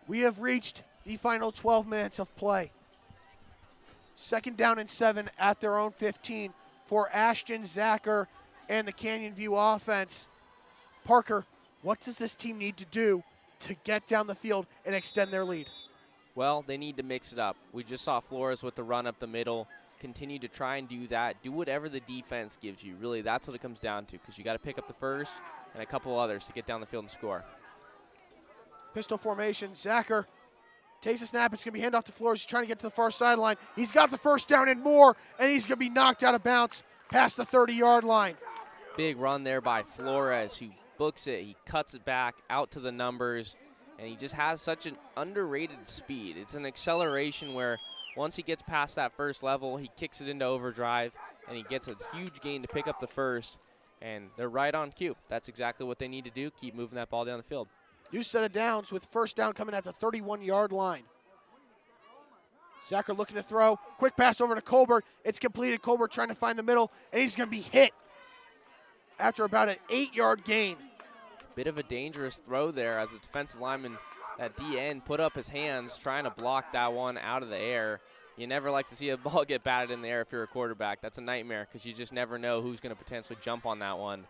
We have reached the final 12 minutes of play. 2nd down and 7 at their own 15 for Ashton Zacher and the Canyon View offense. Parker, what does this team need to do to get down the field and extend their lead? Well, they need to mix it up. We just saw Flores with the run up the middle. Continue to try and do that. Do whatever the defense gives you. Really, that's what it comes down to, because you got to pick up the first and a couple others to get down the field and score. Pistol formation. Zacher takes a snap. It's going to be handoff to Flores. He's trying to get to the far sideline. He's got the first down and more, and he's going to be knocked out of bounds past the 30-yard line. Big run there by Flores, who books it. He cuts it back out to the numbers, and he just has such an underrated speed. It's an acceleration where once he gets past that first level, he kicks it into overdrive, and he gets a huge gain to pick up the first, and they're right on cue. That's exactly what they need to do, keep moving that ball down the field. New set of downs with first down coming at the 31-yard line. Zacher looking to throw. Quick pass over to Colbert. It's completed. Colbert trying to find the middle, and he's going to be hit after about an 8-yard gain. Bit of a dangerous throw there as a defensive lineman, that DN, put up his hands trying to block that one out of the air. You never like to see a ball get batted in the air if you're a quarterback. That's a nightmare because you just never know who's going to potentially jump on that one.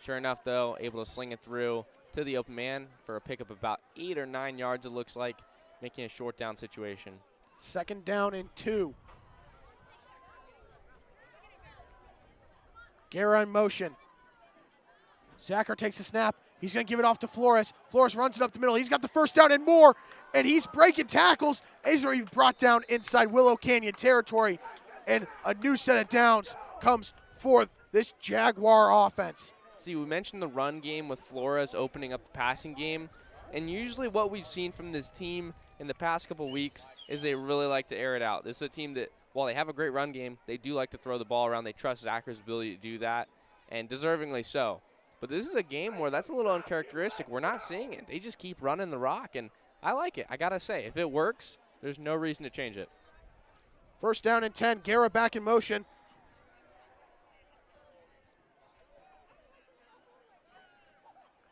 Sure enough, though, able to sling it through to the open man for a pickup of about 8 or 9 yards, it looks like, making a short down situation. 2nd down and 2. Guerra in motion. Zacher takes a snap. He's going to give it off to Flores. Flores runs it up the middle. He's got the first down and more, and he's breaking tackles. He's going to be brought down inside Willow Canyon territory, and a new set of downs comes for this Jaguar offense. See, we mentioned the run game with Flores opening up the passing game, and usually what we've seen from this team in the past couple weeks is they really like to air it out. This is a team that, while they have a great run game, they do like to throw the ball around. They trust Zachar's ability to do that, and deservingly so. But this is a game where that's a little uncharacteristic. We're not seeing it. They just keep running the rock, and I like it. I got to say, if it works, there's no reason to change it. First down and 10. Guerra back in motion.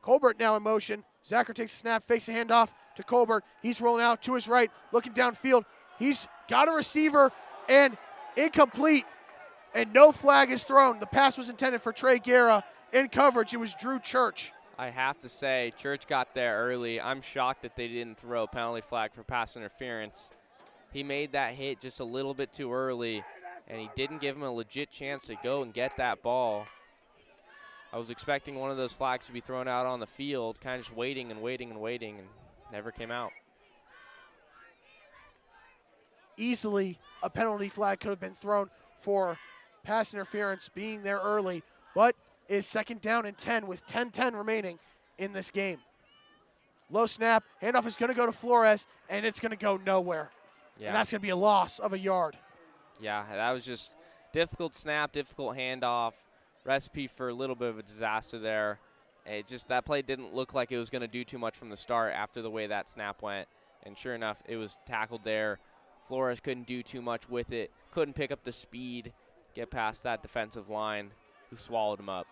Colbert now in motion. Zachar takes a snap, fakes a handoff to Colbert. He's rolling out to his right, looking downfield. He's got a receiver and incomplete, and no flag is thrown. The pass was intended for Trey Guerra. In coverage, it was Drew Church. I have to say, Church got there early. I'm shocked that they didn't throw a penalty flag for pass interference. He made that hit just a little bit too early, and he didn't give him a legit chance to go and get that ball. I was expecting one of those flags to be thrown out on the field, kind of just waiting and waiting and waiting, and never came out. Easily a penalty flag could have been thrown for pass interference being there early, but is second down and 10 with 10-10 remaining in this game. Low snap, handoff is going to go to Flores, and it's going to go nowhere. Yeah. And that's going to be a loss of a yard. Yeah, that was just difficult snap, difficult handoff, recipe for a little bit of a disaster there. It just, that play didn't look like it was going to do too much from the start after the way that snap went. And sure enough, it was tackled there. Flores couldn't do too much with it, couldn't pick up the speed, get past that defensive line, who swallowed him up.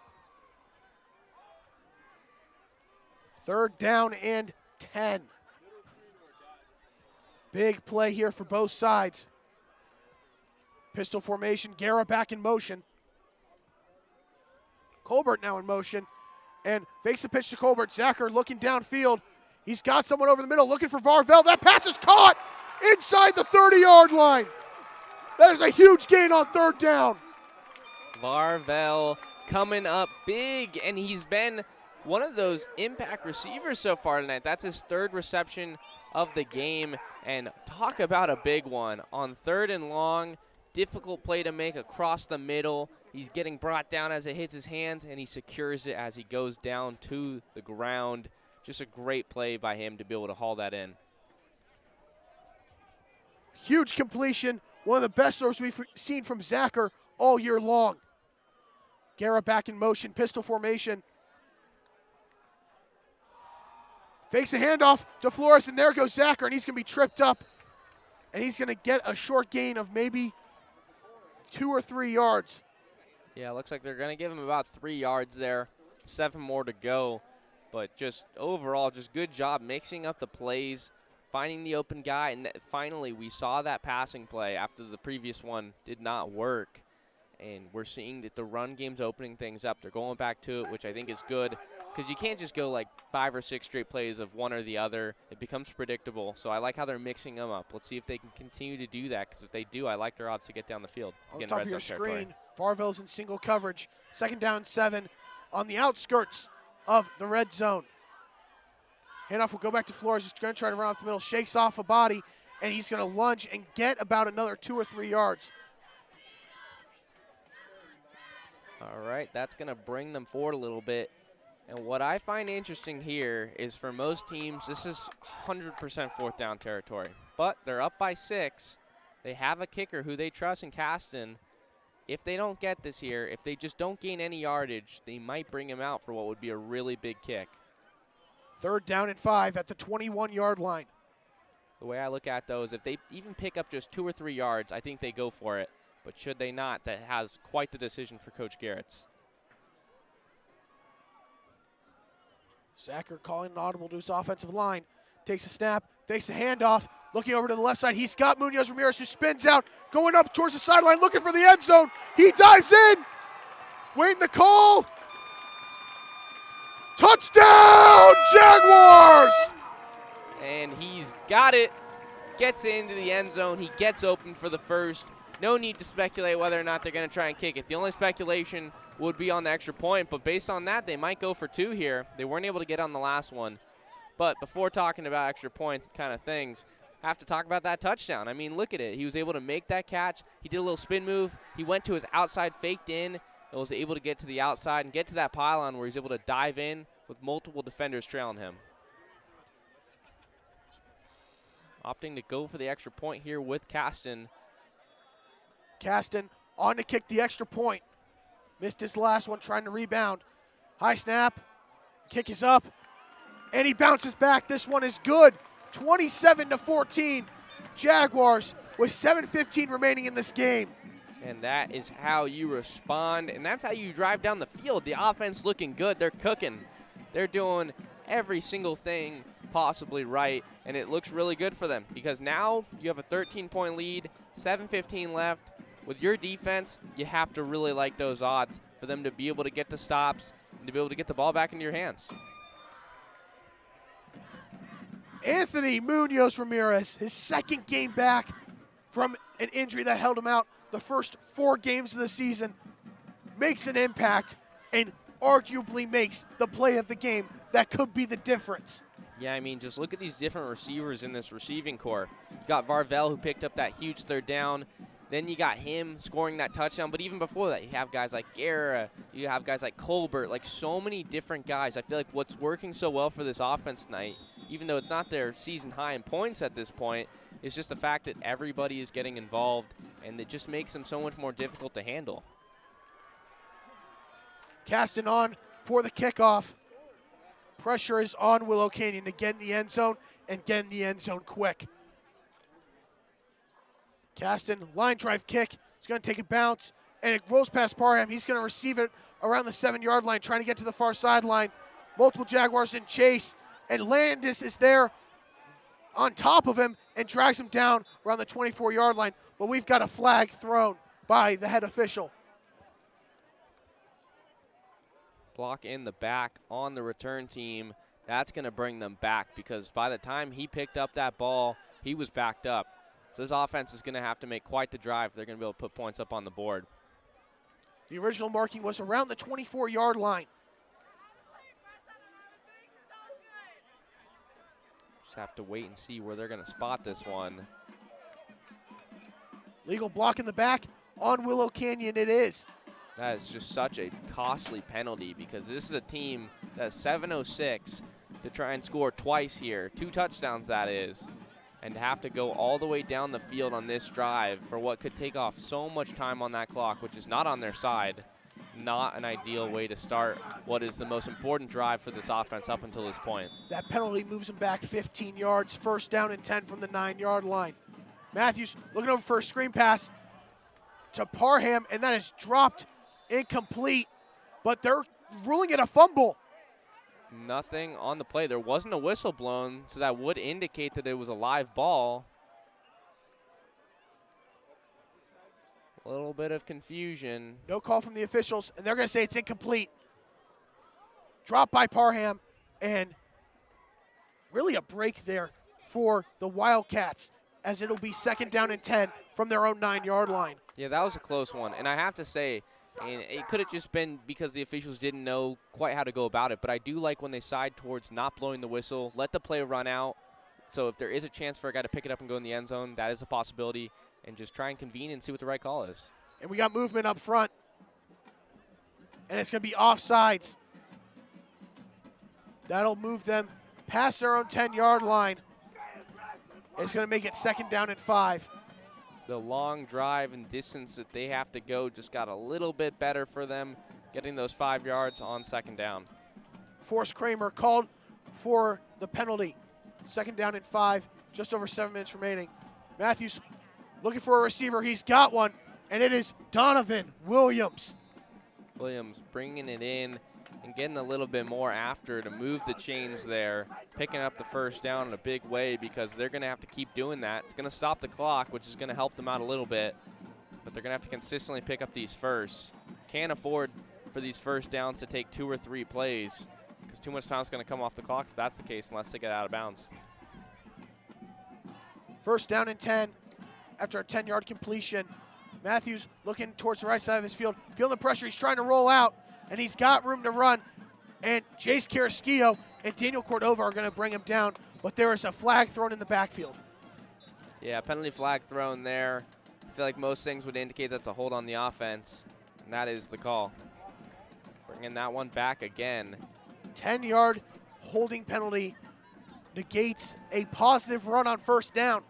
Third down and 10. Big play here for both sides. Pistol formation, Guerra back in motion. Colbert now in motion and fakes the pitch to Colbert. Zachar looking downfield. He's got someone over the middle looking for Varvel. That pass is caught inside the 30-yard line. That is a huge gain on third down. Varvel coming up big, and he's been one of those impact receivers so far tonight. That's his third reception of the game, and talk about a big one. On third and long, difficult play to make across the middle. He's getting brought down as it hits his hands, and he secures it as he goes down to the ground. Just a great play by him to be able to haul that in. Huge completion. One of the best throws we've seen from Zachar all year long. Guerra back in motion, pistol formation. Fakes a handoff to Flores, and there goes Zachar, and he's going to be tripped up. And he's going to get a short gain of maybe 2 or 3 yards. Yeah, looks like they're going to give him about 3 yards there. 7 more to go. But just overall, just good job mixing up the plays, finding the open guy. And finally, we saw that passing play after the previous one did not work. And we're seeing that the run game's opening things up. They're going back to it, which I think is good, because you can't just go like 5 or 6 straight plays of one or the other. It becomes predictable. So I like how they're mixing them up. Let's see if they can continue to do that, because if they do, I like their odds to get down the field. On the top of your screen, Varvel's in single coverage. Second down and 7 on the outskirts of the red zone. Handoff will go back to Flores. He's going to try to run off the middle. Shakes off a body, and he's going to lunge and get about another 2 or 3 yards. All right, that's going to bring them forward a little bit. And what I find interesting here is for most teams, this is 100% fourth down territory. But they're up by 6. They have a kicker who they trust in Caston. If they don't get this here, if they just don't gain any yardage, they might bring him out for what would be a really big kick. Third down and 5 at the 21-yard line. The way I look at those, if they even pick up just 2 or 3 yards, I think they go for it. But should they not, that has quite the decision for Coach Garrett's. Zachar calling an audible to his offensive line. Takes a snap, fakes a handoff, looking over to the left side. He's got Munoz Ramirez, who spins out, going up towards the sideline, looking for the end zone. He dives in, waiting the call. Touchdown, Jaguars! And he's got it, gets into the end zone. He gets open for the first. No need to speculate whether or not they're going to try and kick it. The only speculation would be on the extra point, but based on that, they might go for 2 here. They weren't able to get on the last one. But before talking about extra point kind of things, I have to talk about that touchdown. I mean, look at it. He was able to make that catch. He did a little spin move. He went to his outside, faked in, and was able to get to the outside and get to that pylon where he's able to dive in with multiple defenders trailing him. Opting to go for the extra point here with Caston. Caston on to kick the extra point. Missed his last one, trying to rebound. High snap, kick is up, and he bounces back. This one is good. 27-14, Jaguars with 7:15 remaining in this game. And that is how you respond, and that's how you drive down the field. The offense looking good. They're cooking. They're doing every single thing possibly right, and it looks really good for them because now you have a 13-point lead, 7:15 left. With your defense, you have to really like those odds for them to be able to get the stops and to be able to get the ball back into your hands. Anthony Munoz Ramirez, his second game back from an injury that held him out the first 4 games of the season, makes an impact and arguably makes the play of the game that could be the difference. Yeah, I mean, just look at these different receivers in this receiving core. You got Varvel, who picked up that huge third down. Then you got him scoring that touchdown. But even before that, you have guys like Guerra. You have guys like Colbert, like so many different guys. I feel like what's working so well for this offense tonight, even though it's not their season high in points at this point, is just the fact that everybody is getting involved, and it just makes them so much more difficult to handle. Caston on for the kickoff. Pressure is on Willow Canyon to get in the end zone and get in the end zone quick. Caston, line drive kick. He's going to take a bounce, and it rolls past Parham. He's going to receive it around the 7-yard line, trying to get to the far sideline. Multiple Jaguars in chase, and Landis is there on top of him and drags him down around the 24-yard line. But we've got a flag thrown by the head official. Block in the back on the return team. That's going to bring them back because by the time he picked up that ball, he was backed up. So this offense is going to have to make quite the drive if they're going to be able to put points up on the board. The original marking was around the 24-yard line. Just have to wait and see where they're going to spot this one. Legal block in the back on Willow Canyon it is. That is just such a costly penalty because this is a team that's 7-0-6 to try and score twice here. 2 touchdowns, that is. And to have to go all the way down the field on this drive for what could take off so much time on that clock, which is not on their side, not an ideal way to start what is the most important drive for this offense up until this point. That penalty moves them back 15 yards, first down and 10 from the 9-yard line. Matthews looking over for a screen pass to Parham, and that is dropped incomplete, but they're ruling it a fumble. Nothing on the play. There wasn't a whistle blown, so that would indicate that it was a live ball. A little bit of confusion. No call from the officials, and they're going to say it's incomplete. Drop by Parham, and really a break there for the Wildcats, as it'll be second down and 10 from their own 9-yard line. Yeah, that was a close one, and I have to say, and it could have just been because the officials didn't know quite how to go about it. But I do like when they side towards not blowing the whistle, let the play run out. So if there is a chance for a guy to pick it up and go in the end zone, that is a possibility. And just try and convene and see what the right call is. And we got movement up front. And it's going to be offsides. That'll move them past their own 10-yard line. It's going to make it second down and 5. The long drive and distance that they have to go just got a little bit better for them, getting those 5 yards on second down. Forrest Kramer called for the penalty. Second down and 5, just over 7 minutes remaining. Matthews looking for a receiver. He's got one, and it is Donovan Williams. Williams bringing it in and getting a little bit more after to move the chains there, picking up the first down in a big way because they're going to have to keep doing that. It's going to stop the clock, which is going to help them out a little bit, but they're going to have to consistently pick up these firsts. Can't afford for these first downs to take 2 or 3 plays because too much time is going to come off the clock if that's the case unless they get out of bounds. First down and 10 after a 10-yard completion. Matthews looking towards the right side of his field, feeling the pressure. He's trying to roll out, and he's got room to run. And Jace Carrasquillo and Daniel Cordova are going to bring him down, but there is a flag thrown in the backfield. Yeah, penalty flag thrown there. I feel like most things would indicate that's a hold on the offense, and that is the call. And that one back again. 10-yard holding penalty negates a positive run on first down.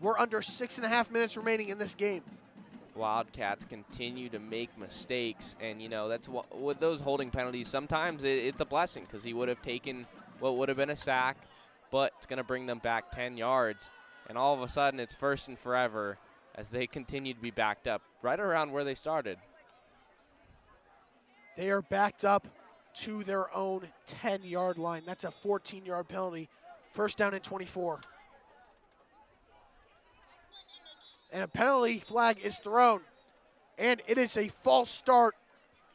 We're under 6.5 minutes remaining in this game. Wildcats continue to make mistakes, and you know that's what with those holding penalties. Sometimes it's a blessing because he would have taken what would have been a sack, but it's going to bring them back 10 yards, and all of a sudden it's first and forever as they continue to be backed up right around where they started. They are backed up to their own 10-yard line. That's a 14-yard penalty. First down and 24. And a penalty flag is thrown. And it is a false start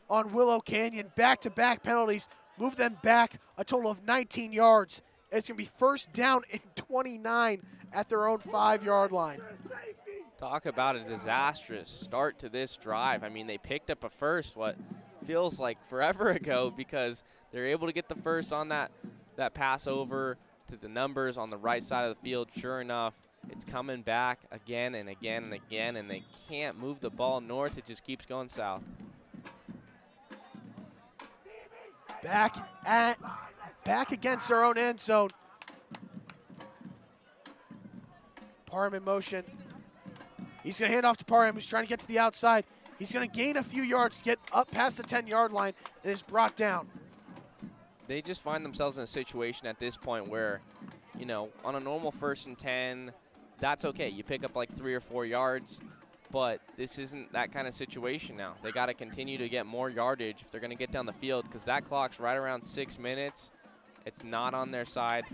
on Willow Canyon. Back-to-back penalties move them back a total of 19 yards. It's going to be first down and 29 at their own 5-yard line. Talk about a disastrous start to this drive. I mean, they picked up a first, what feels like forever ago, because they're able to get the first on that pass over to the numbers on the right side of the field. Sure enough, it's coming back again and again and again, and they can't move the ball north. It just keeps going south. Back against their own end zone. Parham in motion. He's going to hand off to Parham, who's trying to get to the outside. He's going to gain a few yards to get up past the 10-yard line and is brought down. They just find themselves in a situation at this point where, you know, on a normal 1st and 10, that's okay. You pick up like 3 or 4 yards, but this isn't that kind of situation now. They got to continue to get more yardage if they're going to get down the field, because that clock's right around 6 minutes. It's not on their side,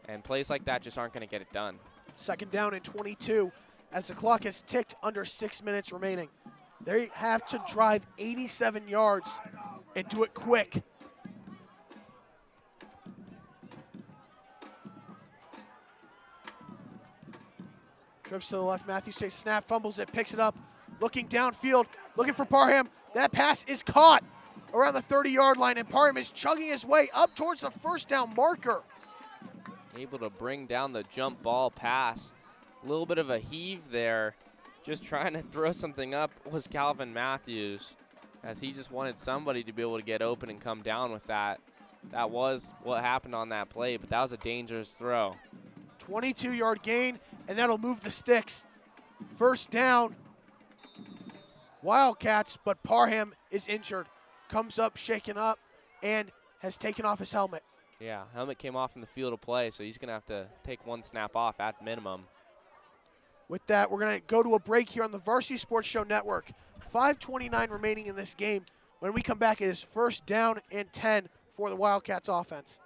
and plays like that just aren't going to get it done. Second down and 22 as the clock has ticked under 6 minutes remaining. They have to drive 87 yards and do it quick. Trips to the left, Matthews takes snap, fumbles it, picks it up, looking downfield, looking for Parham. That pass is caught around the 30-yard line, and Parham is chugging his way up towards the first down marker. Able to bring down the jump ball pass. A little bit of a heave there. Just trying to throw something up was Calvin Matthews, as he just wanted somebody to be able to get open and come down with that. That was what happened on that play, but that was a dangerous throw. 22-yard gain, and that'll move the sticks. First down, Wildcats, but Parham is injured. Comes up, shaken up, and has taken off his helmet. Yeah, helmet came off in the field of play, so he's going to have to take one snap off at minimum. With that, we're going to go to a break here on the Varsity Sports Show Network. 5:29 remaining in this game. When we come back, it is first down and 10 for the Wildcats offense.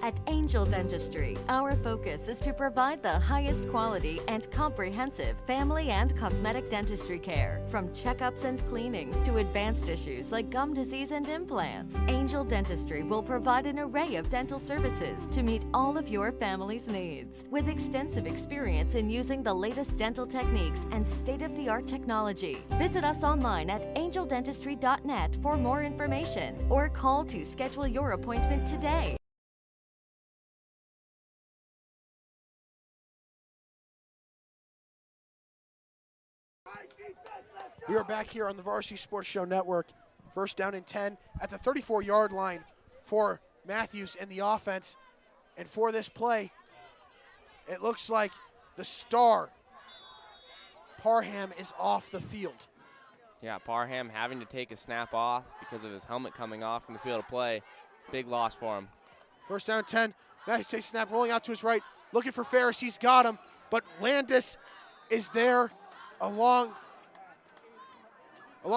At Angel Dentistry, our focus is to provide the highest quality and comprehensive family and cosmetic dentistry care. From checkups and cleanings to advanced issues like gum disease and implants, Angel Dentistry will provide an array of dental services to meet all of your family's needs. With extensive experience in using the latest dental techniques and state-of-the-art technology, visit us online at angeldentistry.net for more information or call to schedule your appointment today. We are back here on the Varsity Sports Show Network. First down and 10 at the 34-yard line for Matthews and the offense. And for this play, it looks like the star, Parham, is off the field. Yeah, Parham having to take a snap off because of his helmet coming off from the field of play. Big loss for him. First down and 10. Matthews takes a snap, rolling out to his right, looking for Ferris. He's got him, but Landis is there along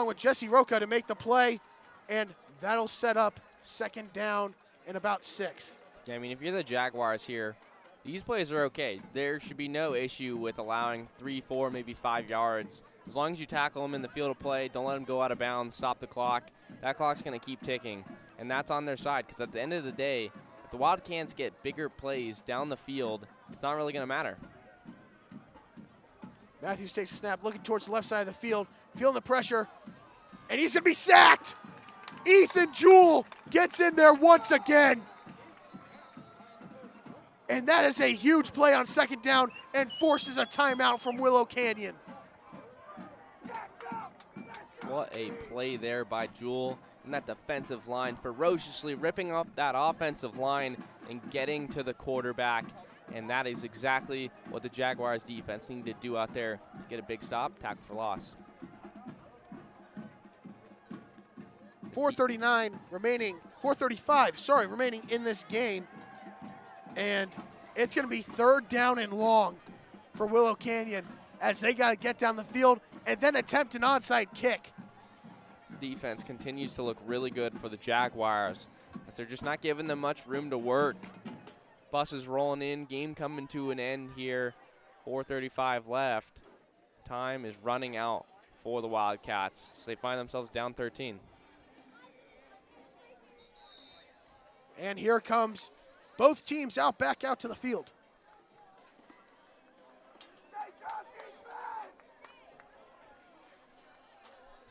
with Jesse Roca to make the play, and that'll set up second down and about 6. Yeah, I mean, if you're the Jaguars here, these plays are okay. There should be no issue with allowing 3, 4, maybe 5 yards. As long as you tackle them in the field of play, don't let them go out of bounds, stop the clock. That clock's going to keep ticking, and that's on their side, because at the end of the day, if the Wildcats get bigger plays down the field, it's not really going to matter. Matthews takes a snap, looking towards the left side of the field, feeling the pressure, and he's going to be sacked. Ethan Jewell gets in there once again. And that is a huge play on second down and forces a timeout from Willow Canyon. What a play there by Jewel. And that defensive line ferociously ripping up that offensive line and getting to the quarterback. And that is exactly what the Jaguars defense needed to do out there to get a big stop, tackle for loss. 4:35 remaining in this game. And it's going to be 3rd down and long for Willow Canyon as they got to get down the field and then attempt an onside kick. Defense continues to look really good for the Jaguars, but they're just not giving them much room to work. Buses rolling in, game coming to an end here. 4:35 left. Time is running out for the Wildcats, so they find themselves down 13. And here comes both teams back out to the field.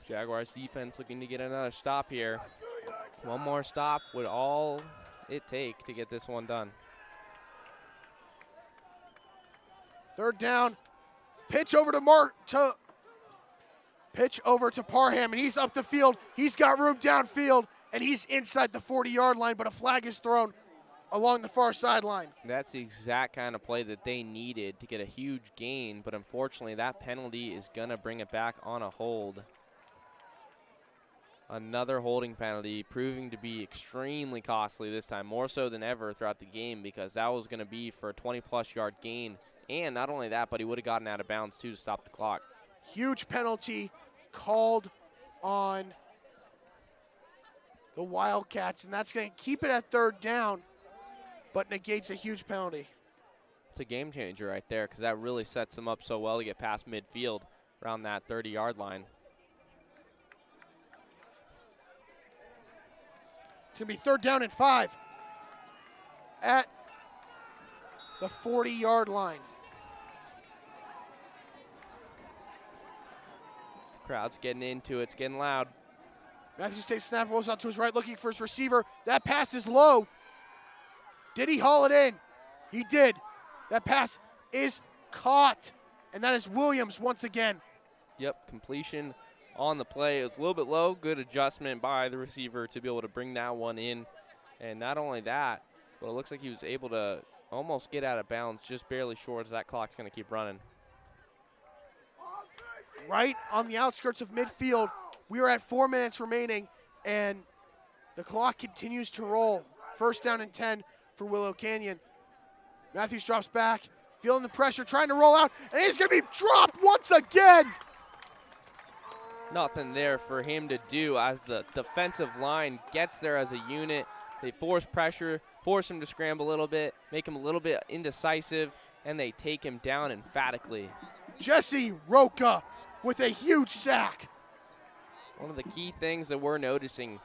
Jaguars defense looking to get another stop here. One more stop would all it take to get this one done. 3rd down, pitch over to Parham, and he's up the field. He's got room downfield, and he's inside the 40-yard line, but a flag is thrown along the far sideline. That's the exact kind of play that they needed to get a huge gain, but unfortunately that penalty is going to bring it back on a hold. Another holding penalty proving to be extremely costly this time, more so than ever throughout the game, because that was going to be for a 20-plus yard gain. And not only that, but he would have gotten out of bounds too to stop the clock. Huge penalty called on the Wildcats, and that's going to keep it at 3rd down, but negates a huge penalty. It's a game changer right there, because that really sets them up so well to get past midfield around that 30-yard line. It's going to be 3rd down and 5 at the 40-yard line. Crowd's getting into it. It's getting loud. Matthews takes snap, rolls out to his right, looking for his receiver. That pass is low. Did he haul it in? He did. That pass is caught, and that is Williams once again. Yep, completion on the play. It was a little bit low. Good adjustment by the receiver to be able to bring that one in. And not only that, but it looks like he was able to almost get out of bounds, just barely short, as that clock's going to keep running. Right on the outskirts of midfield, we are at 4 minutes remaining, and the clock continues to roll. 1st down and 10 for Willow Canyon. Matthews drops back, feeling the pressure, trying to roll out, and he's going to be dropped once again. Nothing there for him to do as the defensive line gets there as a unit. They force pressure, force him to scramble a little bit, make him a little bit indecisive, and they take him down emphatically. Jesse Roca with a huge sack. One of the key things that we're noticing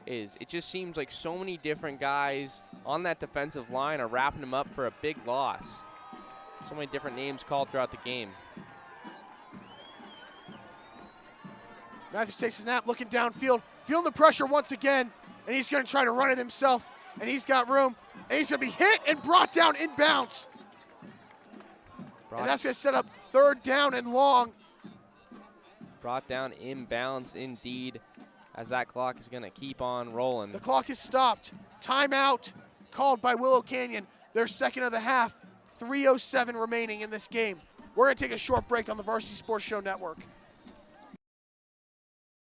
is it just seems like so many different guys on that defensive line are wrapping him up for a big loss. So many different names called throughout the game. Matthews takes a snap, looking downfield, feeling the pressure once again, and he's going to try to run it himself, and he's got room, and he's going to be hit and brought down inbounds. And that's going to set up 3rd down and long. Brought down inbounds indeed, as that clock is going to keep on rolling. The clock is stopped. Timeout called by Willow Canyon. Their 2nd of the half. 3:07 remaining in this game. We're going to take a short break on the Varsity Sports Show Network.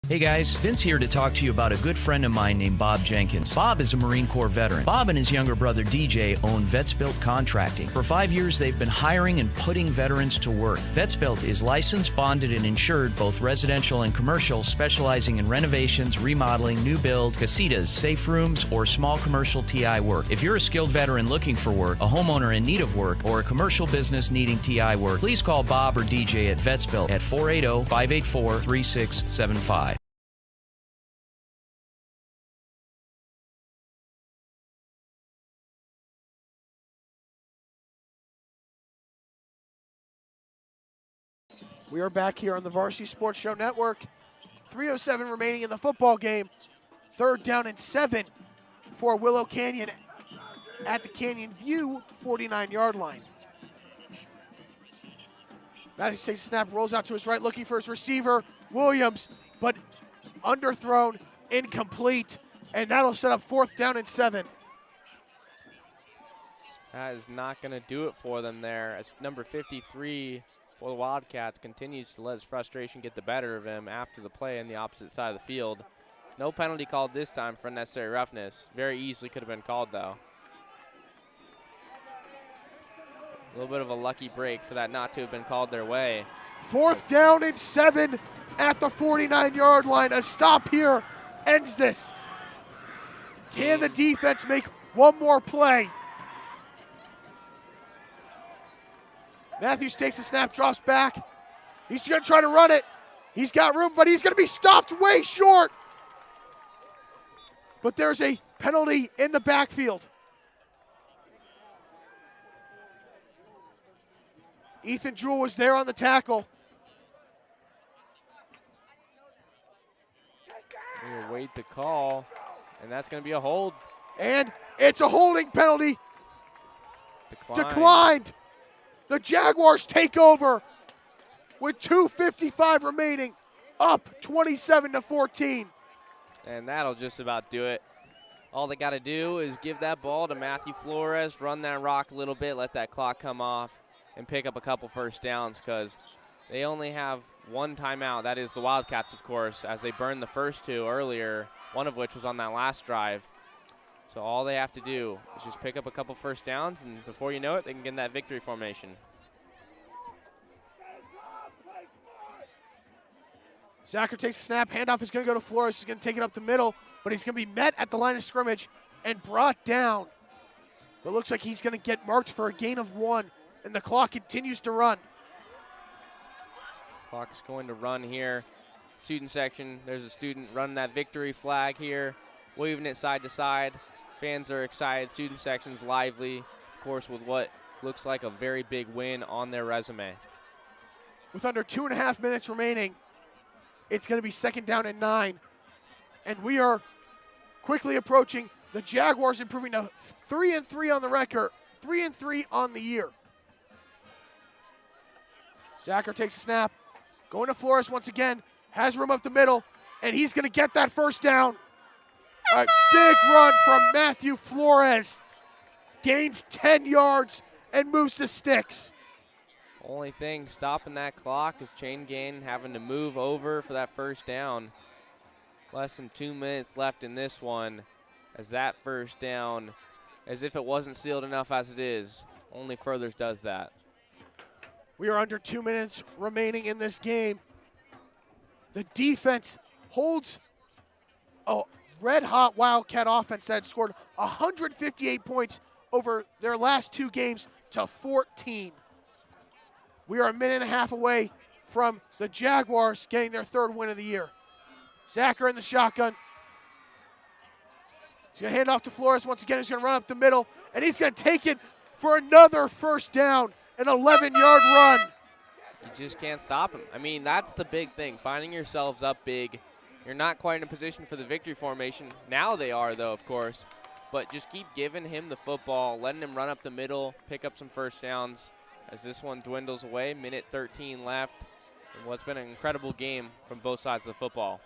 Hey guys, Vince here to talk to you about a good friend of mine named Bob Jenkins. Bob is a Marine Corps veteran. Bob and his younger brother DJ own Vets Built Contracting. For 5 years, they've been hiring and putting veterans to work. Vets Built is licensed, bonded, and insured, both residential and commercial, specializing in renovations, remodeling, new build, casitas, safe rooms, or small commercial TI work. If you're a skilled veteran looking for work, a homeowner in need of work, or a commercial business needing TI work, please call Bob or DJ at Vets Built at 480-584-3675. We are back here on the Varsity Sports Show Network. 3:07 remaining in the football game. 3rd down and 7 for Willow Canyon at the Canyon View 49-yard line. Matthews takes a snap, rolls out to his right, looking for his receiver. Williams but underthrown, incomplete, and that'll set up 4th down and 7. That is not going to do it for them there, as number 53 for the Wildcats continues to let his frustration get the better of him after the play on the opposite side of the field. No penalty called this time for unnecessary roughness. Very easily could have been called, though. A little bit of a lucky break for that not to have been called their way. 4th down and 7 at the 49-yard line. A stop here ends this. Can the defense make one more play? Matthews takes a snap, drops back. He's going to try to run it. He's got room, but he's going to be stopped way short. But there's a penalty in the backfield. Ethan Jewell was there on the tackle. We'll wait the call, and that's going to be a hold. And it's a holding penalty. Declined. The Jaguars take over with 2:55 remaining, up 27-14. And that'll just about do it. All they got to do is give that ball to Matthew Flores, run that rock a little bit, let that clock come off, and pick up a couple first downs, because they only have one timeout. That is the Wildcats, of course, as they burned the first 2 earlier, one of which was on that last drive. So all they have to do is just pick up a couple first downs, and before you know it, they can get in that victory formation. Zacher takes a snap. Handoff is going to go to Flores. He's going to take it up the middle, but he's going to be met at the line of scrimmage and brought down. But looks like he's going to get marked for a gain of 1, and the clock continues to run. Clock is going to run here. Student section, there's a student running that victory flag here, waving it side to side. Fans are excited. Student section's lively, of course, with what looks like a very big win on their resume. With under 2.5 minutes remaining, it's going to be 2nd down and 9. And we are quickly approaching the Jaguars improving to 3-3 on the record, 3-3 on the year. Zacher takes a snap, going to Flores once again, has room up the middle, and he's going to get that first down. A big run from Matthew Flores. Gains 10 yards and moves the sticks. Only thing stopping that clock is Chain Gain having to move over for that first down. Less than 2 minutes left in this one, as that first down, as if it wasn't sealed enough as it is, only further does that. We are under 2 minutes remaining in this game. The defense holds a red-hot Wildcat offense that had scored 158 points over their last 2 games to 14. We are a minute and a half away from the Jaguars getting their 3rd win of the year. Zacher in the shotgun. He's going to hand off to Flores once again. He's going to run up the middle, and he's going to take it for another first down, an 11-yard run. You just can't stop him. I mean, that's the big thing, finding yourselves up big. You're not quite in a position for the victory formation. Now they are, though, of course. But just keep giving him the football, letting him run up the middle, pick up some first downs. As this one dwindles away, minute 13 left in what's been an incredible game from both sides of the football.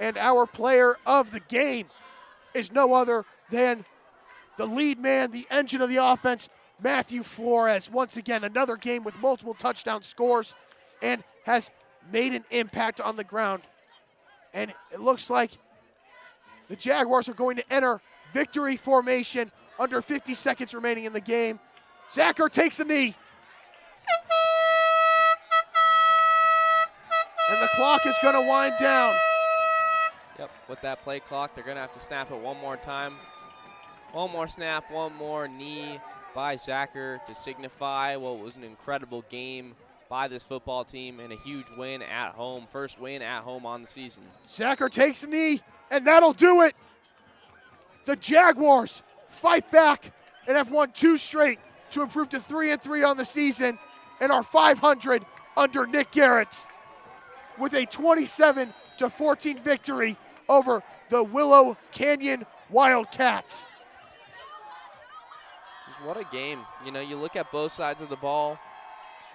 And our player of the game is no other than the lead man, the engine of the offense, Matthew Flores. Once again, another game with multiple touchdown scores and has made an impact on the ground. And it looks like the Jaguars are going to enter victory formation under 50 seconds remaining in the game. Zacher takes a knee. And the clock is going to wind down. Yep, with that play clock, they're going to have to snap it one more time. One more snap, one more knee by Zacher to signify what was an incredible game by this football team and a huge win at home. First win at home on the season. Zacher takes a knee, and that'll do it. The Jaguars fight back and have won 2 straight to improve to 3-3 on the season and are 500 under Nick Garrett's with a 27-14 victory over the Willow Canyon Wildcats. Just what a game. You know, you look at both sides of the ball.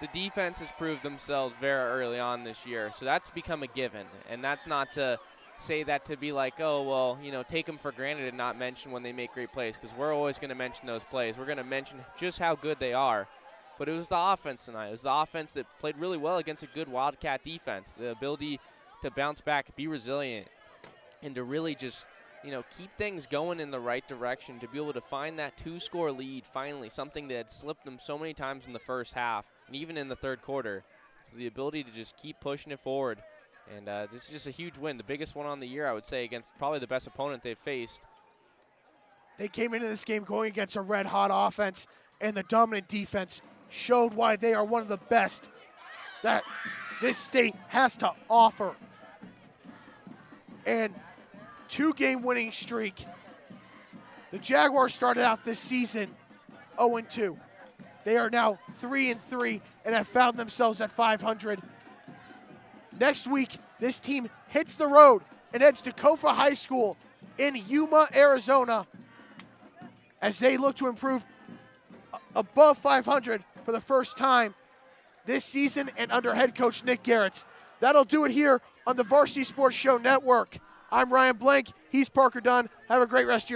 the defense has proved themselves very early on this year, so that's become a given. And that's not to say that to be like, oh, well, take them for granted and not mention when they make great plays, because we're always going to mention those plays. We're going to mention just how good they are. But it was the offense tonight. It was the offense that played really well against a good Wildcat defense. The ability to bounce back, be resilient, and to really just, keep things going in the right direction, to be able to find that 2-score lead finally, something that had slipped them so many times in the first half and even in the third quarter. So the ability to just keep pushing it forward. And this is just a huge win, the biggest one on the year, I would say, against probably the best opponent they've faced. They came into this game going against a red-hot offense, and the dominant defense showed why they are one of the best that this state has to offer. And 2-game winning streak. The Jaguars started out this season 0-2. They are now 3-3 and have found themselves at 500. Next week, this team hits the road and heads to Kickoff High School in Yuma, Arizona, as they look to improve above 500 for the first time this season and under head coach Nick Garretts. That'll do it here on the Varsity Sports Show Network. I'm Ryan Blank. He's Parker Dunn. Have a great rest of your